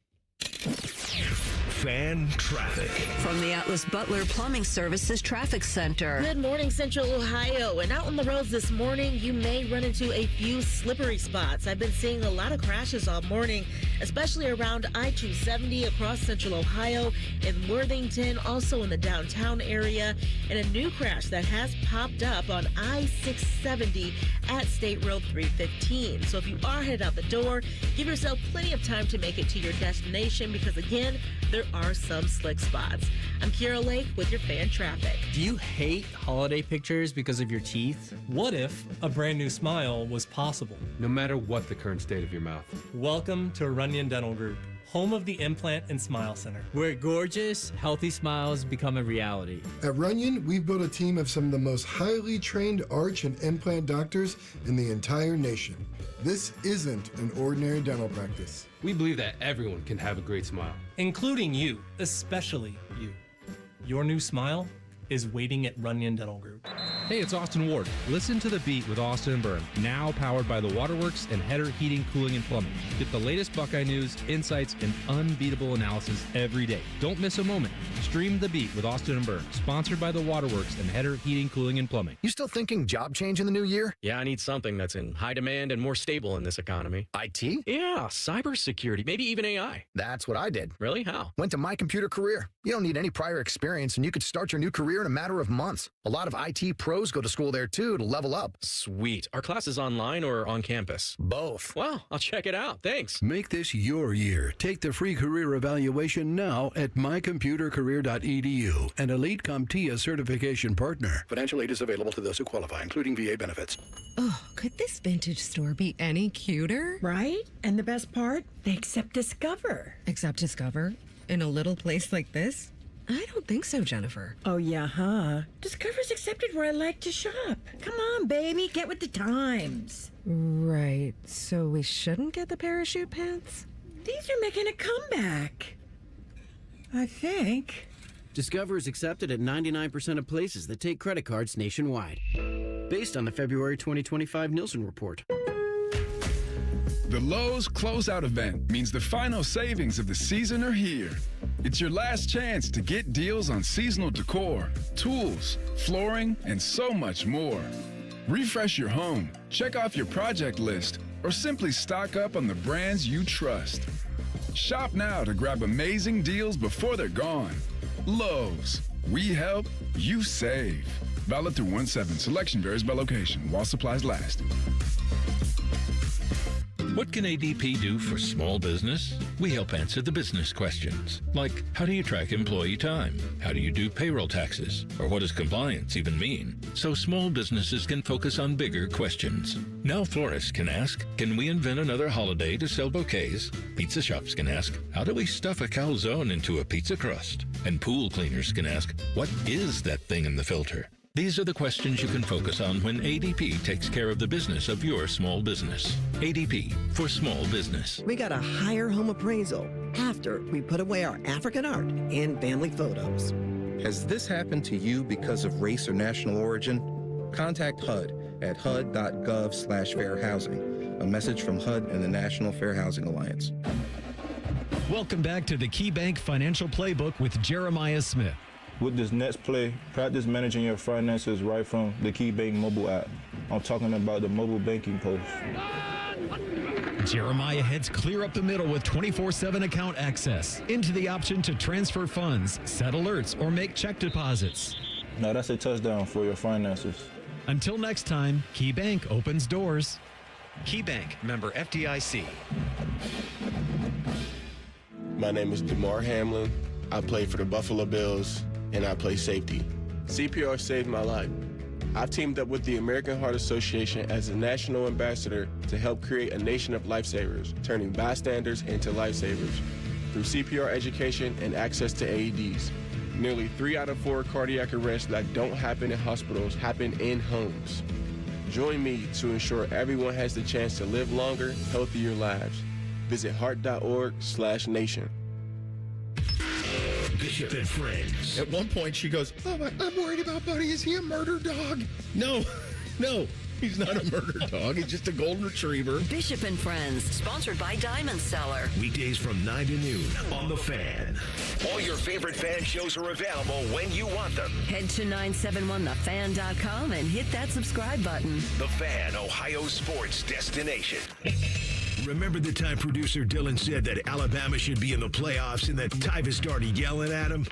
Fan traffic. From the Atlas Butler Plumbing Services Traffic Center. Good morning, Central Ohio. And out on the roads this morning, you may run into a few slippery spots. I've been seeing a lot of crashes all morning, especially around I-270 across Central Ohio, in Worthington, also in the downtown area, and a new crash that has popped up on I-670 at State Road 315. So if you are headed out the door, give yourself plenty of time to make it to your destination because, again, there are some slick spots. I'm Kira Lake with your fan traffic. Do you hate holiday pictures because of your teeth? What if a brand new smile was possible? No matter what the current state of your mouth. Welcome to Runyon Dental Group, home of the Implant and Smile Center, where gorgeous, healthy smiles become a reality. At Runyon, we've built a team of some of the most highly trained arch and implant doctors in the entire nation. This isn't an ordinary dental practice. We believe that everyone can have a great smile. Including you, especially you. Your new smile is waiting at Runyon Dental Group. Hey, it's Austin Ward. Listen to The Beat with Austin and Byrne, now powered by the Waterworks and Header Heating, Cooling, and Plumbing. Get the latest Buckeye news, insights, and unbeatable analysis every day. Don't miss a moment. Stream The Beat with Austin and Byrne, sponsored by the Waterworks and Header Heating, Cooling, and Plumbing. You still thinking job change in the new year? Yeah, I need something that's in high demand and more stable in this economy. IT? Yeah, cybersecurity, maybe even AI. That's what I did. Really? How? Went to My Computer Career. You don't need any prior experience, and you could start your new career in a matter of months. A lot of IT pros go to school there too to level up. Sweet. Are classes online or on campus? Both. Well, I'll check it out. Thanks. Make this your year. Take the free career evaluation now at mycomputercareer.edu, an Elite CompTIA certification partner. Financial aid is available to those who qualify, including VA benefits. Oh, could this vintage store be any cuter? Right? And the best part? They accept Discover. Accept Discover? In a little place like this? I don't think so, Jennifer. Oh, yeah, huh? Discover's accepted where I like to shop. Come on, baby, get with the times. Right, so we shouldn't get the parachute pants? These are making a comeback. I think. Discover is accepted at 99% of places that take credit cards nationwide. Based on the February 2025 Nielsen report. The Lowe's Closeout event means the final savings of the season are here. It's your last chance to get deals on seasonal decor, tools, flooring, and so much more. Refresh your home, check off your project list, or simply stock up on the brands you trust. Shop now to grab amazing deals before they're gone. Lowe's. We help, you save. Valid through 1/7. Selection varies by location while supplies last. What can ADP do for small business? We help answer the business questions, like how do you track employee time? How do you do payroll taxes? Or what does compliance even mean? So small businesses can focus on bigger questions. Now florists can ask, can we invent another holiday to sell bouquets? Pizza shops can ask, how do we stuff a calzone into a pizza crust? And pool cleaners can ask, what is that thing in the filter? These are the questions you can focus on when ADP takes care of the business of your small business. ADP for small business. We got a higher home appraisal after we put away our African art and family photos. Has this happened to you because of race or national origin? Contact HUD at hud.gov/fair housing. A message from HUD and the National Fair Housing Alliance. Welcome back to the KeyBank Financial Playbook with Jeremiah Smith. With this next play, practice managing your finances right from the KeyBank mobile app. I'm talking about the mobile banking post. Jeremiah heads clear up the middle with 24/7 account access. Into the option to transfer funds, set alerts, or make check deposits. Now that's a touchdown for your finances. Until next time, KeyBank opens doors. KeyBank, member FDIC. My name is DeMar Hamlin. I play for the Buffalo Bills, and I play safety. CPR saved my life. I've teamed up with the American Heart Association as a national ambassador to help create a nation of lifesavers, turning bystanders into lifesavers through CPR education and access to AEDs. Nearly 3 out of 4 cardiac arrests that don't happen in hospitals happen in homes. Join me to ensure everyone has the chance to live longer, healthier lives. Visit heart.org/nation. Bishop and Friends. At one point, she goes, "Oh, I'm worried about Buddy. Is he a murder dog?" No, he's not a murder dog. He's just a golden retriever. Bishop and Friends, sponsored by Diamond Cellar. Weekdays from 9 to noon on The Fan. All your favorite fan shows are available when you want them. Head to 971thefan.com and hit that subscribe button. The Fan, Ohio sports destination. Remember the time producer Dylan said that Alabama should be in the playoffs and that Tyvis started yelling at him?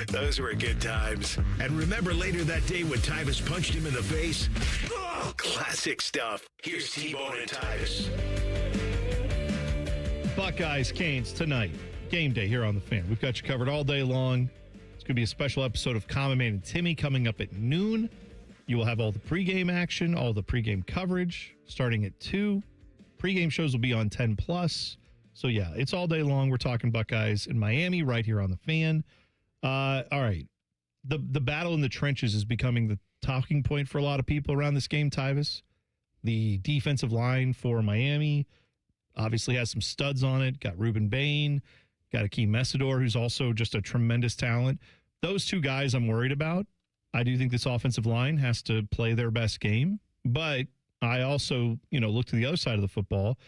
Those were good times. And remember later that day when Tyvis punched him in the face? Oh, classic stuff. Here's T-Bone and Tyvis. Buckeyes, Canes tonight. Game day here on The Fan. We've got you covered all day long. It's going to be a special episode of Common Man and Timmy coming up at noon. You will have all the pregame action, all the pregame coverage starting at 2. Pregame shows will be on 10+. So, yeah, it's all day long. We're talking Buckeyes in Miami right here on The Fan. All right. The battle in the trenches is becoming the talking point for a lot of people around this game, Tyvis. The defensive line for Miami obviously has some studs on it. Got Ruben Bain, got Akeem Messidor, who's also just a tremendous talent. Those two guys I'm worried about. I do think this offensive line has to play their best game, but I also, look to the other side of the football.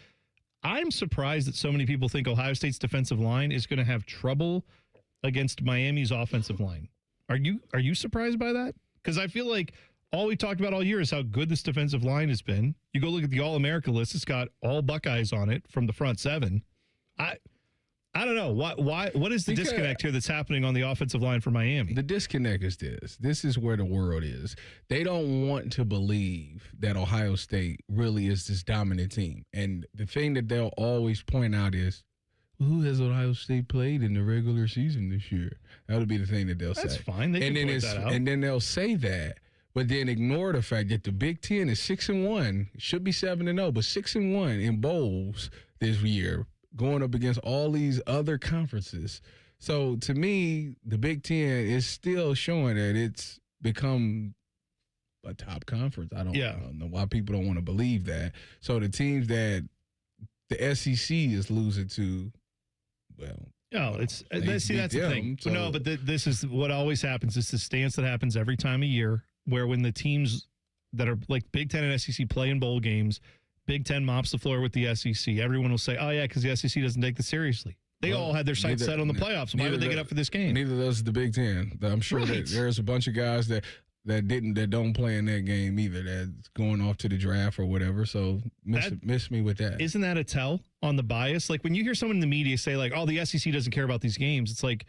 I'm surprised that so many people think Ohio State's defensive line is going to have trouble against Miami's offensive line. Are you surprised by that? Because I feel like all we talked about all year is how good this defensive line has been. You go look at the All-America list; it's got all Buckeyes on it from the front seven. I don't know. What is the disconnect here that's happening on the offensive line for Miami? The disconnect is this. This is where the world is. They don't want to believe that Ohio State really is this dominant team. And the thing that they'll always point out is, who has Ohio State played in the regular season this year? That'll be the thing that they'll say. That's fine. They can point that out. And then they'll say that, but then ignore the fact that the Big Ten is 6-1. It should be 7-0, but 6-1 in bowls this year, going up against all these other conferences. So to me, the Big Ten is still showing that it's become a top conference. I don't know why people don't want to believe that. So the teams that the SEC is losing to, that's the thing. So. No, but this is what always happens. It's the stance that happens every time a year, where when the teams that are like Big Ten and SEC play in bowl games, Big Ten mops the floor with the SEC. Everyone will say, oh, yeah, because the SEC doesn't take this seriously. They all had their sights set on the playoffs. Why would they get up for this game? Neither does the Big Ten. I'm sure that there's a bunch of guys that don't play in that game either, that's going off to the draft or whatever. So miss me with that. Isn't that a tell on the bias? Like when you hear someone in the media say like, oh, the SEC doesn't care about these games, it's like,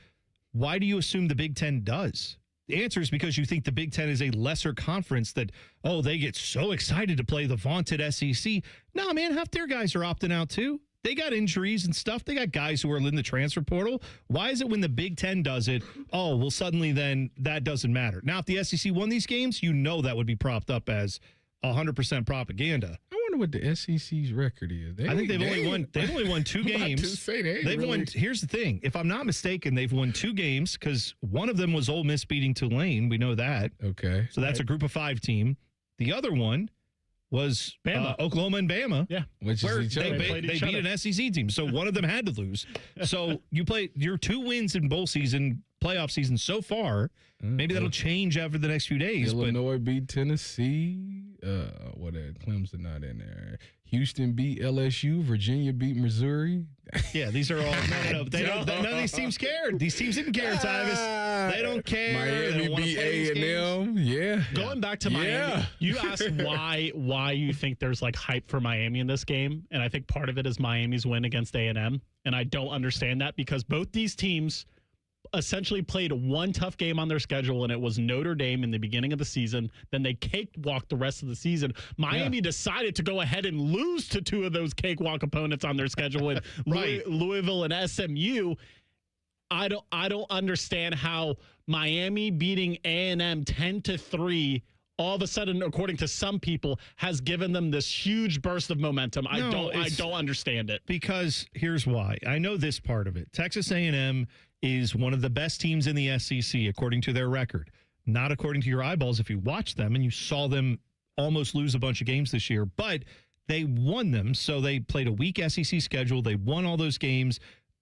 why do you assume the Big Ten does? The answer is because you think the Big Ten is a lesser conference that, oh, they get so excited to play the vaunted SEC. No, man, half their guys are opting out too. They got injuries and stuff. They got guys who are in the transfer portal. Why is it when the Big Ten does it, oh, well, suddenly then that doesn't matter? Now, if the SEC won these games, that would be propped up as 100% propaganda. I wonder what the SEC's record is. I think they've only won 2 games. Here's the thing. If I'm not mistaken, they've won 2 games because one of them was Ole Miss beating Tulane. We know that. Okay. So that's a group of 5 team. The other one was Oklahoma and Bama. Yeah. Which is each other. They beat an SEC team. So one of them had to lose. So you play your 2 wins in bowl season, playoff season so far. Maybe that'll change after the next few days. Illinois beat Tennessee. Clemson not in there. Houston beat LSU. Virginia beat Missouri. Yeah, these are all. None of these teams cared. These teams didn't care, Tyvis. They don't care. Miami beat A&M. Yeah. Going back to Miami, you asked why you think there's like hype for Miami in this game, and I think part of it is Miami's win against A&M, and I don't understand that because both these teams essentially played one tough game on their schedule, and it was Notre Dame in the beginning of the season. Then they cakewalked the rest of the season. Miami decided to go ahead and lose to 2 of those cakewalk opponents on their schedule with Louisville and SMU. I don't understand how Miami beating A&M 10-3 all of a sudden, according to some people, has given them this huge burst of momentum. I don't understand it. Because here's why. I know this part of it. Texas A&M is one of the best teams in the SEC, according to their record. Not according to your eyeballs if you watched them and you saw them almost lose a bunch of games this year. But they won them, so they played a weak SEC schedule. They won all those games.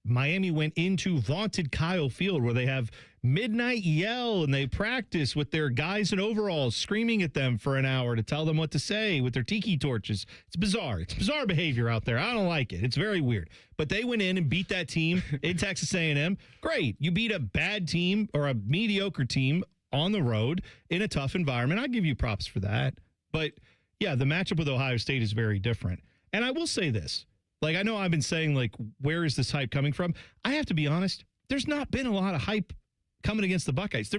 Miami went into vaunted Kyle Field where they have midnight yell and they practice with their guys in overalls screaming at them for an hour to tell them what to say with their tiki torches. It's bizarre. It's bizarre behavior out there. I don't like it. It's very weird. But they went in and beat that team in Texas A&M. Great. You beat a bad team or a mediocre team on the road in a tough environment. I give you props for that. But, yeah, the matchup with Ohio State is very different. And I will say this. Like, I know I've been saying, like, where is this hype coming from? I have to be honest. There's not been a lot of hype coming against the Buckeyes.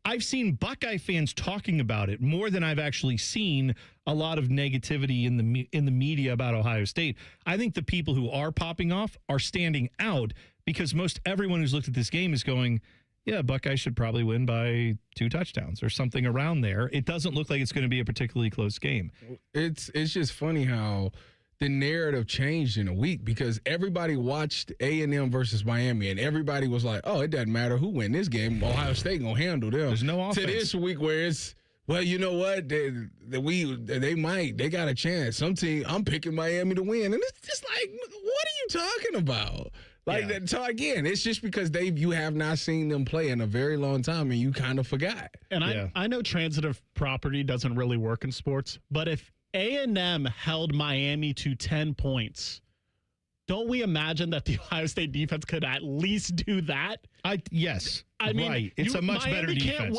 I've seen Buckeye fans talking about it more than I've actually seen a lot of negativity in the media about Ohio State. I think the people who are popping off are standing out because most everyone who's looked at this game is going, yeah, Buckeye should probably win by 2 touchdowns or something around there. It doesn't look like it's going to be a particularly close game. It's just funny how the narrative changed in a week because everybody watched A&M versus Miami and everybody was like, oh, it doesn't matter who win this game. Ohio State going to handle them. There's no offense. To this week where it's, well, you know what? They got a chance. Some team, I'm picking Miami to win. And it's just like, what are you talking about? So again, it's just because you have not seen them play in a very long time, and you kind of forgot. And I know transitive property doesn't really work in sports, but if A&M held Miami to 10 points, don't we imagine that the Ohio State defense could at least do that? Yes. I mean, right. It's a much better defense.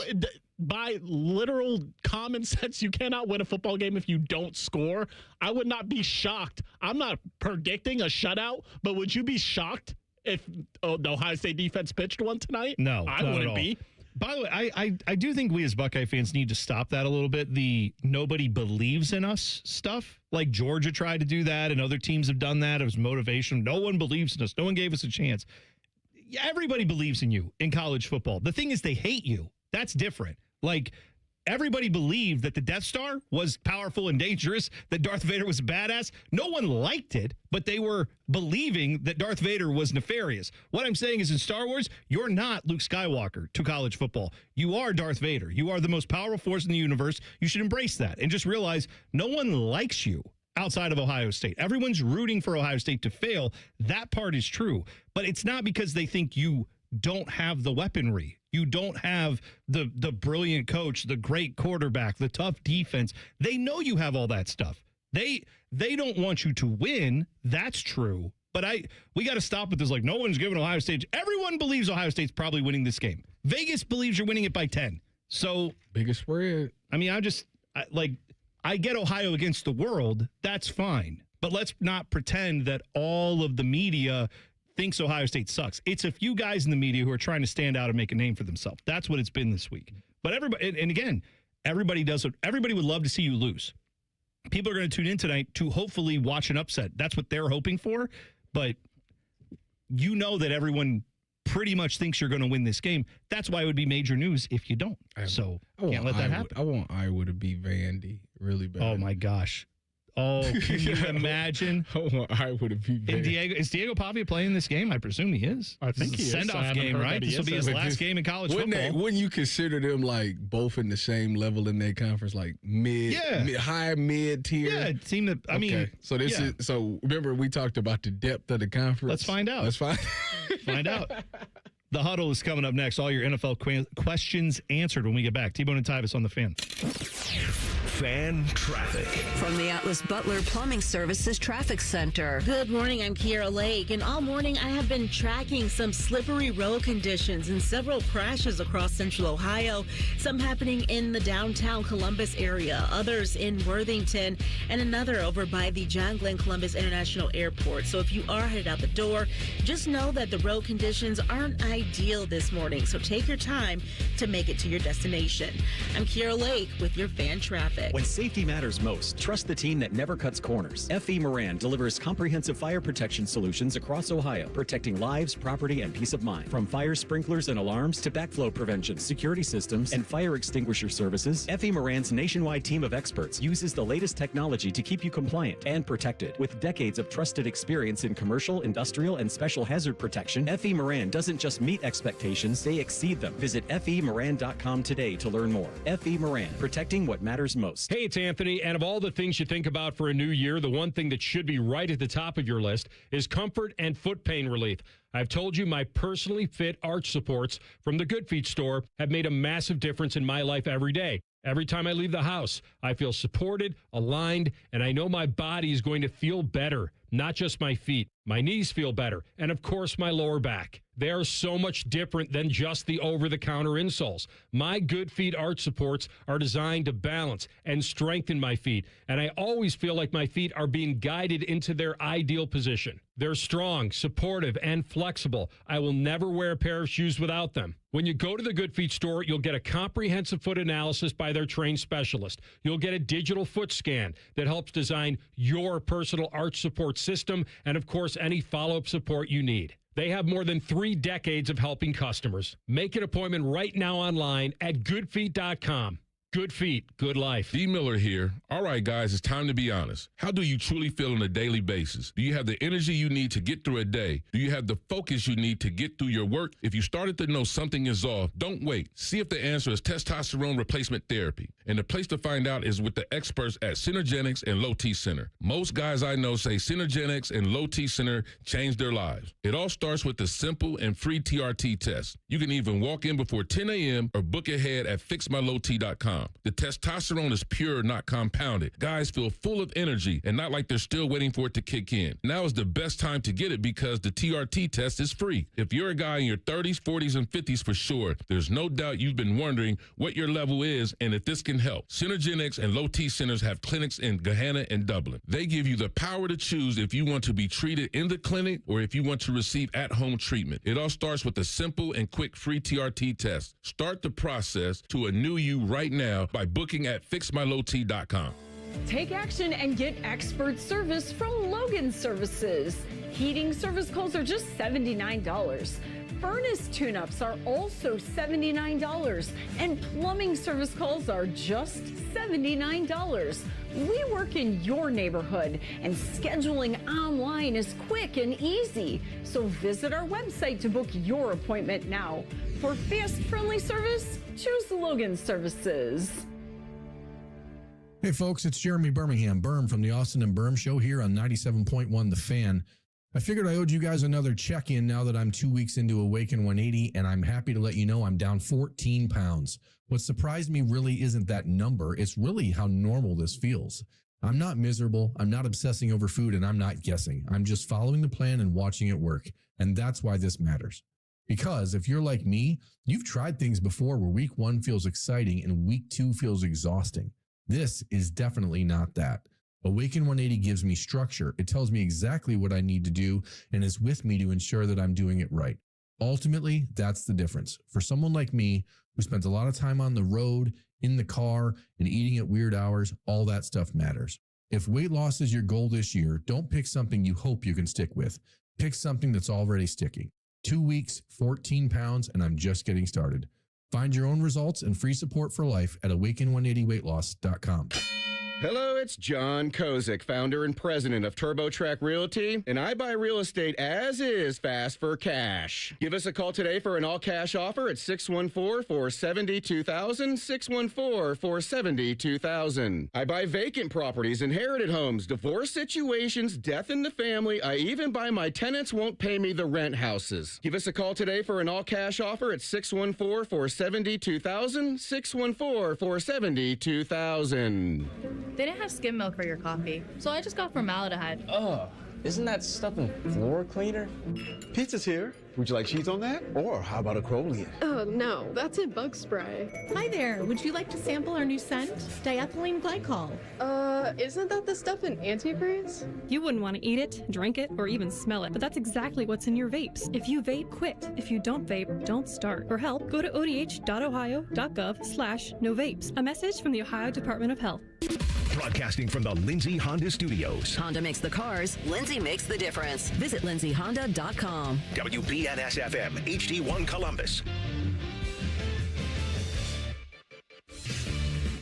By literal common sense, you cannot win a football game if you don't score. I would not be shocked. I'm not predicting a shutout, but would you be shocked if the Ohio State defense pitched one tonight? No, I wouldn't be. By the way, I do think we as Buckeye fans need to stop that a little bit. The nobody believes in us stuff. Like Georgia tried to do that, and other teams have done that. It was motivation. No one believes in us. No one gave us a chance. Everybody believes in you in college football. The thing is, they hate you. That's different. Like, everybody believed that the Death Star was powerful and dangerous, that Darth Vader was badass. No one liked it, but they were believing that Darth Vader was nefarious. What I'm saying is, in Star Wars, you're not Luke Skywalker to college football. You are Darth Vader. You are the most powerful force in the universe. You should embrace that and just realize no one likes you outside of Ohio State. Everyone's rooting for Ohio State to fail. That part is true, but it's not because they think you don't have the weaponry. You don't have the brilliant coach, the great quarterback, the tough defense. They know you have all that stuff. They don't want you to win. That's true. But we got to stop with this. Like, no one's giving Ohio State. Everyone believes Ohio State's probably winning this game. Vegas believes you're winning it by 10. So biggest spread. I mean, I get Ohio against the world. That's fine. But let's not pretend that all of the media thinks Ohio State sucks. It's a few guys in the media who are trying to stand out and make a name for themselves. That's what it's been this week. But everybody, and again, everybody would love to see you lose. People are going to tune in tonight to hopefully watch an upset. That's what they're hoping for. But you know that everyone pretty much thinks you're going to win this game. That's why it would be major news if you don't. So can't let that happen. I want Iowa to beat Vandy really bad. Oh my gosh. Oh, can you imagine? I want Iowa to beat Vandy. Is Diego Pavia playing this game? I presume he is. I think he is. Send-off game, right? This will be his last game in college football. Wouldn't you consider them like both in the same level in their conference, like high mid tier? Yeah, it seemed that. I mean, so this is so. Remember, we talked about the depth of the conference. Let's find out. Find out. The Huddle is coming up next. All your NFL questions answered when we get back. T-Bone and Tyvis on the Fan. Fan traffic. From the Atlas Butler Plumbing Services Traffic Center. Good morning, I'm Kiera Lake, and all morning I have been tracking some slippery road conditions and several crashes across central Ohio, some happening in the downtown Columbus area, others in Worthington, and another over by the John Glenn Columbus International Airport. So if you are headed out the door, just know that the road conditions aren't ideal this morning, so take your time to make it to your destination. I'm Kiera Lake with your Fan Traffic. When safety matters most, trust the team that never cuts corners. F.E. Moran delivers comprehensive fire protection solutions across Ohio, protecting lives, property, and peace of mind. From fire sprinklers and alarms to backflow prevention, security systems, and fire extinguisher services, F.E. Moran's nationwide team of experts uses the latest technology to keep you compliant and protected. With decades of trusted experience in commercial, industrial, and special hazard protection, F.E. Moran doesn't just meet expectations, they exceed them. Visit femoran.com today to learn more. F.E. Moran, protecting what matters most. Hey, it's Anthony, and of all the things you think about for a new year, the one thing that should be right at the top of your list is comfort and foot pain relief. I've told you my personally fit arch supports from the Good Feet store have made a massive difference in my life every day. Every time I leave the house, I feel supported, aligned, and I know my body is going to feel better. Not just my feet. My knees feel better. And of course, my lower back. They are so much different than just the over-the-counter insoles. My Good Feet arch supports are designed to balance and strengthen my feet. And I always feel like my feet are being guided into their ideal position. They're strong, supportive, and flexible. I will never wear a pair of shoes without them. When you go to the Good Feet store, you'll get a comprehensive foot analysis by their trained specialist. You'll get a digital foot scan that helps design your personal arch support system and, of course, any follow-up support you need. They have more than 3 decades of helping customers. Make an appointment right now online at goodfeet.com. Good feet, good life. D. Miller here. All right, guys, it's time to be honest. How do you truly feel on a daily basis? Do you have the energy you need to get through a day? Do you have the focus you need to get through your work? If you started to know something is off, don't wait. See if the answer is testosterone replacement therapy. And the place to find out is with the experts at Synergenics and Low T Center. Most guys I know say Synergenics and Low T Center changed their lives. It all starts with the simple and free TRT test. You can even walk in before 10 a.m. or book ahead at fixmylowt.com. The testosterone is pure, not compounded. Guys feel full of energy and not like they're still waiting for it to kick in. Now is the best time to get it because the TRT test is free. If you're a guy in your 30s, 40s, and 50s for sure, there's no doubt you've been wondering what your level is and if this can help. Synergenics and Low T Centers have clinics in Gahanna and Dublin. They give you the power to choose if you want to be treated in the clinic or if you want to receive at-home treatment. It all starts with a simple and quick free TRT test. Start the process to a new you right now by booking at fixmylowt.com. Take action and get expert service from Logan Services. Heating service calls are just $79. Furnace tune-ups are also $79. And plumbing service calls are just $79. We work in your neighborhood, and scheduling online is quick and easy. So visit our website to book your appointment now. For fast, friendly service, choose Logan Services. Hey folks, it's Jeremy Birmingham, Berm from the Austin and Berm Show here on 97.1 The Fan. I figured I owed you guys another check-in now that I'm 2 weeks into Awaken 180, and I'm happy to let you know I'm down 14 pounds. What surprised me really isn't that number, it's really how normal this feels. I'm not miserable, I'm not obsessing over food, and I'm not guessing. I'm just following the plan and watching it work, and that's why this matters. Because if you're like me, you've tried things before where week 1 feels exciting and week 2 feels exhausting. This is definitely not that. Awaken 180 gives me structure. It tells me exactly what I need to do and is with me to ensure that I'm doing it right. Ultimately, that's the difference. For someone like me who spends a lot of time on the road, in the car, and eating at weird hours, all that stuff matters. If weight loss is your goal this year, don't pick something you hope you can stick with. Pick something that's already sticking. 2 weeks, 14 pounds, and I'm just getting started. Find your own results and free support for life at awaken180weightloss.com. Hello, it's John Kozik, founder and president of TurboTrack Realty, and I buy real estate as is fast for cash. Give us a call today for an all-cash offer at 614-470-2000, 614-470-2000. I buy vacant properties, inherited homes, divorce situations, death in the family. I even buy my tenants won't pay me the rent houses. Give us a call today for an all-cash offer at 614-470-2000, 614-470-2000. They didn't have skim milk for your coffee, so I just got formaldehyde. Ugh, isn't that stuff in floor cleaner? Pizza's here. Would you like cheese on that? Or how about a Crowley? Oh, no, that's in bug spray. Hi there, would you like to sample our new scent? Diethylene glycol. Isn't that the stuff in antifreeze? You wouldn't want to eat it, drink it, or even smell it, but that's exactly what's in your vapes. If you vape, quit. If you don't vape, don't start. For help, go to odh.ohio.gov/no vapes. A message from the Ohio Department of Health. Broadcasting from the Lindsay Honda Studios. Honda makes the cars, Lindsay makes the difference. Visit lindsayhonda.com. WBNS-FM, HD1 Columbus.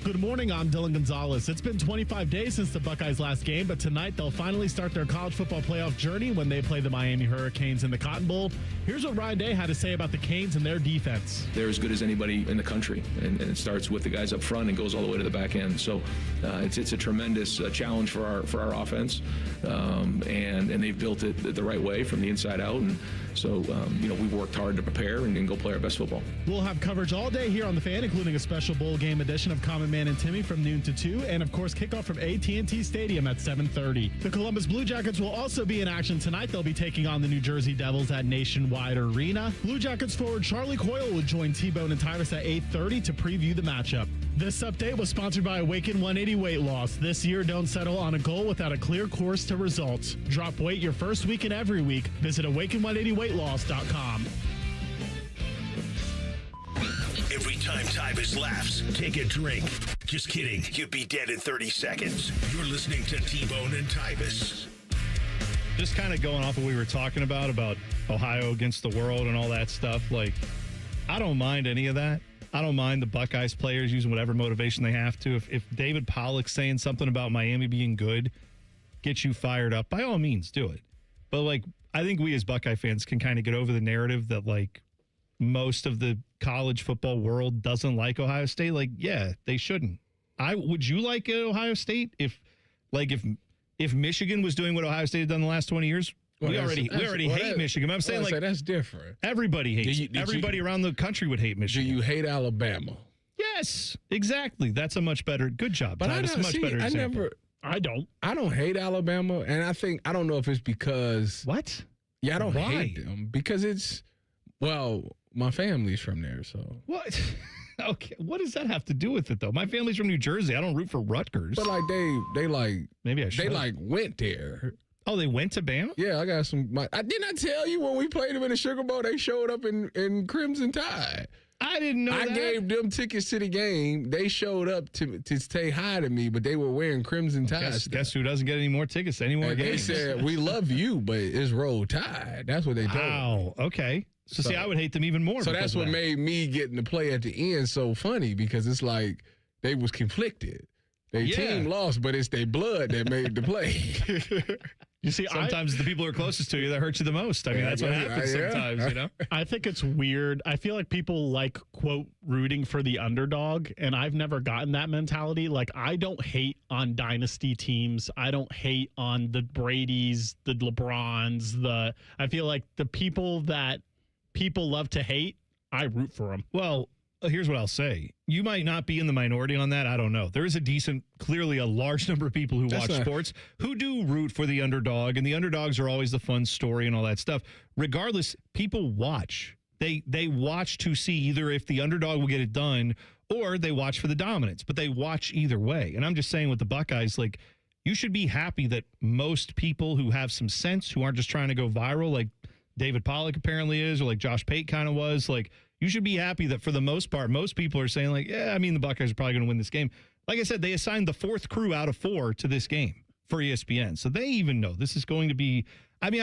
Good morning, I'm Dylan Gonzalez. It's been 25 days since the Buckeyes' last game, but tonight they'll finally start their college football playoff journey when they play the Miami Hurricanes in the Cotton Bowl. Here's what Ryan Day had to say about the Canes and their defense. They're as good as anybody in the country, and it starts with the guys up front and goes all the way to the back end. So it's a tremendous challenge for our offense, and they've built it the right way from the inside out. And so, we've worked hard to prepare and go play our best football. We'll have coverage all day here on The Fan, including a special bowl game edition of Common Man and Timmy from noon to 2, and of course kickoff from AT&T Stadium at 7:30. The Columbus Blue Jackets will also be in action tonight. They'll be taking on the New Jersey Devils at Nationwide Arena. Blue Jackets forward Charlie Coyle will join T-Bone and Tyvis at 8:30 to preview the matchup. This update was sponsored by Awaken 180 Weight Loss. This year, don't settle on a goal without a clear course to results. Drop weight your first week and every week. Visit awaken180weightloss.com. Every time Tyvis laughs, take a drink. Just kidding. You'd be dead in 30 seconds. You're listening to T-Bone and Tyvis. Just kind of going off what we were talking about Ohio against the world and all that stuff. Like, I don't mind any of that. I don't mind the Buckeyes players using whatever motivation they have to. If David Pollock's saying something about Miami being good, get you fired up, by all means, do it. But, like, I think we as Buckeye fans can kind of get over the narrative that, like, most of the college football world doesn't like Ohio State. Like, yeah, they shouldn't. Would you like Ohio State if Michigan was doing what Ohio State had done the last 20 years? We already hate Michigan. I'm saying, like, that's different. Everybody hates. Everybody around the country would hate Michigan. Do you hate Alabama? Yes, exactly. That's a much better. Good job, but Tyvis. Much better example. I don't hate Alabama, and I don't know if it's because what? Yeah, I don't hate them because it's my family's from there, so what? Okay, what does that have to do with it though? My family's from New Jersey. I don't root for Rutgers, but like they like maybe I should. They like went there. Oh, they went to Bama? Yeah, I got some. I did not tell you when we played them in the Sugar Bowl. They showed up in Crimson Tide. I didn't know that. I gave them tickets to the game. They showed up to say hi to me, but they were wearing Crimson Tide. Guess who doesn't get any more tickets to any more games? They said, we love you, but it's Roll Tide. That's what they told me. Wow, okay. So, see, I would hate them even more. So that's what made me getting to play at the end so funny, because it's like they was conflicted. Their team lost, but it's their blood that made the play. You see, sometimes the people who are closest to you, that hurt you the most. I mean, that's what happens sometimes, you know? I think it's weird. I feel like people like, quote, rooting for the underdog, and I've never gotten that mentality. Like, I don't hate on dynasty teams. I don't hate on the Bradys, the LeBrons, I feel like the people that people love to hate, I root for them. Well, here's what I'll say. You might not be in the minority on that. I don't know. There is clearly a large number of people who watch sports who do root for the underdog, and the underdogs are always the fun story and all that stuff. Regardless, people watch. They watch to see either if the underdog will get it done or they watch for the dominance, but they watch either way. And I'm just saying with the Buckeyes, like, you should be happy that most people who have some sense, who aren't just trying to go viral like David Pollock apparently is, or like Josh Pate kind of was, like, you should be happy that for the most part, most people are saying, like, yeah, I mean, the Buckeyes are probably going to win this game. Like I said, they assigned the 4th crew out of 4 to this game for ESPN. So they even know this is going to be, I mean,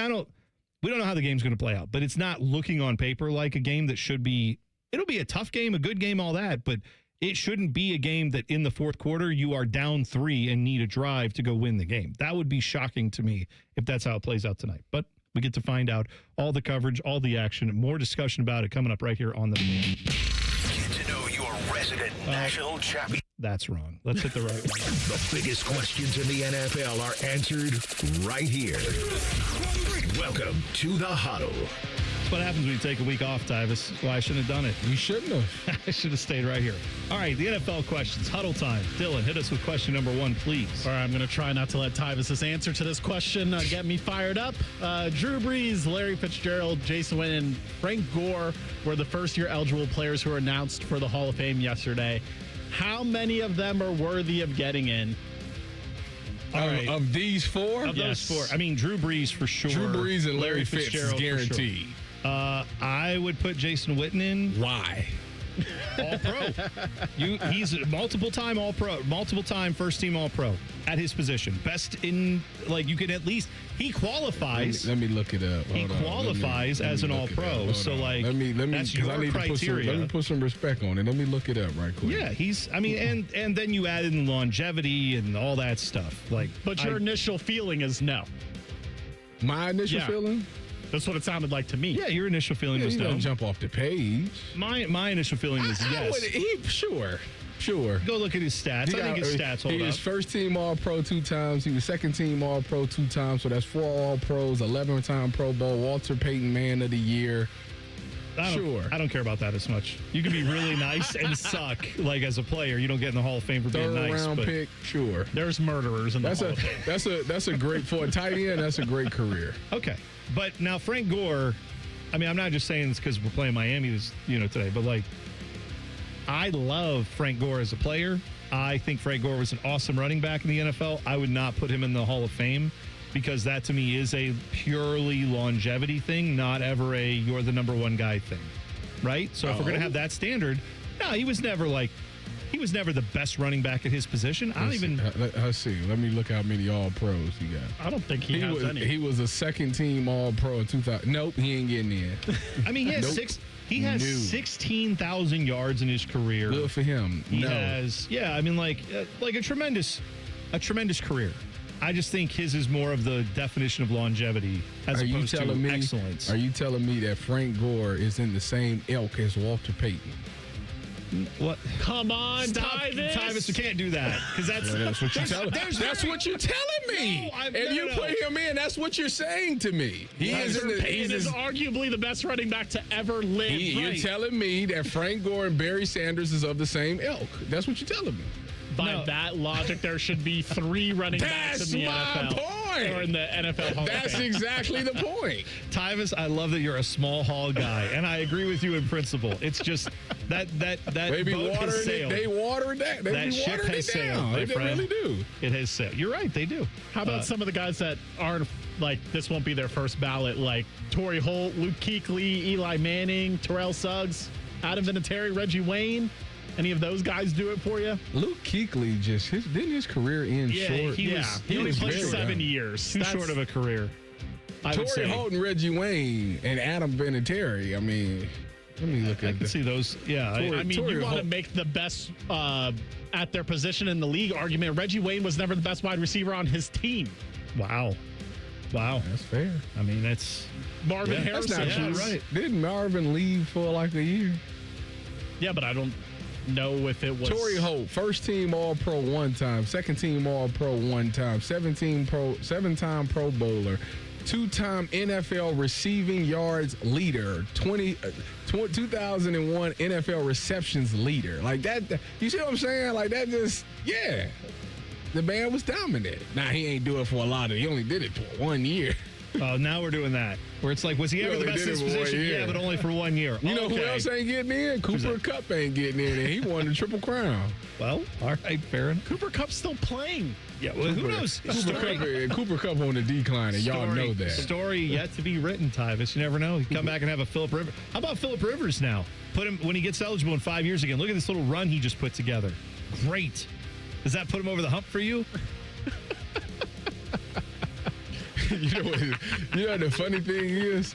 we don't know how the game's going to play out, but it's not looking on paper like a game that should be, it'll be a tough game, a good game, all that, but it shouldn't be a game that in the 4th quarter you are down 3 and need a drive to go win the game. That would be shocking to me if that's how it plays out tonight. But we get to find out all the coverage, all the action, and more discussion about it coming up right here on the Fan. Get to know your resident national champion. That's wrong. Let's hit the right one. The biggest questions in the NFL are answered right here. Welcome to the Huddle. That's what happens when you take a week off, Tyvis. That's why I shouldn't have done it. You shouldn't have. I should have stayed right here. All right, the NFL questions. Huddle time. Dylan, hit us with question number 1, please. All right, I'm going to try not to let Tyvis' answer to this question get me fired up. Drew Brees, Larry Fitzgerald, Jason Witten, and Frank Gore were the first-year eligible players who were announced for the Hall of Fame yesterday. How many of them are worthy of getting in? All right. Of these 4? Of those 4. I mean, Drew Brees for sure. Drew Brees and Larry Fitzgerald guaranteed. I would put Jason Witten in. Why? All-pro. He's a multiple-time All-Pro, multiple-time first-team All-Pro at his position. Best in, like, you could at least, he qualifies. Let me look it up. He qualifies as an All-Pro. So, like, that's your criteria. Let me put some respect on it. Let me look it up right quick. Yeah, and then you add in the longevity and all that stuff. Like, but your initial feeling is no. My initial feeling? That's what it sounded like to me. Yeah, your initial feeling was no. Jump off the page. My initial feeling was yes. Sure. Go look at his stats. I think his stats hold up. He was first-team All-Pro 2 times. He was second-team All-Pro 2 times. So that's 4 All-Pros, 11-time Pro Bowl, Walter Payton Man of the Year. I don't care about that as much. You can be really nice and suck, like, as a player. You don't get in the Hall of Fame for being nice. Third-round pick, sure. There's murderers in the Hall of Fame. That's a great, for a tight end, that's a great career. Okay. But now Frank Gore, I mean, I'm not just saying this because we're playing Miami today, but, like, I love Frank Gore as a player. I think Frank Gore was an awesome running back in the NFL. I would not put him in the Hall of Fame because that to me is a purely longevity thing, not ever a you're the number 1 guy thing, right? So if we're going to have that standard, no, he was never the best running back at his position. Let's see. Let me look how many All-Pros he got. I don't think he has any. He was a second-team All-Pro in 2000. Nope, he ain't getting in. I mean, he has He has 16,000 yards in his career. Good for him. He has, like a tremendous career. I just think his is more of the definition of longevity as opposed to excellence. Are you telling me that Frank Gore is in the same ilk as Walter Payton? What? Come on, Tyvis, you can't do that because that's what you're telling. That's what you're telling me. If you put him in, that's what you're saying to me. Walter Payton is arguably the best running back to ever live. You're telling me that Frank Gore and Barry Sanders is of the same ilk. That's what you're telling me. By that logic, there should be 3 running backs in the NFL. Point. Or in the NFL Hall of That's Fame. exactly the point. Tyvis, I love that you're a small hall guy, and I agree with you in principle. It's just that Maybe boat has sailed. They watered that. That ship has sailed. They really do. It has sailed. You're right. They do. How about some of the guys that aren't like this? Won't be their first ballot, like Torrey Holt, Luke Kuechly, Eli Manning, Terrell Suggs, Adam Vinatieri, Reggie Wayne. Any of those guys do it for you? Luke Kuechly didn't his career end short? He only played 7 years. Too short of a career. Torrey Holt and Reggie Wayne and Adam Vinatieri. I mean, let me look at I can see those. Yeah. You want to make the best at their position in the league argument. Reggie Wayne was never the best wide receiver on his team. Wow. That's fair. I mean, that's Marvin Harrison. That's not true. Right. Didn't Marvin leave for like a year? Yeah, but I don't know if it was Torrey Holt, first team All-Pro 1 time, second team All-Pro 1 time, 7-time Pro Bowler, 2-time NFL receiving yards leader, 2001 NFL receptions leader. Like that, you see what I'm saying? Like that the man was dominant. Now he ain't do it for a lot of. He only did it for 1 year. Oh, now we're doing that. Where it's like, was he ever the best in his position? Yeah, but only for 1 year. You know who else ain't getting in? Cooper Kupp ain't getting in, and he won the Triple Crown. Well, all right, fair enough. Cooper Kupp's still playing. Yeah, well, who knows? Cooper Kupp on the decline, and y'all know that. Story yet to be written, Tyvis. You never know. He come back and have a Phillip Rivers. How about Phillip Rivers now? Put him when he gets eligible in 5 years again. Look at this little run he just put together. Great. Does that put him over the hump for you? You know the funny thing is,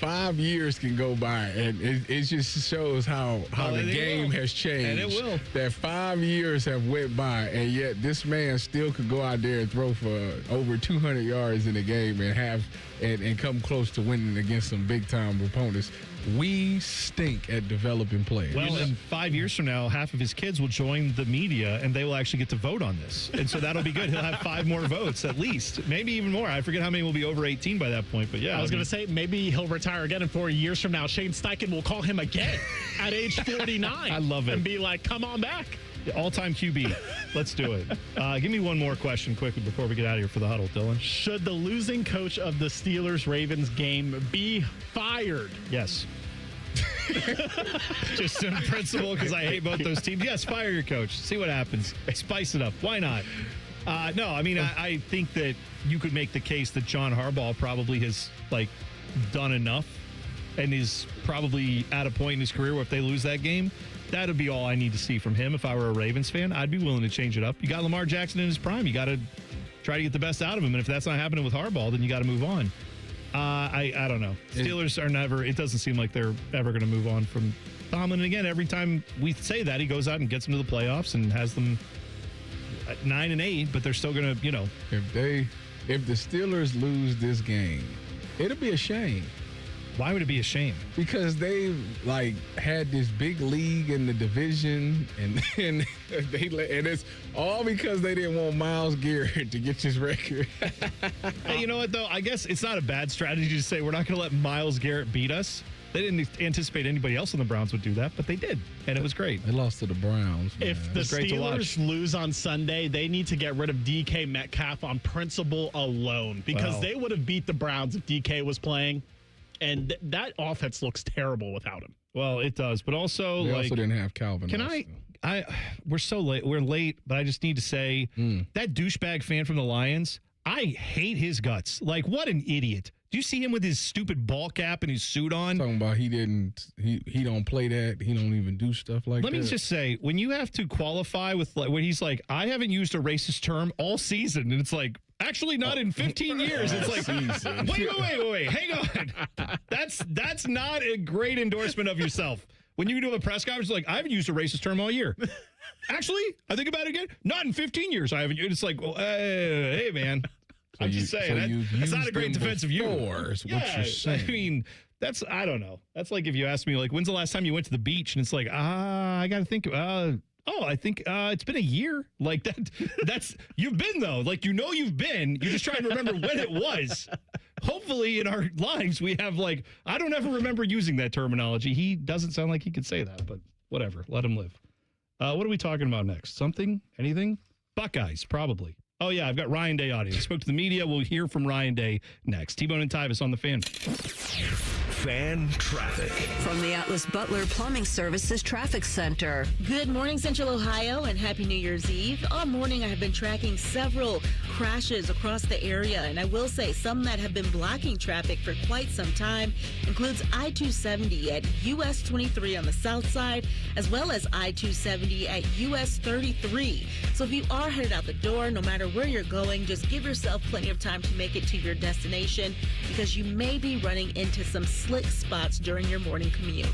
5 years can go by, and it just shows how the game has changed. And it will. That 5 years have went by, and yet this man still could go out there and throw for over 200 yards in a game and come close to winning against some big time opponents. We stink at developing players. Well, in 5 years from now, half of his kids will join the media, and they will actually get to vote on this. And so that'll be good. He'll have 5 more votes at least, maybe even more. I forget how many will be over 18 by that point. But yeah, I was going to say maybe he'll retire again, and 4 years from now, Shane Steichen will call him again at age 49. I love it. And be like, "Come on back." All-time QB. Let's do it. Give me one more question quickly before we get out of here for the huddle, Dylan. Should the losing coach of the Steelers-Ravens game be fired? Yes. Just in principle, because I hate both those teams. Yes, fire your coach. See what happens. Spice it up. Why not? No, I mean, I think that you could make the case that John Harbaugh probably has, done enough and is probably at a point in his career where if they lose that game, that would be all I need to see from him. If I were a Ravens fan, I'd be willing to change it up. You got Lamar Jackson in his prime. You got to try to get the best out of him. And if that's not happening with Harbaugh, then you got to move on. I don't know. Steelers are never, it doesn't seem like they're ever going to move on from Tomlin. And again, every time we say that, he goes out and gets them to the playoffs and has them at 9-8, but they're still going to, If the Steelers lose this game, it'll be a shame. Why would it be a shame? Because they had this big league in the division, and it's all because they didn't want Myles Garrett to get his record. Hey, you know what though? I guess it's not a bad strategy to say we're not going to let Myles Garrett beat us. They didn't anticipate anybody else on the Browns would do that, but they did, and it was great. They lost to the Browns. Man. If the Steelers lose on Sunday, they need to get rid of DK Metcalf on principle alone, because they would have beat the Browns if DK was playing. And that offense looks terrible without him. Well, it does, but also they also didn't have Calvin. Can we're so late. We're late, but I just need to say that douchebag fan from the Lions, I hate his guts. What an idiot. Do you see him with his stupid ball cap and his suit on? Talking about he don't play that. He don't even do stuff like that. Let me just say, when you have to qualify with when he's like, I haven't used a racist term all season, and it's like, Actually, not in 15 years. It's like, wait, hang on. That's not a great endorsement of yourself. When you do a press conference, like, I haven't used a racist term all year. Actually, I think about it again. Not in 15 years. I haven't. It's like, well, hey, man. So I'm just saying. That's not a great defense of you. Is what you're saying. I mean, I don't know. That's like if you ask me, like, when's the last time you went to the beach? And it's like, I got to think. I think it's been a year. Like that's you've been though. Like you've been. You're just trying to remember when it was. Hopefully in our lives we have like I don't ever remember using that terminology. He doesn't sound like he could say that, but whatever. Let him live. What are we talking about next? Something? Anything? Buckeyes, probably. Oh yeah, I've got Ryan Day audio. Spoke to the media. We'll hear from Ryan Day next. T-Bone and Tyvis on the Fan. Fan traffic. From the Atlas Butler Plumbing Services Traffic Center. Good morning, Central Ohio, and Happy New Year's Eve. All morning, I have been tracking several crashes across the area, and I will say some that have been blocking traffic for quite some time includes I-270 at US 23 on the south side, as well as I-270 at US 33. So if you are headed out the door, no matter where you're going, just give yourself plenty of time to make it to your destination because you may be running into some slick spots during your morning commute.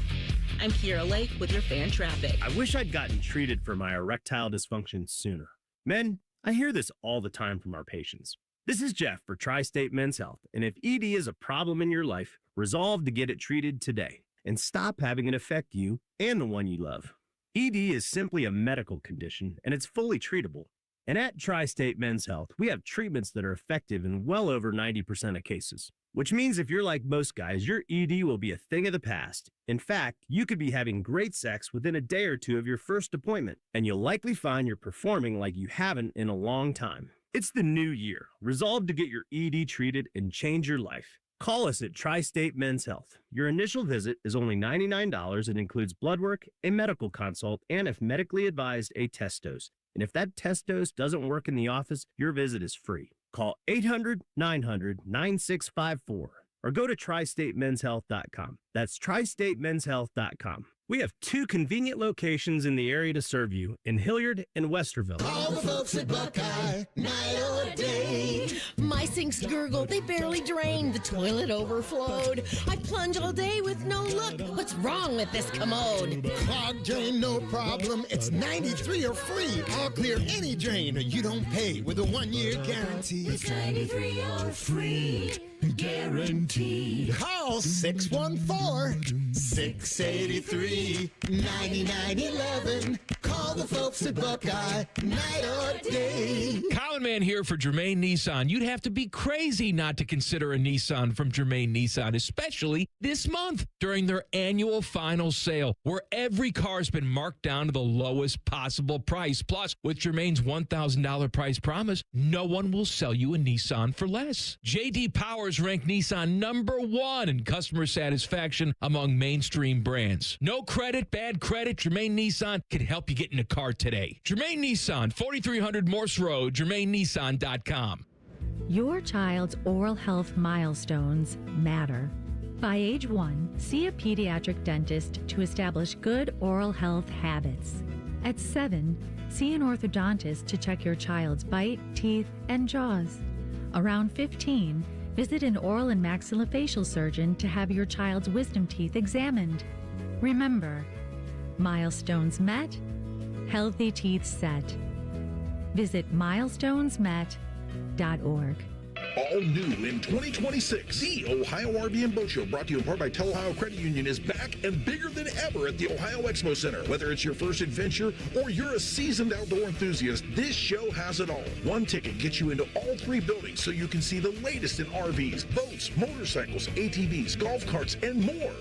I'm Kiera Lake with your Fan Traffic. I wish I'd gotten treated for my erectile dysfunction sooner. Men, I hear this all the time from our patients. This is Jeff for Tri-State Men's Health, and if ED is a problem in your life, resolve to get it treated today and stop having it affect you and the one you love. ED is simply a medical condition, and it's fully treatable. And at Tri-State Men's Health, we have treatments that are effective in well over 90% of cases. Which means if you're like most guys, your ED will be a thing of the past. In fact, you could be having great sex within a day or two of your first appointment, and you'll likely find you're performing like you haven't in a long time. It's the new year. Resolve to get your ED treated and change your life. Call us at Tri-State Men's Health. Your initial visit is only $99 and includes blood work, a medical consult, and if medically advised, a test dose. And if that test dose doesn't work in the office, your visit is free. Call 800-900-9654 or go to tristatemenshealth.com. That's tristatemenshealth.com. We have 2 convenient locations in the area to serve you in Hilliard and Westerville. All the folks at Buckeye, night or day. My sinks gurgle, they barely drain. The toilet overflowed. I plunge all day with no luck. What's wrong with this commode? Clogged drain, no problem. It's 93 or free. I'll clear any drain. You don't pay with a 1-year guarantee. It's 93 or free. Guaranteed. Call 614-683-9911. Call the folks at Buckeye, night or day. Common Man here for Germain Nissan. You'd have to be crazy not to consider a Nissan from Germain Nissan, especially this month during their annual final sale, where every car's been marked down to the lowest possible price. Plus, with Germain's $1,000 price promise, no one will sell you a Nissan for less. J.D. Powers ranked Nissan #1 in customer satisfaction among mainstream brands. No credit, bad credit, Germain Nissan can help you get in a car today. Germain Nissan, 4300 Morse Road, GermainNissan.com. Your child's oral health milestones matter. By age 1, see a pediatric dentist to establish good oral health habits. At 7, see an orthodontist to check your child's bite, teeth, and jaws. Around 15, visit an oral and maxillofacial surgeon to have your child's wisdom teeth examined. Remember, milestones met, healthy teeth set. Visit milestonesmet.org. All new in 2026, the Ohio RV and Boat Show, brought to you in part by Tel Ohio Credit Union, is back and bigger than ever at the Ohio Expo Center. Whether it's your first adventure or you're a seasoned outdoor enthusiast, this show has it all. One ticket gets you into all 3 buildings so you can see the latest in RVs, boats, motorcycles, ATVs, golf carts, and more.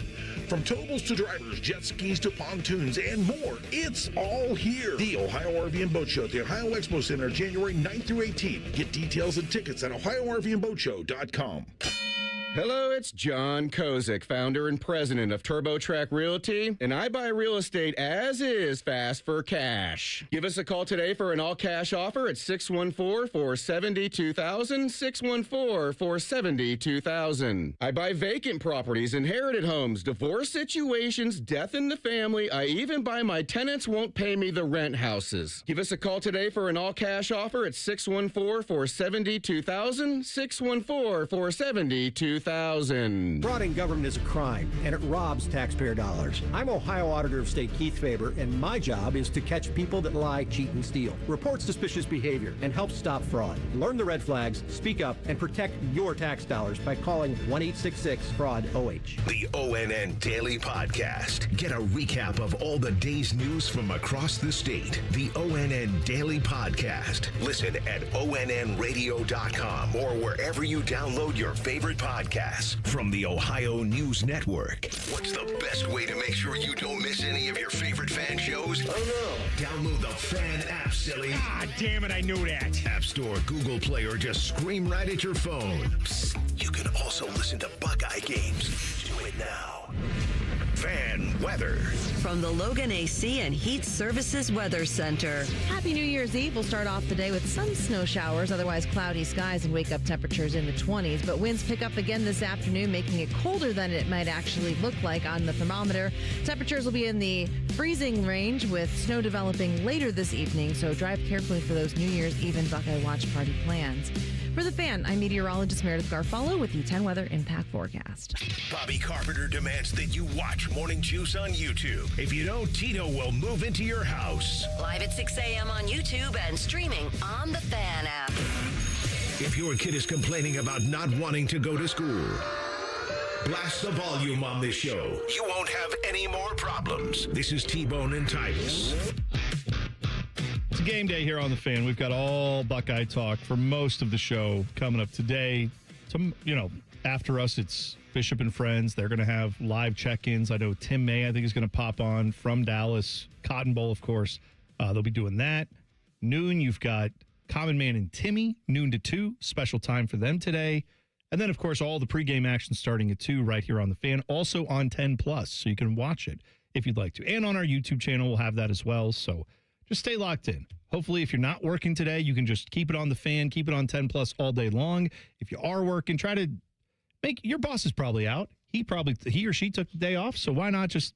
From towables to drivers, jet skis to pontoons, and more. It's all here. The Ohio RV and Boat Show at the Ohio Expo Center, January 9th through 18th. Get details and tickets at OhioRVandBoatShow.com. Hello, it's John Kozik, founder and president of TurboTrack Realty, and I buy real estate as is fast for cash. Give us a call today for an all-cash offer at 614-470-2000, 614-470-2000. I buy vacant properties, inherited homes, divorce situations, death in the family. I even buy my tenants won't pay me the rent houses. Give us a call today for an all-cash offer at 614-470-2000, 614-470-2000. Fraud in government is a crime, and it robs taxpayer dollars. I'm Ohio Auditor of State Keith Faber, and my job is to catch people that lie, cheat, and steal, report suspicious behavior, and help stop fraud. Learn the red flags, speak up, and protect your tax dollars by calling 1-866-FRAUD-OH. The ONN Daily Podcast. Get a recap of all the day's news from across the state. The ONN Daily Podcast. Listen at ONNradio.com or wherever you download your favorite podcasts from the Ohio News Network. What's the best way to make sure you don't miss any of your favorite fan shows? Oh no. Download the Fan app, silly. Ah, damn it, I knew that. App Store, Google Play, or just scream right at your phone. Psst, you can also listen to Buckeye games. Do it now. Fan weather. From the Logan AC and Heat Services Weather Center. Happy New Year's Eve. We'll start off the day with some snow showers, otherwise cloudy skies and wake-up temperatures in the 20s. But winds pick up again this afternoon, making it colder than it might actually look like on the thermometer. Temperatures will be in the freezing range with snow developing later this evening, so drive carefully for those New Year's Eve and Buckeye watch party plans. For The Fan, I'm meteorologist Meredith Garfalo with the 10 Weather Impact Forecast. Bobby Carpenter demands that you watch Morning Juice on YouTube. If you don't, Tito will move into your house. Live at 6 a.m. on YouTube and streaming on the Fan app. If your kid is complaining about not wanting to go to school, blast the volume on this show. You won't have any more problems. This is T-Bone and Tyvis. It's a game day here on The Fan. We've got all Buckeye talk for most of the show coming up today. After us, it's Bishop and Friends. They're going to have live check-ins. I know Tim May, I think, is going to pop on from Dallas. Cotton Bowl, of course. They'll be doing that. Noon, you've got Common Man and Timmy, noon to 2. Special time for them today. And then, of course, all the pregame action starting at 2 right here on The Fan. Also on 10+, so you can watch it if you'd like to. And on our YouTube channel, we'll have that as well. So just stay locked in. Hopefully, if you're not working today, you can just keep it on The Fan, keep it on 10+ all day long. If you are working, try to make your boss is probably out. He or she took the day off. So why not just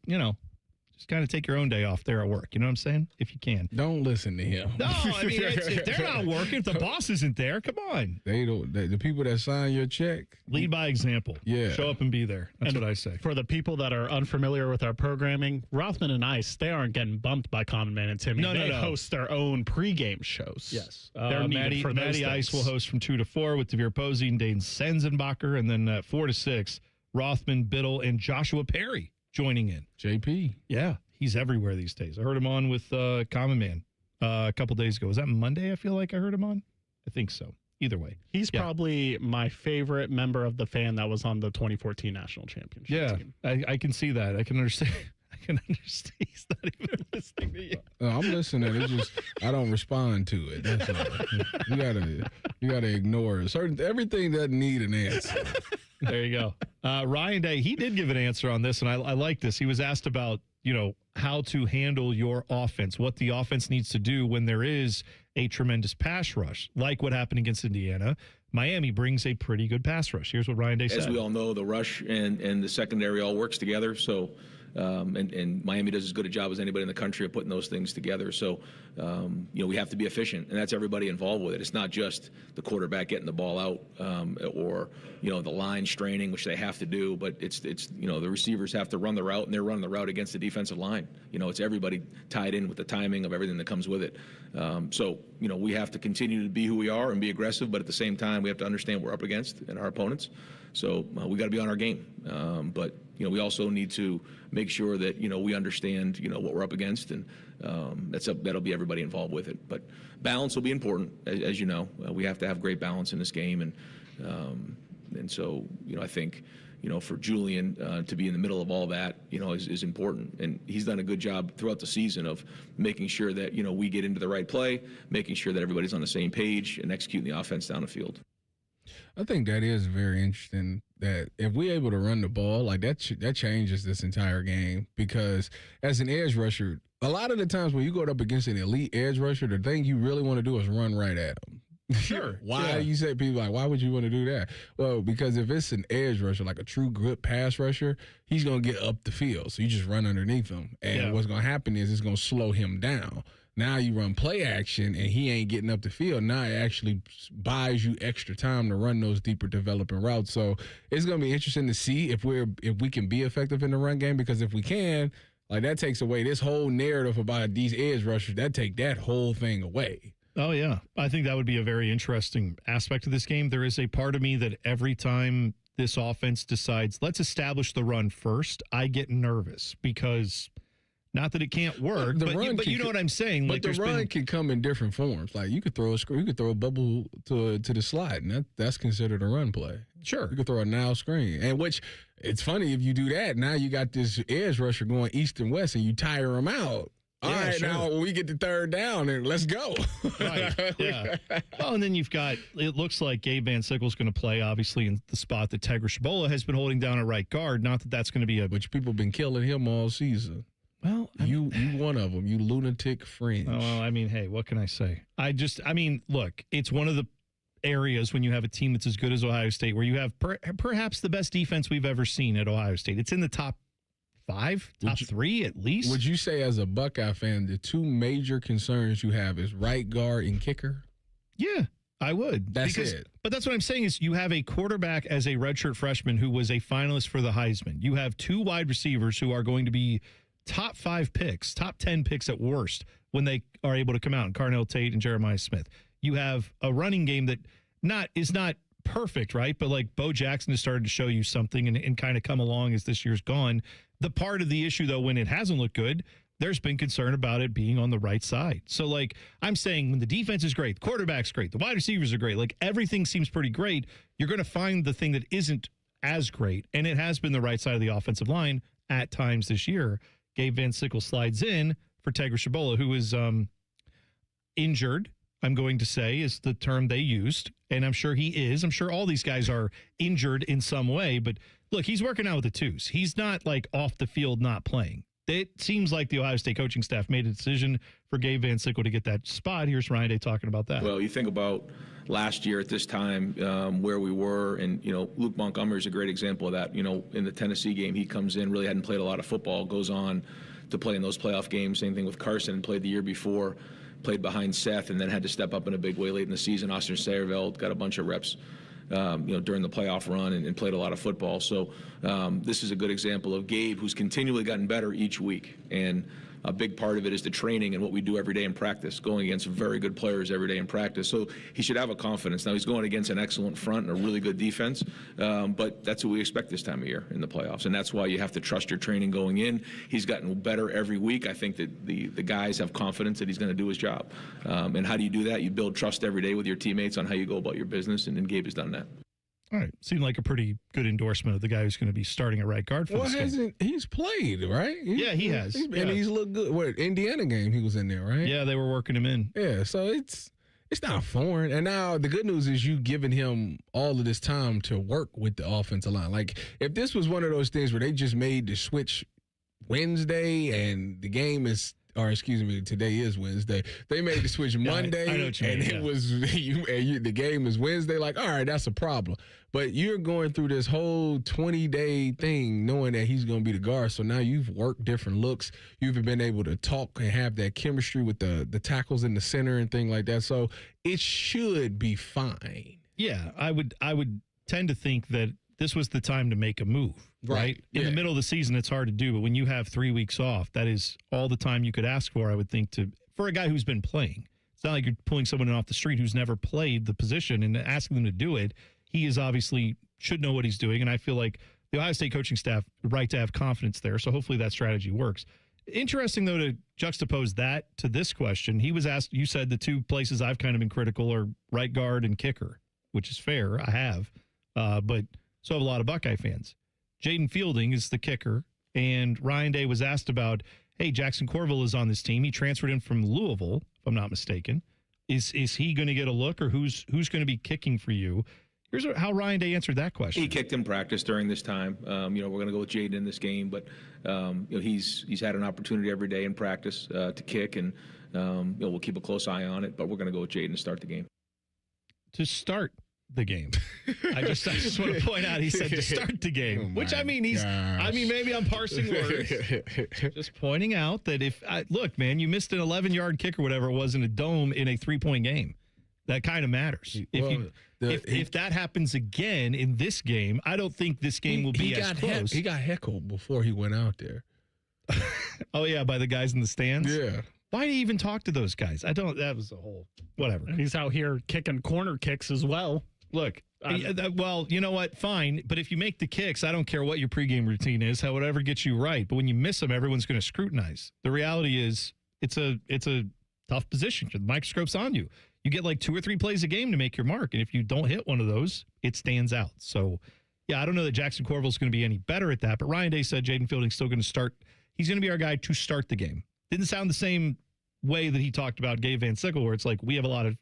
kind of take your own day off there at work. You know what I'm saying? If you can. Don't listen to him. No, I mean, if they're not working, if the boss isn't there, come on. They don't. The people that sign your check. Lead by example. Yeah. Show up and be there. That's what I say. For the people that are unfamiliar with our programming, Rothman and Ice, they aren't getting bumped by Common Man and Timmy. They host their own pregame shows. Yes. They're needed for those Maddie Ice will host from 2 to 4 with Devere Posey and Dane Senzenbacher. And then at 4 to 6, Rothman, Biddle, and Joshua Perry joining in. JP. Yeah. He's everywhere these days. I heard him on with Common Man a couple days ago. Was that Monday? I feel like I heard him on. I think so. Either way. He's probably my favorite member of The Fan that was on the 2014 national championship team. I can see that. I can understand. He's not even listening to you. I'm listening. It's just I don't respond to it. That's all. You gotta ignore it. Everything doesn't need an answer. There you go. Ryan Day, he did give an answer on this, and I like this. He was asked about how to handle your offense, what the offense needs to do when there is a tremendous pass rush, like what happened against Indiana. Miami brings a pretty good pass rush. Here's what Ryan Day said. As we all know, the rush and the secondary all works together. So, and Miami does as good a job as anybody in the country of putting those things together. So, we have to be efficient, and that's everybody involved with it. It's not just the quarterback getting the ball out or the line straining, which they have to do, but it's the receivers have to run the route, and they're running the route against the defensive line. It's everybody tied in with the timing of everything that comes with it. So we have to continue to be who we are and be aggressive, but at the same time, we have to understand what we're up against and our opponents. So we got to be on our game. But we also need to make sure that we understand what we're up against, and that'll be everybody involved with it. But balance will be important, as you know. We have to have great balance in this game, and so I think for Julian to be in the middle of all that is important, and he's done a good job throughout the season of making sure that we get into the right play, making sure that everybody's on the same page, and executing the offense down the field. I think that is very interesting that if we're able to run the ball, like that changes this entire game because as an edge rusher, a lot of the times when you go up against an elite edge rusher, the thing you really want to do is run right at them. Sure. Why you say people like, why would you want to do that? Well, because if it's an edge rusher, like a true grip pass rusher, he's going to get up the field. So you just run underneath him. And what's going to happen is it's going to slow him down. Now you run play action and he ain't getting up the field. Now it actually buys you extra time to run those deeper developing routes. So it's going to be interesting to see if we can be effective in the run game, because if we can, like that takes away this whole narrative about these edge rushers. That take that whole thing away. Oh, yeah. I think that would be a very interesting aspect of this game. There is a part of me that every time this offense decides, let's establish the run first, I get nervous because not that it can't work, but you know what I'm saying. But like the run can come in different forms. Like you could throw a screen, you could throw a bubble to the slot, and that's considered a run play. Sure. You could throw a now screen, and which it's funny if you do that. Now you got this edge rusher going east and west, and you tire him out. All right, sure. Now when we get the third down, and let's go. Right, yeah. Well, and then you've got, it looks like Gabe Van Sickle's going to play, obviously, in the spot that Tyvis Shabola has been holding down at right guard. Not that that's going to be Which people have been killing him all season. Well, you one of them, you lunatic fringe. Oh, well, I mean, hey, what can I say? Look, it's one of the areas when you have a team that's as good as Ohio State where you have perhaps the best defense we've ever seen at Ohio State. It's in the top 5, top 3 at least. Would you say as a Buckeye fan, the two major concerns you have is right guard and kicker? Yeah, I would. That's it. But that's what I'm saying is you have a quarterback as a redshirt freshman who was a finalist for the Heisman. You have 2 wide receivers who are going to be top 5 picks, top 10 picks at worst when they are able to come out, Carnell Tate and Jeremiah Smith. You have a running game that is not perfect, right? But like Bo Jackson has started to show you something and kind of come along as this year's gone. The part of the issue, though, when it hasn't looked good, there's been concern about it being on the right side. So, like, I'm saying when the defense is great, the quarterback's great, the wide receivers are great, like everything seems pretty great, you're going to find the thing that isn't as great. And it has been the right side of the offensive line at times this year. Gabe Van Sickle slides in for Tyvis Shabola, who is injured, I'm going to say, is the term they used. And I'm sure he is. I'm sure all these guys are injured in some way. But look, he's working out with the twos. He's not like off the field not playing. It seems like the Ohio State coaching staff made a decision for Gabe Van Sickle to get that spot. Here's Ryan Day talking about that. Well, you think about last year at this time where we were, and, Luke Montgomery is a great example of that. In the Tennessee game, he comes in, really hadn't played a lot of football, goes on to play in those playoff games. Same thing with Carson, played the year before, played behind Seth, and then had to step up in a big way late in the season. Austin Sayerveld got a bunch of reps during the playoff run and played a lot of football. So this is a good example of Gabe, who's continually gotten better each week. And a big part of it is the training and what we do every day in practice, going against very good players every day in practice. So he should have a confidence. Now he's going against an excellent front and a really good defense, but that's what we expect this time of year in the playoffs. And that's why you have to trust your training going in. He's gotten better every week. I think that the guys have confidence that he's going to do his job. And how do you do that? You build trust every day with your teammates on how you go about your business, and Gabe has done that. All right. Seemed like a pretty good endorsement of the guy who's going to be starting at right guard for this game. He's played, right? Yeah, he has. And he's looked good. What, Indiana game he was in there, right? Yeah, they were working him in. Yeah, so it's not foreign. And now the good news is you giving him all of this time to work with the offensive line. Like, if this was one of those things where they just made the switch Wednesday and the game is, or excuse me, today is Wednesday. They made the switch Monday, I know what you mean, it was the game is Wednesday. Like, all right, that's a problem. But you're going through this whole 20-day thing knowing that he's going to be the guard. So now you've worked different looks. You've been able to talk and have that chemistry with the tackles in the center and thing like that. So it should be fine. Yeah, I would tend to think that this was the time to make a move, right? In the middle of the season, it's hard to do, but when you have 3 weeks off, that is all the time you could ask for, I would think, for a guy who's been playing. It's not like you're pulling someone off the street who's never played the position and asking them to do it. He is obviously should know what he's doing, and I feel like the Ohio State coaching staff right to have confidence there, so hopefully that strategy works. Interesting, though, to juxtapose that to this question. He was asked, you said the 2 places I've kind of been critical are right guard and kicker, which is fair. I have, but so have a lot of Buckeye fans. Jaden Fielding is the kicker, and Ryan Day was asked about, hey, Jackson Corville is on this team. He transferred in from Louisville, if I'm not mistaken. Is he going to get a look, or who's going to be kicking for you? Here's how Ryan Day answered that question. He kicked in practice during this time. We're going to go with Jaden in this game, but he's had an opportunity every day in practice to kick, and we'll keep a close eye on it. But we're going to go with Jaden to start the game. To start the game, I just want to point out he said to start the game, which I mean maybe I'm parsing words. Just pointing out that look, man, you missed an 11-yard kick or whatever it was in a dome in a 3-point game. That kind of matters. If that happens again in this game, I don't think this game will be as close. He got heckled before he went out there. Oh, yeah, by the guys in the stands? Yeah. Why do you even talk to those guys? That was a whole, whatever. And he's out here kicking corner kicks as well. Look, well, you know what? Fine. But if you make the kicks, I don't care what your pregame routine is, whatever gets you right. But when you miss them, everyone's going to scrutinize. The reality is it's a tough position. The microscope's on you. You get like 2 or 3 plays a game to make your mark. And if you don't hit one of those, it stands out. So, yeah, I don't know that Jackson Corville's going to be any better at that. But Ryan Day said Jaden Fielding's still going to start. He's going to be our guy to start the game. Didn't sound the same way that he talked about Gabe Van Sickle, where it's like we have a lot of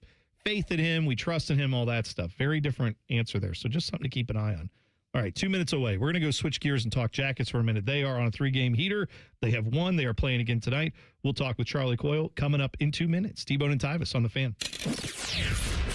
faith in him, we trust in him, all that stuff. Very different answer there. So just something to keep an eye on. All right, 2 minutes away. We're going to go switch gears and talk Jackets for a minute. They are on a 3-game heater. They have won. They are playing again tonight. We'll talk with Charlie Coyle coming up in 2 minutes. T-Bone and Tyvis on the Fan.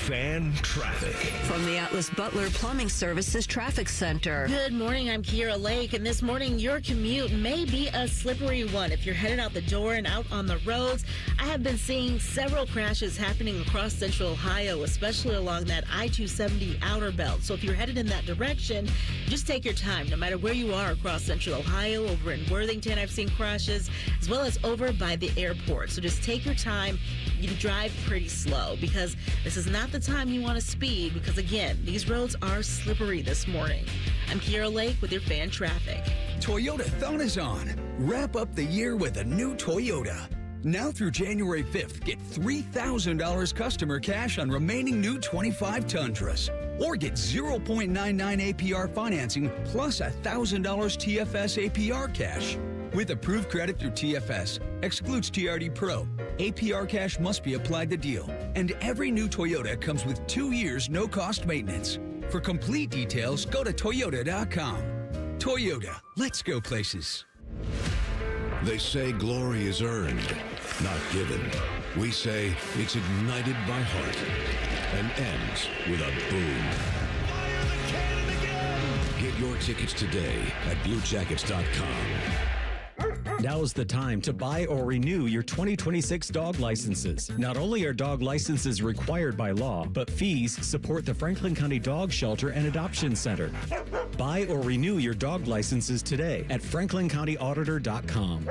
Fan traffic. From the Atlas Butler Plumbing Services Traffic Center. Good morning, I'm Kira Lake, and this morning your commute may be a slippery one. If you're headed out the door and out on the roads, I have been seeing several crashes happening across central Ohio, especially along that I-270 outer belt. So if you're headed in that direction, just take your time, no matter where you are across central Ohio. Over in Worthington, I've seen crashes, as well as over by the airport. So just take your time. You drive pretty slow, because this is not the time you want to speed, because again, these roads are slippery this morning. I'm Kira Lake with your Fan Traffic. Toyota-thon is on. Wrap up the year with a new Toyota. Now through January 5th, get $3,000 customer cash on remaining new 25 Tundras. Or get 0.99 APR financing plus $1,000 TFS APR cash. With approved credit through TFS, excludes TRD Pro. APR cash must be applied to deal. And every new Toyota comes with 2 years no-cost maintenance. For complete details, go to Toyota.com. Toyota, let's go places. They say glory is earned, not given. We say it's ignited by heart and ends with a boom. Get your tickets today at BlueJackets.com. Now's the time to buy or renew your 2026 dog licenses. Not only are dog licenses required by law, but fees support the Franklin County Dog Shelter and Adoption Center. Buy or renew your dog licenses today at franklincountyauditor.com.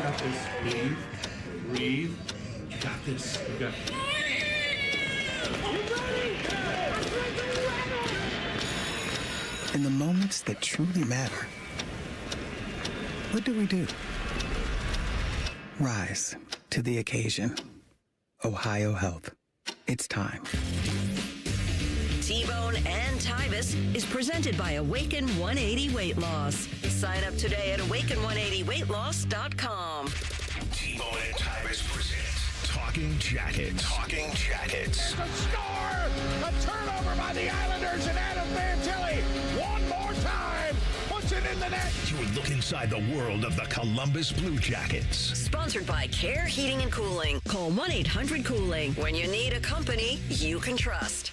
Got this. Breathe. Got this. You got it. In the moments that truly matter, what do? Rise to the occasion. Ohio Health. It's time. T-Bone and Tyvis is presented by Awaken 180 Weight Loss. Sign up today at awaken180weightloss.com. T-Bone and Tyvis present Talking Jackets. Talking Jackets. A score! A turnover by the Islanders and Adam Fantilli. One more time. Puts it in the net. You look inside the world of the Columbus Blue Jackets. Sponsored by Care Heating and Cooling. Call 1-800-COOLING. When you need a company you can trust.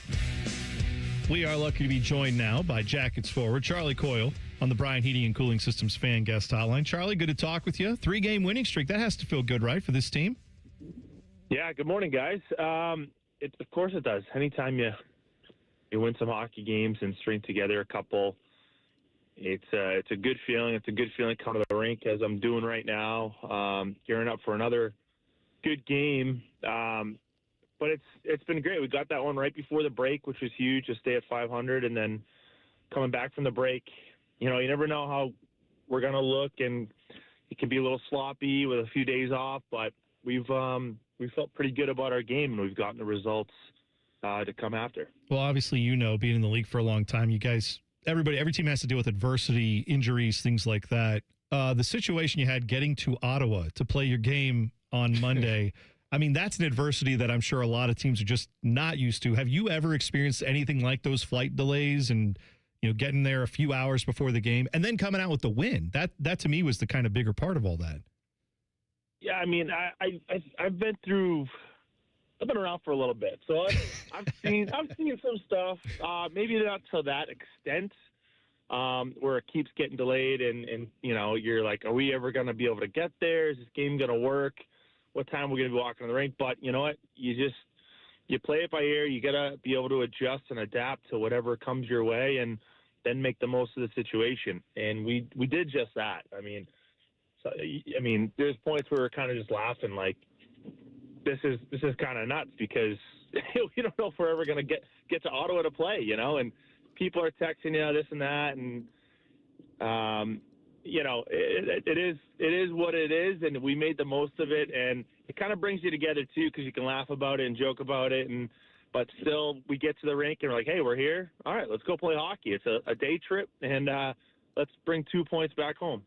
We are lucky to be joined now by Jackets forward Charlie Coyle on the Bryan Heating and Cooling Systems fan guest hotline. Charlie, good to talk with you. 3-game winning streak. That has to feel good, right, for this team? Yeah, good morning, guys. Of course it does. Anytime you win some hockey games and string together a couple, it's a good feeling. It's a good feeling coming to the rink as I'm doing right now, gearing up for another good game. But it's been great. We got that one right before the break, which was huge, to stay at 500, and then coming back from the break, you never know how we're going to look, and it can be a little sloppy with a few days off, but we felt pretty good about our game, and we've gotten the results to come after. Well, obviously, being in the league for a long time, you guys, every team has to deal with adversity, injuries, things like that. the situation you had getting to Ottawa to play your game on Monday, I mean, that's an adversity that I'm sure a lot of teams are just not used to. Have you ever experienced anything like those flight delays and, getting there a few hours before the game and then coming out with the win? That to me was the kind of bigger part of all that. Yeah, I mean, I've been through. I've been around for a little bit, so I've seen some stuff. Maybe not to that extent, where it keeps getting delayed, and you're like, are we ever going to be able to get there? Is this game going to work? What time are we going to be walking on the rink? But you know what? You play it by ear. You got to be able to adjust and adapt to whatever comes your way, and then make the most of the situation. And we did just that. I mean, there's points where we're kind of just laughing, like this is kind of nuts because we don't know if we're ever going to get to Ottawa to play, and people are texting this and that, and it is what it is, and we made the most of it, and it kind of brings you together too because you can laugh about it and joke about it, but still we get to the rink and we're like, hey, we're here. All right, let's go play hockey. It's a day trip, and let's bring 2 points back home.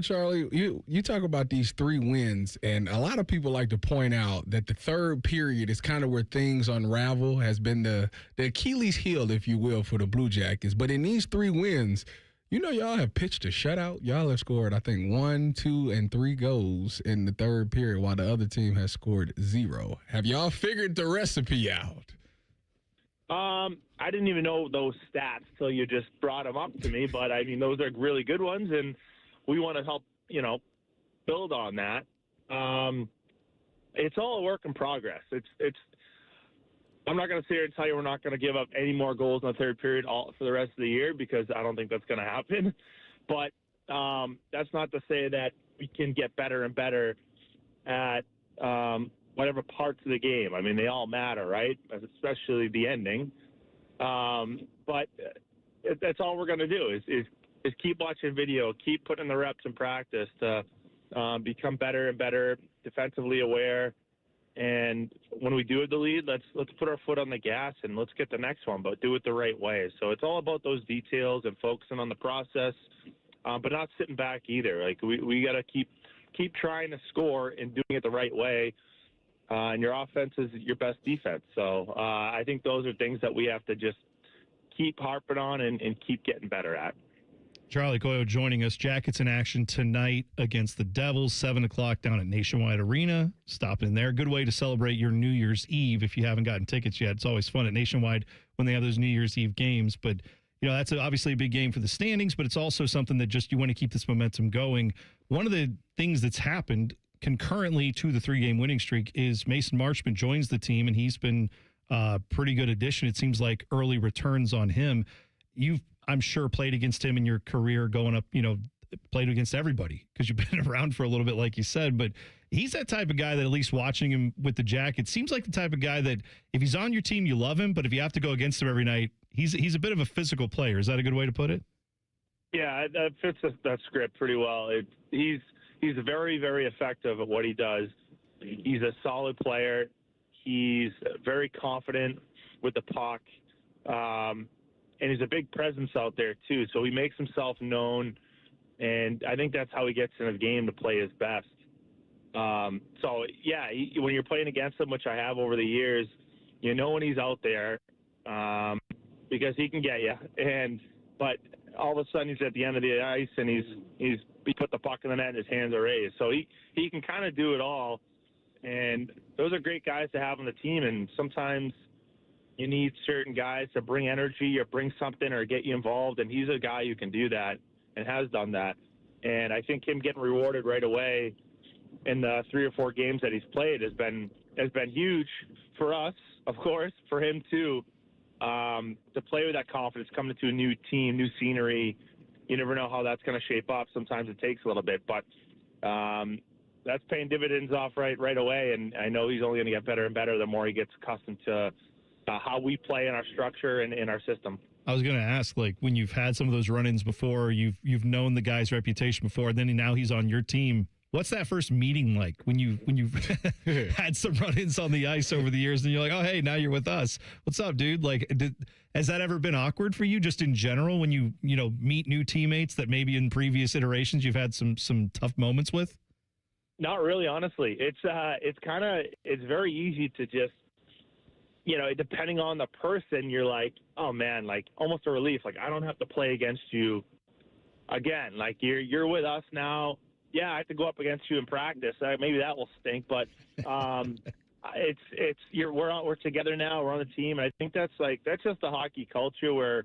Charlie, you talk about these 3 wins, and a lot of people like to point out that the third period is kind of where things unravel, has been the Achilles heel, if you will, for the Blue Jackets. But in these 3 wins, y'all have pitched a shutout. Y'all have scored, I think, 1, 2, and 3 goals in the third period, while the other team has scored 0. Have y'all figured the recipe out? I didn't even know those stats till you just brought them up to me, but I mean, those are really good ones, and we want to help, build on that. It's all a work in progress. I'm not going to sit here and tell you we're not going to give up any more goals in the third period for the rest of the year because I don't think that's going to happen. But that's not to say that we can get better and better at whatever parts of the game. I mean, they all matter, right? Especially the ending. But that's all we're going to do is keep watching video, keep putting the reps in practice to become better and better, defensively aware. And when we do have the lead, let's put our foot on the gas and let's get the next one, but do it the right way. So it's all about those details and focusing on the process, but not sitting back either. Like we got to keep trying to score and doing it the right way. And your offense is your best defense. So I think those are things that we have to just keep harping on and keep getting better at. Charlie Coyle joining us. Jackets in action tonight against the Devils, 7 o'clock down at Nationwide Arena. Stopping in there. Good way to celebrate your New Year's Eve if you haven't gotten tickets yet. It's always fun at Nationwide when they have those New Year's Eve games. But, that's obviously a big game for the standings, but it's also something that just you want to keep this momentum going. One of the things that's happened concurrently to the 3-game winning streak is Mason Marchment joins the team, and he's been a pretty good addition. It seems like early returns on him. I'm sure played against him in your career going up, played against everybody because you've been around for a little bit, like you said, but he's that type of guy that at least watching him with the Jackets seems like the type of guy that if he's on your team, you love him, but if you have to go against him every night, he's a bit of a physical player. Is that a good way to put it? Yeah, that fits that script pretty well. He's very, very effective at what he does. He's a solid player. He's very confident with the puck. And he's a big presence out there, too. So he makes himself known, and I think that's how he gets in the game to play his best. When you're playing against him, which I have over the years, when he's out there because he can get you. But all of a sudden he's at the end of the ice, and he put the puck in the net and his hands are raised. So he can kind of do it all, and those are great guys to have on the team, and sometimes – you need certain guys to bring energy or bring something or get you involved, and he's a guy who can do that and has done that. And I think him getting rewarded right away in the 3 or 4 games that he's played has been huge for us, of course, for him too, to play with that confidence, coming to a new team, new scenery. You never know how that's going to shape up. Sometimes it takes a little bit, but that's paying dividends off right away, and I know he's only going to get better and better the more he gets accustomed to how we play in our structure and in our system. I was going to ask, like, when you've had some of those run-ins before, you've known the guy's reputation before, and then now he's on your team. What's that first meeting like when you've had some run-ins on the ice over the years and you're like, oh, hey, now you're with us. What's up, dude? Like, has that ever been awkward for you just in general when you meet new teammates that maybe in previous iterations you've had some tough moments with? Not really, honestly. It's very easy to just, depending on the person, you're like, oh man, like almost a relief. Like I don't have to play against you again. Like you're with us now. Yeah, I have to go up against you in practice. Maybe that will stink, but we're together now. We're on the team, and I think that's just the hockey culture where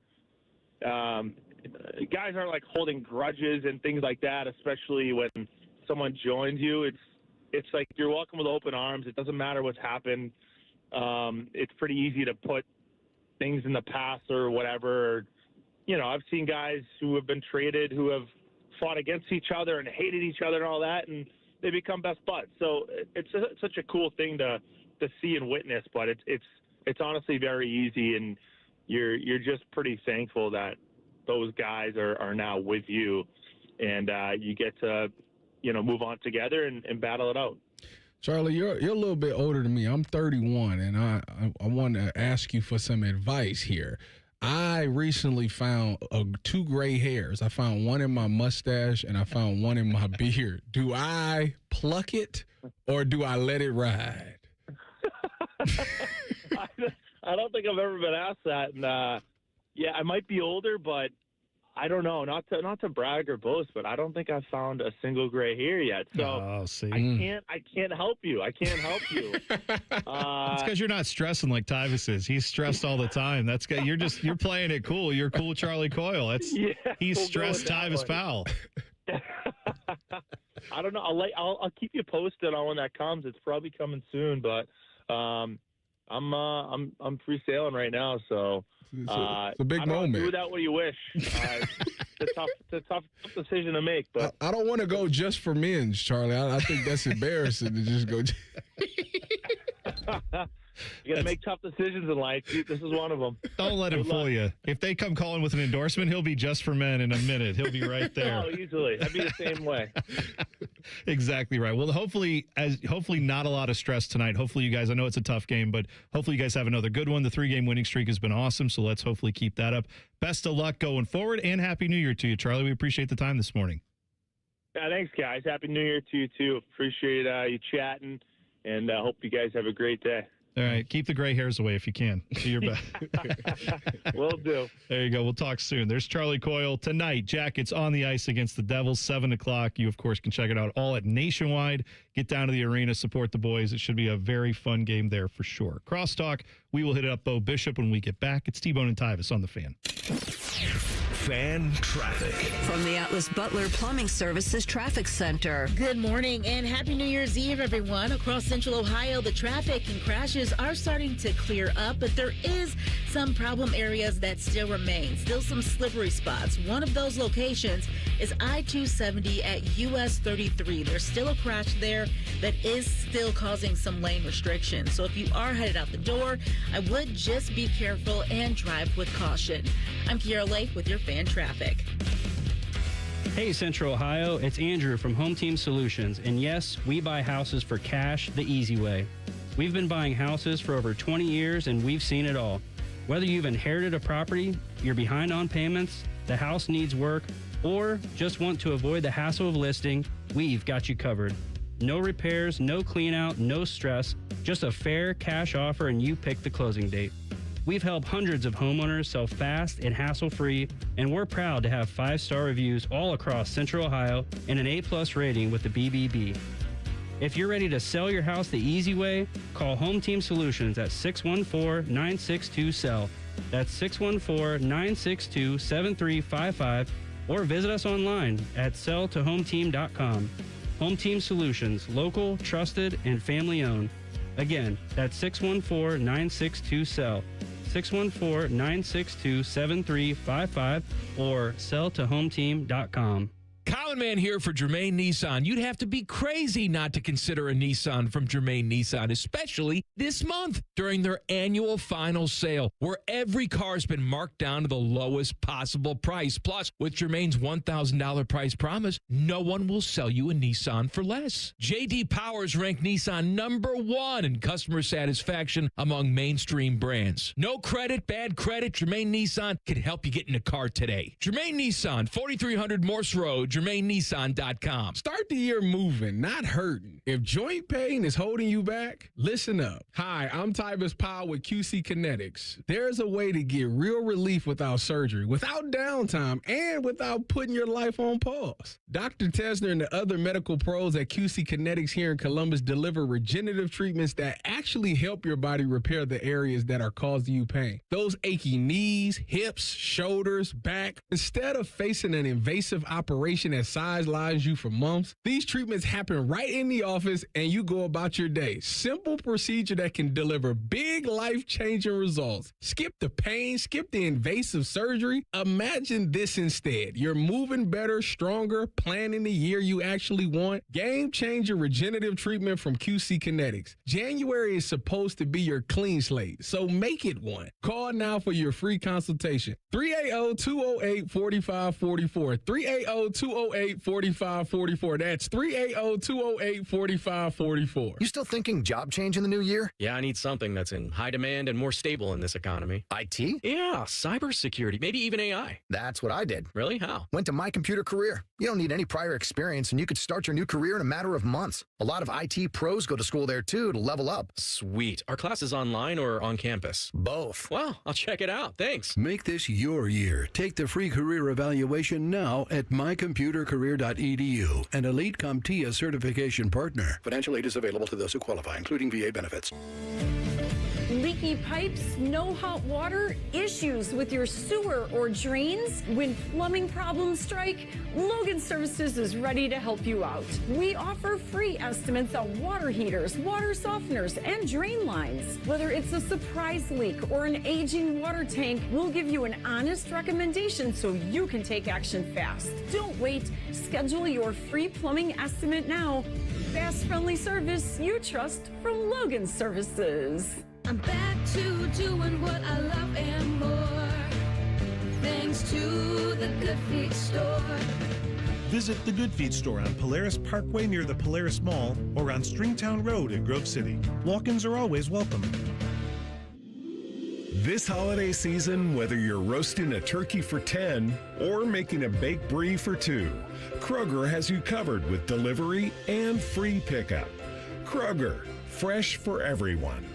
guys aren't like holding grudges and things like that. Especially when someone joins you, it's like you're welcome with open arms. It doesn't matter what's happened. It's pretty easy to put things in the past or whatever. I've seen guys who have been traded who have fought against each other and hated each other and all that, and they become best buds. So it's such a cool thing to see and witness. But it's honestly very easy, and you're just pretty thankful that those guys are now with you, and you get to move on together and battle it out. Charlie, you're a little bit older than me. I'm 31, and I want to ask you for some advice here. I recently found 2 gray hairs. I found one in my mustache, and I found one in my beard. Do I pluck it, or do I let it ride? I don't think I've ever been asked that. And I might be older, but I don't know. Not to brag or boast, but I don't think I've found a single gray hair yet. So I can't help you. I can't help you. It's because you're not stressing like Tyvis is. He's stressed all the time. You're playing it cool. You're cool, Charlie Coyle. He's stressed Tyvis Powell. I don't know. I'll keep you posted on when that comes. It's probably coming soon, but I'm free sailing right now, so it's a big moment. Do that what you wish. It's a tough decision to make, but I don't want to go just for men's, Charlie. I think that's embarrassing to just go. You got to make tough decisions in life. This is one of them. Don't let him fool you. If they come calling with an endorsement, he'll be just for men in a minute. He'll be right there. Oh, easily. I'd be the same way. Exactly right. Well, hopefully not a lot of stress tonight. Hopefully you guys, I know it's a tough game, but hopefully you guys have another good one. The 3-game winning streak has been awesome, so let's hopefully keep that up. Best of luck going forward, and Happy New Year to you, Charlie. We appreciate the time this morning. Yeah, thanks, guys. Happy New Year to you, too. Appreciate you chatting, and hope you guys have a great day. All right. Keep the gray hairs away if you can. Do your best. Will do. There you go. We'll talk soon. There's Charlie Coyle. Tonight, Jackets on the ice against the Devils, 7 o'clock. You, of course, can check it out all at Nationwide. Get down to the arena, support the boys. It should be a very fun game there for sure. Crosstalk, we will hit up Bo Bishop when we get back. It's T-Bone and Tyvis on The Fan. Fan traffic. From the Atlas Butler Plumbing Services Traffic Center. Good morning and Happy New Year's Eve, everyone. Across Central Ohio, the traffic and crashes are starting to clear up, but there is some problem areas that still remain. Still some slippery spots. One of those locations is I-270 at US 33. There's still a crash there that is still causing some lane restrictions. So if you are headed out the door, I would just be careful and drive with caution. I'm Kiara Lake with your fan traffic. Hey Central Ohio, it's Andrew from Home Team Solutions, and yes, we buy houses for cash the easy way. We've been buying houses for over 20 years and we've seen it all. Whether you've inherited a property, you're behind on payments, the house needs work, or just want to avoid the hassle of listing, we've got you covered. No repairs, no clean out, no stress, just a fair cash offer and you pick the closing date. We've helped hundreds of homeowners sell fast and hassle-free, and we're proud to have 5-star reviews all across Central Ohio and an A+ rating with the BBB. If you're ready to sell your house the easy way, call Home Team Solutions at 614-962-SELL. That's 614-962-7355, or visit us online at selltohometeam.com. Home Team Solutions, local, trusted, and family-owned. Again, that's 614-962-SELL. 614-962-7355 or selltohometeam.com. Colin Sean Man here for Jermaine Nissan. You'd have to be crazy not to consider a Nissan from Jermaine Nissan, especially this month during their annual final sale, where every car's been marked down to the lowest possible price. Plus, with Jermaine's $1,000 price promise, no one will sell you a Nissan for less. J.D. Powers ranked Nissan #1 in customer satisfaction among mainstream brands. No credit, bad credit, Jermaine Nissan can help you get in a car today. Jermaine Nissan, 4300 Morse Road, JermaineNissan.com. Start the year moving, not hurting. If joint pain is holding you back, listen up. Hi, I'm Tyvis Powell with QC Kinetics. There's a way to get real relief without surgery, without downtime, and without putting your life on pause. Dr. Tesner and the other medical pros at QC Kinetics here in Columbus deliver regenerative treatments that actually help your body repair the areas that are causing you pain. Those achy knees, hips, shoulders, back. Instead of facing an invasive operation that sidelines you for months, these treatments happen right in the office and you go about your day. Simple procedure that can deliver big life-changing results. Skip the pain, skip the invasive surgery. Imagine this instead. You're moving better, stronger, planning the year you actually want. Game-changer regenerative treatment from QC Kinetics. January is supposed to be your clean slate, so make it one. Call now for your free consultation. 380-208-4544. 380-208-4544. That's 380-208-4544. You still thinking job change in the new year? Yeah, I need something that's in high demand and more stable in this economy. IT? Yeah, cybersecurity, maybe even AI. That's what I did. Really? How? Went to My Computer Career. You don't need any prior experience, and you could start your new career in a matter of months. A lot of IT pros go to school there, too, to level up. Sweet. Are classes online or on campus? Both. Well, I'll check it out. Thanks. Make this your year. Take the free career evaluation now at mycomputercareer.edu, an Elite CompTIA certification partner. Financial aid is available to those who qualify, including VA benefits. Leaky pipes, no hot water, issues with your sewer or drains? When plumbing problems strike, Logan Services is ready to help you out. We offer free estimates on water heaters, water softeners, and drain lines. Whether it's a surprise leak or an aging water tank, we'll give you an honest recommendation so you can take action fast. Don't wait. Schedule your free plumbing estimate now. Fast, friendly service you trust from Logan Services. I'm back to doing what I love and more, thanks to the Good Feet store. Visit the Good Feet store on Polaris Parkway near the Polaris Mall or on Stringtown Road in Grove City. Walk-ins are always welcome. This holiday season, whether you're roasting a turkey for 10 or making a baked brie for 2, Kroger has you covered with delivery and free pickup. Kroger, fresh for everyone.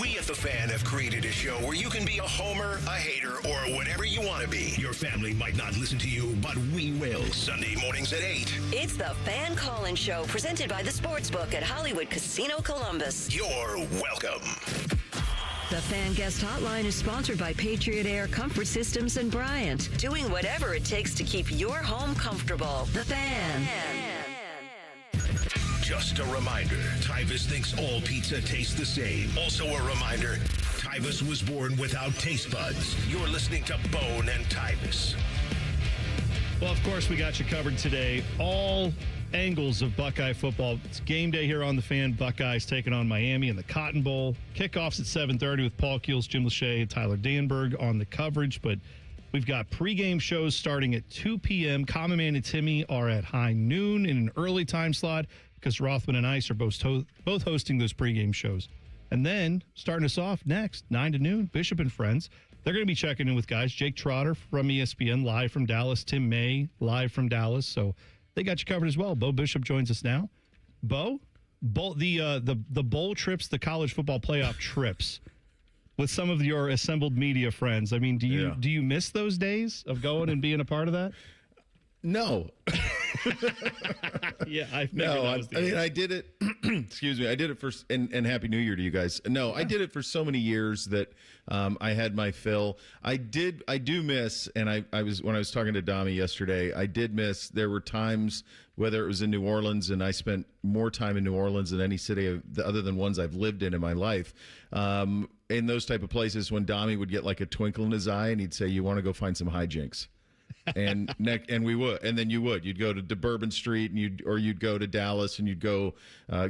We at The Fan have created a show where you can be a homer, a hater, or whatever you want to be. Your family might not listen to you, but we will. Sunday mornings at 8. It's the Fan Call-In Show presented by the Sportsbook at Hollywood Casino Columbus. You're welcome. The Fan Guest Hotline is sponsored by Patriot Air Comfort Systems and Bryant, doing whatever it takes to keep your home comfortable. The Fan. Just a reminder, Tyvis thinks all pizza tastes the same. Also a reminder, Tyvis was born without taste buds. You're listening to Bone and Tyvis. Well, of course, we got you covered today. All angles of Buckeye football. It's game day here on The Fan. Buckeyes taking on Miami in the Cotton Bowl. Kickoffs at 7:30 with Paul Keels, Jim Lachey, and Tyler Danberg on the coverage. But we've got pregame shows starting at 2 p.m. Common Man and Timmy are at high noon in an early time slot, because Rothman and Ice are both hosting those pregame shows. And then, starting us off next, 9 to noon, Bishop and Friends. They're going to be checking in with guys. Jake Trotter from ESPN, live from Dallas. Tim May, live from Dallas. So they got you covered as well. Bo Bishop joins us now. Bo, the bowl trips, the college football playoff trips, with some of your assembled media friends. I mean, do you miss those days of going and being a part of that? No. Yeah, I did it. Excuse me. I did it for, and Happy New Year to you guys. No, I did it for so many years that I had my fill. I do miss, and when I was talking to Dami yesterday, I did miss. There were times, whether it was in New Orleans, and I spent more time in New Orleans than any city other than ones I've lived in my life. In those type of places, when Dami would get like a twinkle in his eye, and he'd say, "You want to go find some hijinks?" And we would, and then you'd go to Bourbon Street, and you'd go to Dallas, and you'd go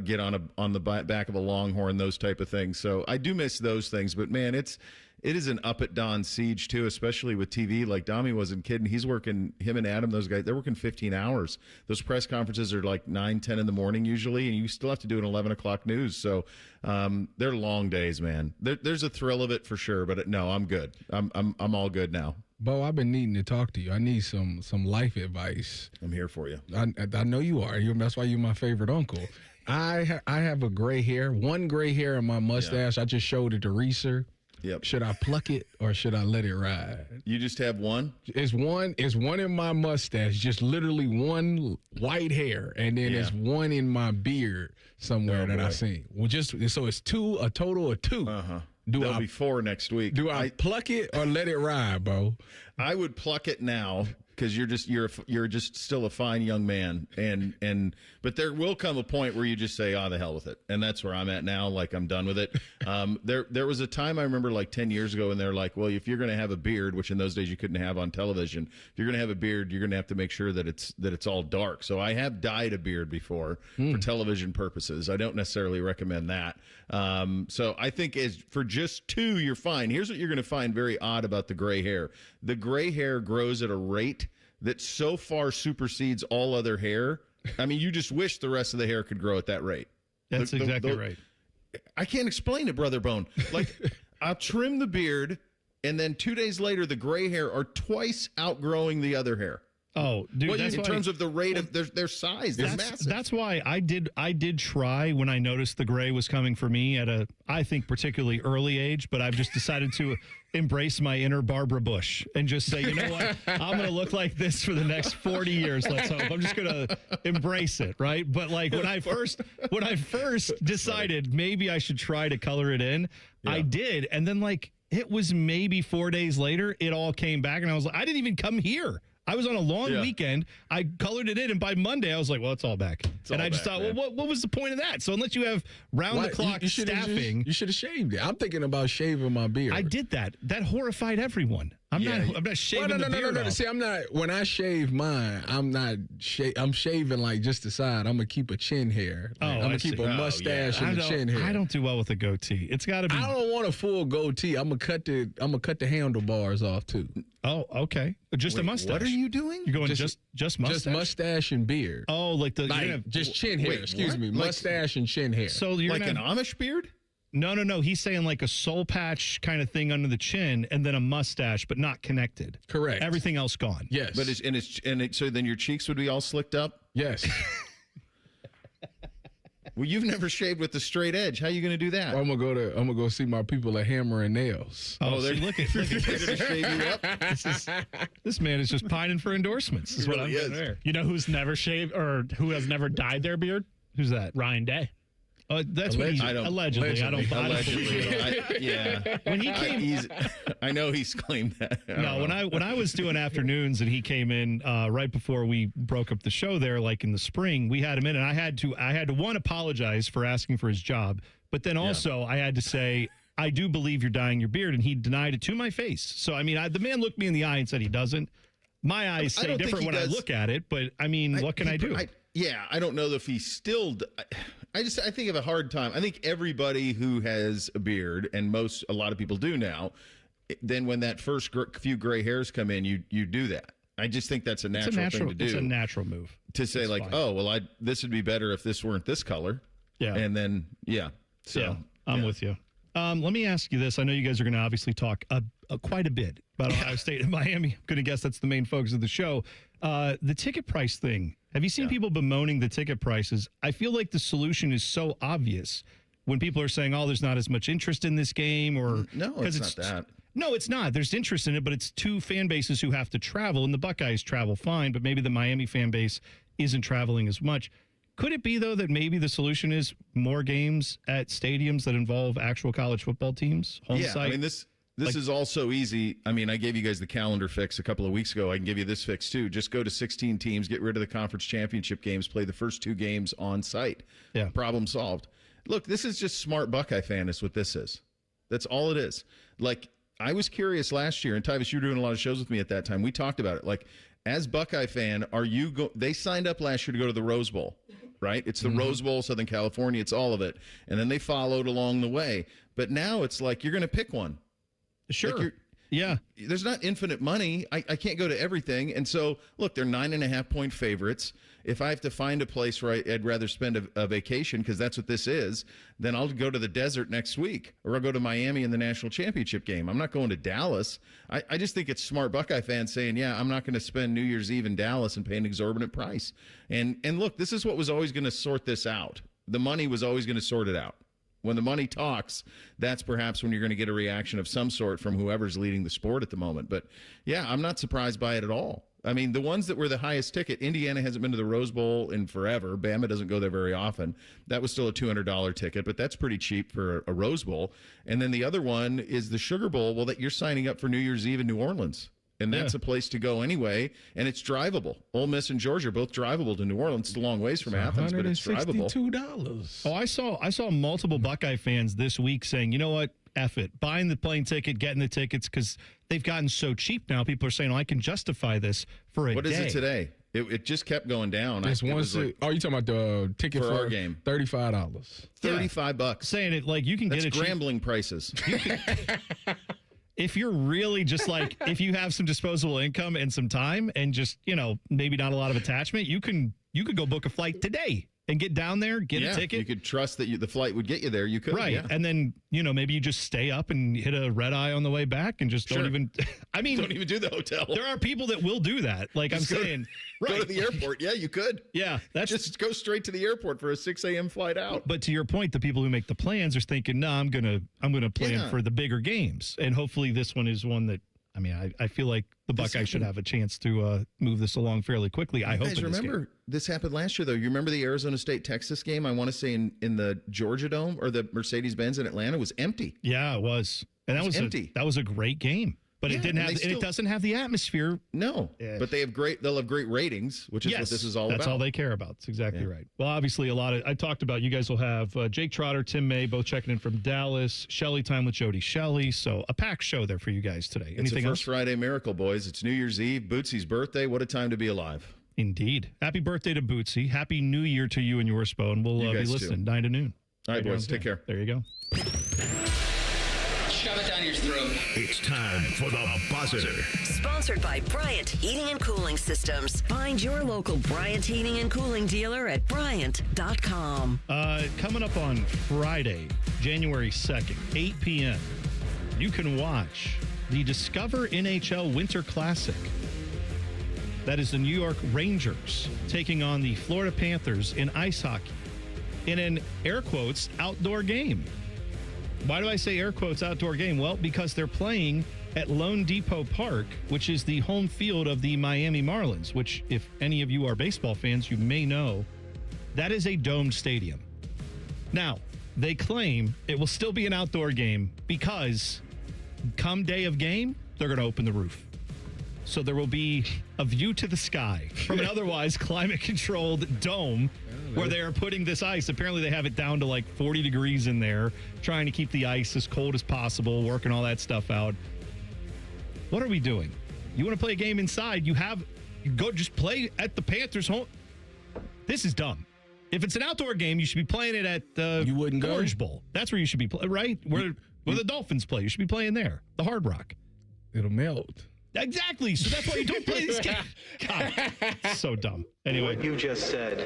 get on the back of a Longhorn, those type of things. So I do miss those things, but man, it is an up at dawn siege too, especially with TV. Like Dami wasn't kidding. He's working, him and Adam, those guys, they're working 15 hours. Those press conferences are like 9, 10 in the morning usually, and you still have to do an 11 o'clock news. So they're long days, man. There's a thrill of it for sure, but no, I'm good. I'm all good now. Bo, I've been needing to talk to you. I need some life advice. I'm here for you. I know you are. That's why you're my favorite uncle. I have a gray hair, one gray hair in my mustache. Yeah. I just showed it to Reeser. Yep. Should I pluck it or should I let it ride? You just have one? It's one in my mustache, just literally one white hair, and then there's one in my beard somewhere that I seen. Well, so it's a total of two. Uh-huh. There'll be 4 next week. Do I pluck it or let it ride, Bo? I would pluck it now because you're just still a fine young man, but there will come a point where you just say, "Oh, the hell with it," and that's where I'm at now. Like I'm done with it. There was a time I remember like 10 years ago, and they're like, "Well, if you're going to have a beard, which in those days you couldn't have on television, if you're going to have a beard, you're going to have to make sure that it's all dark." So I have dyed a beard before for television purposes. I don't necessarily recommend that. So I think for just 2, you're fine. Here's what you're going to find very odd about the gray hair. The gray hair grows at a rate that so far supersedes all other hair. I mean, you just wish the rest of the hair could grow at that rate. That's exactly right. I can't explain it, Brother Bone. Like, I'll trim the beard, and then 2 days later, the gray hair are twice outgrowing the other hair. Oh, dude! Well, in terms of the rate of their size, they're massive. That's why I did try when I noticed the gray was coming for me at a, I think, particularly early age. But I've just decided to embrace my inner Barbara Bush and just say, you know what, I'm going to look like this for the next 40 years. Let's hope. I'm just going to embrace it, right? But like when I first decided maybe I should try to color it in, I did, and then like it was maybe 4 days later, it all came back, and I was like, I didn't even come here. I was on a long weekend. I colored it in, and by Monday, I was like, well, it's all back. I just thought, well, what was the point of that? So unless you have round-the-clock staffing. You should have shaved it. I'm thinking about shaving my beard. I did that. That horrified everyone. I'm not shaving the beard off. See, when I shave mine, I'm shaving like just the side. I'm going to keep a chin hair. Like, I'm going to keep a mustache and a chin hair. I don't do well with a goatee. It's got to be. I don't want a full goatee. I'm going to cut the handlebars off too. Oh, okay. Just a mustache. What are you doing? You're going just mustache? Just mustache and beard. Oh, like just chin hair. Excuse me. Mustache and chin hair. So you're like an Amish beard? No. He's saying like a soul patch kind of thing under the chin, and then a mustache, but not connected. Correct. Everything else gone. Yes. But so then your cheeks would be all slicked up? Yes. Well, you've never shaved with the straight edge. How are you going to do that? Well, I'm gonna go see my people at Hammer and Nails. Oh, they're looking. They're going to shave you up. This man is just pining for endorsements. Is what I'm getting there. You know who's never shaved or who has never dyed their beard? Who's that? Ryan Day. That's what he's allegedly. I don't believe it. Yeah. When he came, I know he's claimed that. When I was doing afternoons and he came in right before we broke up the show there, like in the spring, we had him in, and I had to one, apologize for asking for his job, but then also I had to say, I do believe you're dyeing your beard, and he denied it to my face. So I mean, the man looked me in the eye and said he doesn't. My eyes say different when I look at it, but I mean, what can I do? I don't know if he still. I think of a hard time. I think everybody who has a beard, and a lot of people do now, then when that first few gray hairs come in, you do that. I just think that's a natural thing to do. It's a natural move. To say it's fine. Oh, well, this would be better if this weren't this color. Yeah. And then, So I'm with you. Let me ask you this. I know you guys are going to obviously talk quite a bit about Ohio State and Miami. I'm going to guess that's the main focus of the show. The ticket price thing. Have you seen people bemoaning the ticket prices? I feel like the solution is so obvious when people are saying, oh, there's not as much interest in this game. Or no, it's not that. No, it's not. There's interest in it, but it's two fan bases who have to travel, and the Buckeyes travel fine, but maybe the Miami fan base isn't traveling as much. Could it be, though, that maybe the solution is more games at stadiums that involve actual college football teams? Home site? I mean, this is all so easy. I mean, I gave you guys the calendar fix a couple of weeks ago. I can give you this fix, too. Just go to 16 teams, get rid of the conference championship games, play the first 2 games on site. Yeah. Problem solved. Look, this is just smart Buckeye fan is what this is. That's all it is. Like, I was curious last year, and Tyvis, you were doing a lot of shows with me at that time. We talked about it. Like, as Buckeye fan, they signed up last year to go to the Rose Bowl, right? It's the Rose Bowl, Southern California. It's all of it. And then they followed along the way. But now it's like you're going to pick one. Sure. Like yeah. There's not infinite money. I can't go to everything. And so, look, they're 9.5-point favorites. If I have to find a place where I'd rather spend a vacation, because that's what this is, then I'll go to the desert next week, or I'll go to Miami in the national championship game. I'm not going to Dallas. I just think it's smart Buckeye fans saying, yeah, I'm not going to spend New Year's Eve in Dallas and pay an exorbitant price. And look, this is what was always going to sort this out. The money was always going to sort it out. When the money talks, that's perhaps when you're going to get a reaction of some sort from whoever's leading the sport at the moment. But, yeah, I'm not surprised by it at all. I mean, the ones that were the highest ticket, Indiana hasn't been to the Rose Bowl in forever. Bama doesn't go there very often. That was still a $200 ticket, but that's pretty cheap for a Rose Bowl. And then the other one is the Sugar Bowl, well, that you're signing up for New Year's Eve in New Orleans. And that's a place to go anyway, and it's drivable. Ole Miss and Georgia are both drivable to New Orleans. It's a long ways from Athens, but it's drivable. $162. Oh, I saw multiple Buckeye fans this week saying, you know what, F it. Buying the plane ticket, getting the tickets, because they've gotten so cheap now. People are saying, I can justify this for a day. What is it today? It just kept going down. It's you talking about the ticket for our game? $35. $35. Saying it like you can That's get it scrambling prices. If you're really just like, if you have some disposable income and some time and just, maybe not a lot of attachment, you could go book a flight today and get down there, get a ticket. You could trust that the flight would get you there. You could. Right. Yeah. And then, maybe you just stay up and hit a red eye on the way back and just don't even, don't even do the hotel. There are people that will do that. Like just I'm saying. Go to the airport. Yeah, you could. Yeah. Just go straight to the airport for a 6 a.m. flight out. But to your point, the people who make the plans are thinking, no, I'm gonna plan for the bigger games. And hopefully this one is one that, I feel like the Buckeyes should have a chance to move this along fairly quickly. I hope. Guys, remember this happened last year, though. You remember the Arizona State-Texas game? I want to say in the Georgia Dome or the Mercedes-Benz in Atlanta was empty. Yeah, it was. And that was empty. That was a great game. But it didn't have. It doesn't have the atmosphere. No, but they'll have great ratings, which is what this is all about. That's all they care about. That's exactly right. Well, obviously, I talked about. You guys will have Jake Trotter, Tim May, both checking in from Dallas. Shelley time with Jody Shelley. So a packed show there for you guys today. Anything else? It's a First Friday miracle, boys. It's New Year's Eve. Bootsy's birthday. What a time to be alive. Indeed. Happy birthday to Bootsy. Happy New Year to you and yours, Bo. And we'll be listening 9 to noon. All right, boys. Take care. There you go. Shove it down your throat. It's time for the buzzer. Sponsored by Bryant Heating and Cooling Systems. Find your local Bryant Heating and Cooling dealer at Bryant.com. Coming up on Friday, January 2nd, 8 p.m., you can watch the Discover NHL Winter Classic. That is the New York Rangers taking on the Florida Panthers in ice hockey in an, air quotes, outdoor game. Why do I say air quotes outdoor game? Well, because they're playing at Lone Depot Park, which is the home field of the Miami Marlins, which if any of you are baseball fans, you may know that is a domed stadium. Now, they claim it will still be an outdoor game because come day of game, they're going to open the roof. So there will be a view to the sky from an otherwise climate-controlled dome where they are putting this ice. Apparently they have it down to like 40 degrees in there, trying to keep the ice as cold as possible, working all that stuff out. What are we doing? You want to play a game inside, you go just play at the Panthers home. This is dumb. If it's an outdoor game, you should be playing it at the Orange Bowl. That's where you should be playing, right? Where the Dolphins play. You should be playing there. The Hard Rock. It'll melt. Exactly. So that's why you don't play this game. God, so dumb. Anyway. What you just said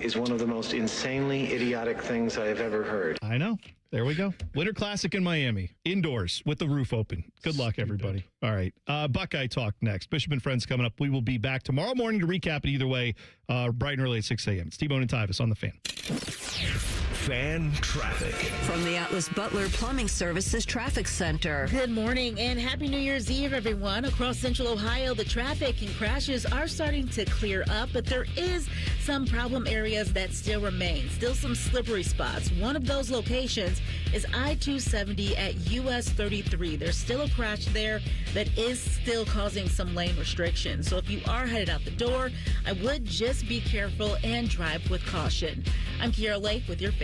is one of the most insanely idiotic things I have ever heard. I know. There we go. Winter Classic in Miami. Indoors with the roof open. Good luck, everybody. All right. Buckeye Talk next. Bishop and Friends coming up. We will be back tomorrow morning to recap it either way, bright and early at 6 a.m. It's T-Bone and Tyvis on The Fan. Fan traffic. From the Atlas Butler Plumbing Services Traffic Center. Good morning and Happy New Year's Eve, everyone. Across Central Ohio, the traffic and crashes are starting to clear up, but there is some problem areas that still remain. Still some slippery spots. One of those locations is I-270 at US 33. There's still a crash there that is still causing some lane restrictions. So if you are headed out the door, I would just be careful and drive with caution. I'm Kiara Lake with your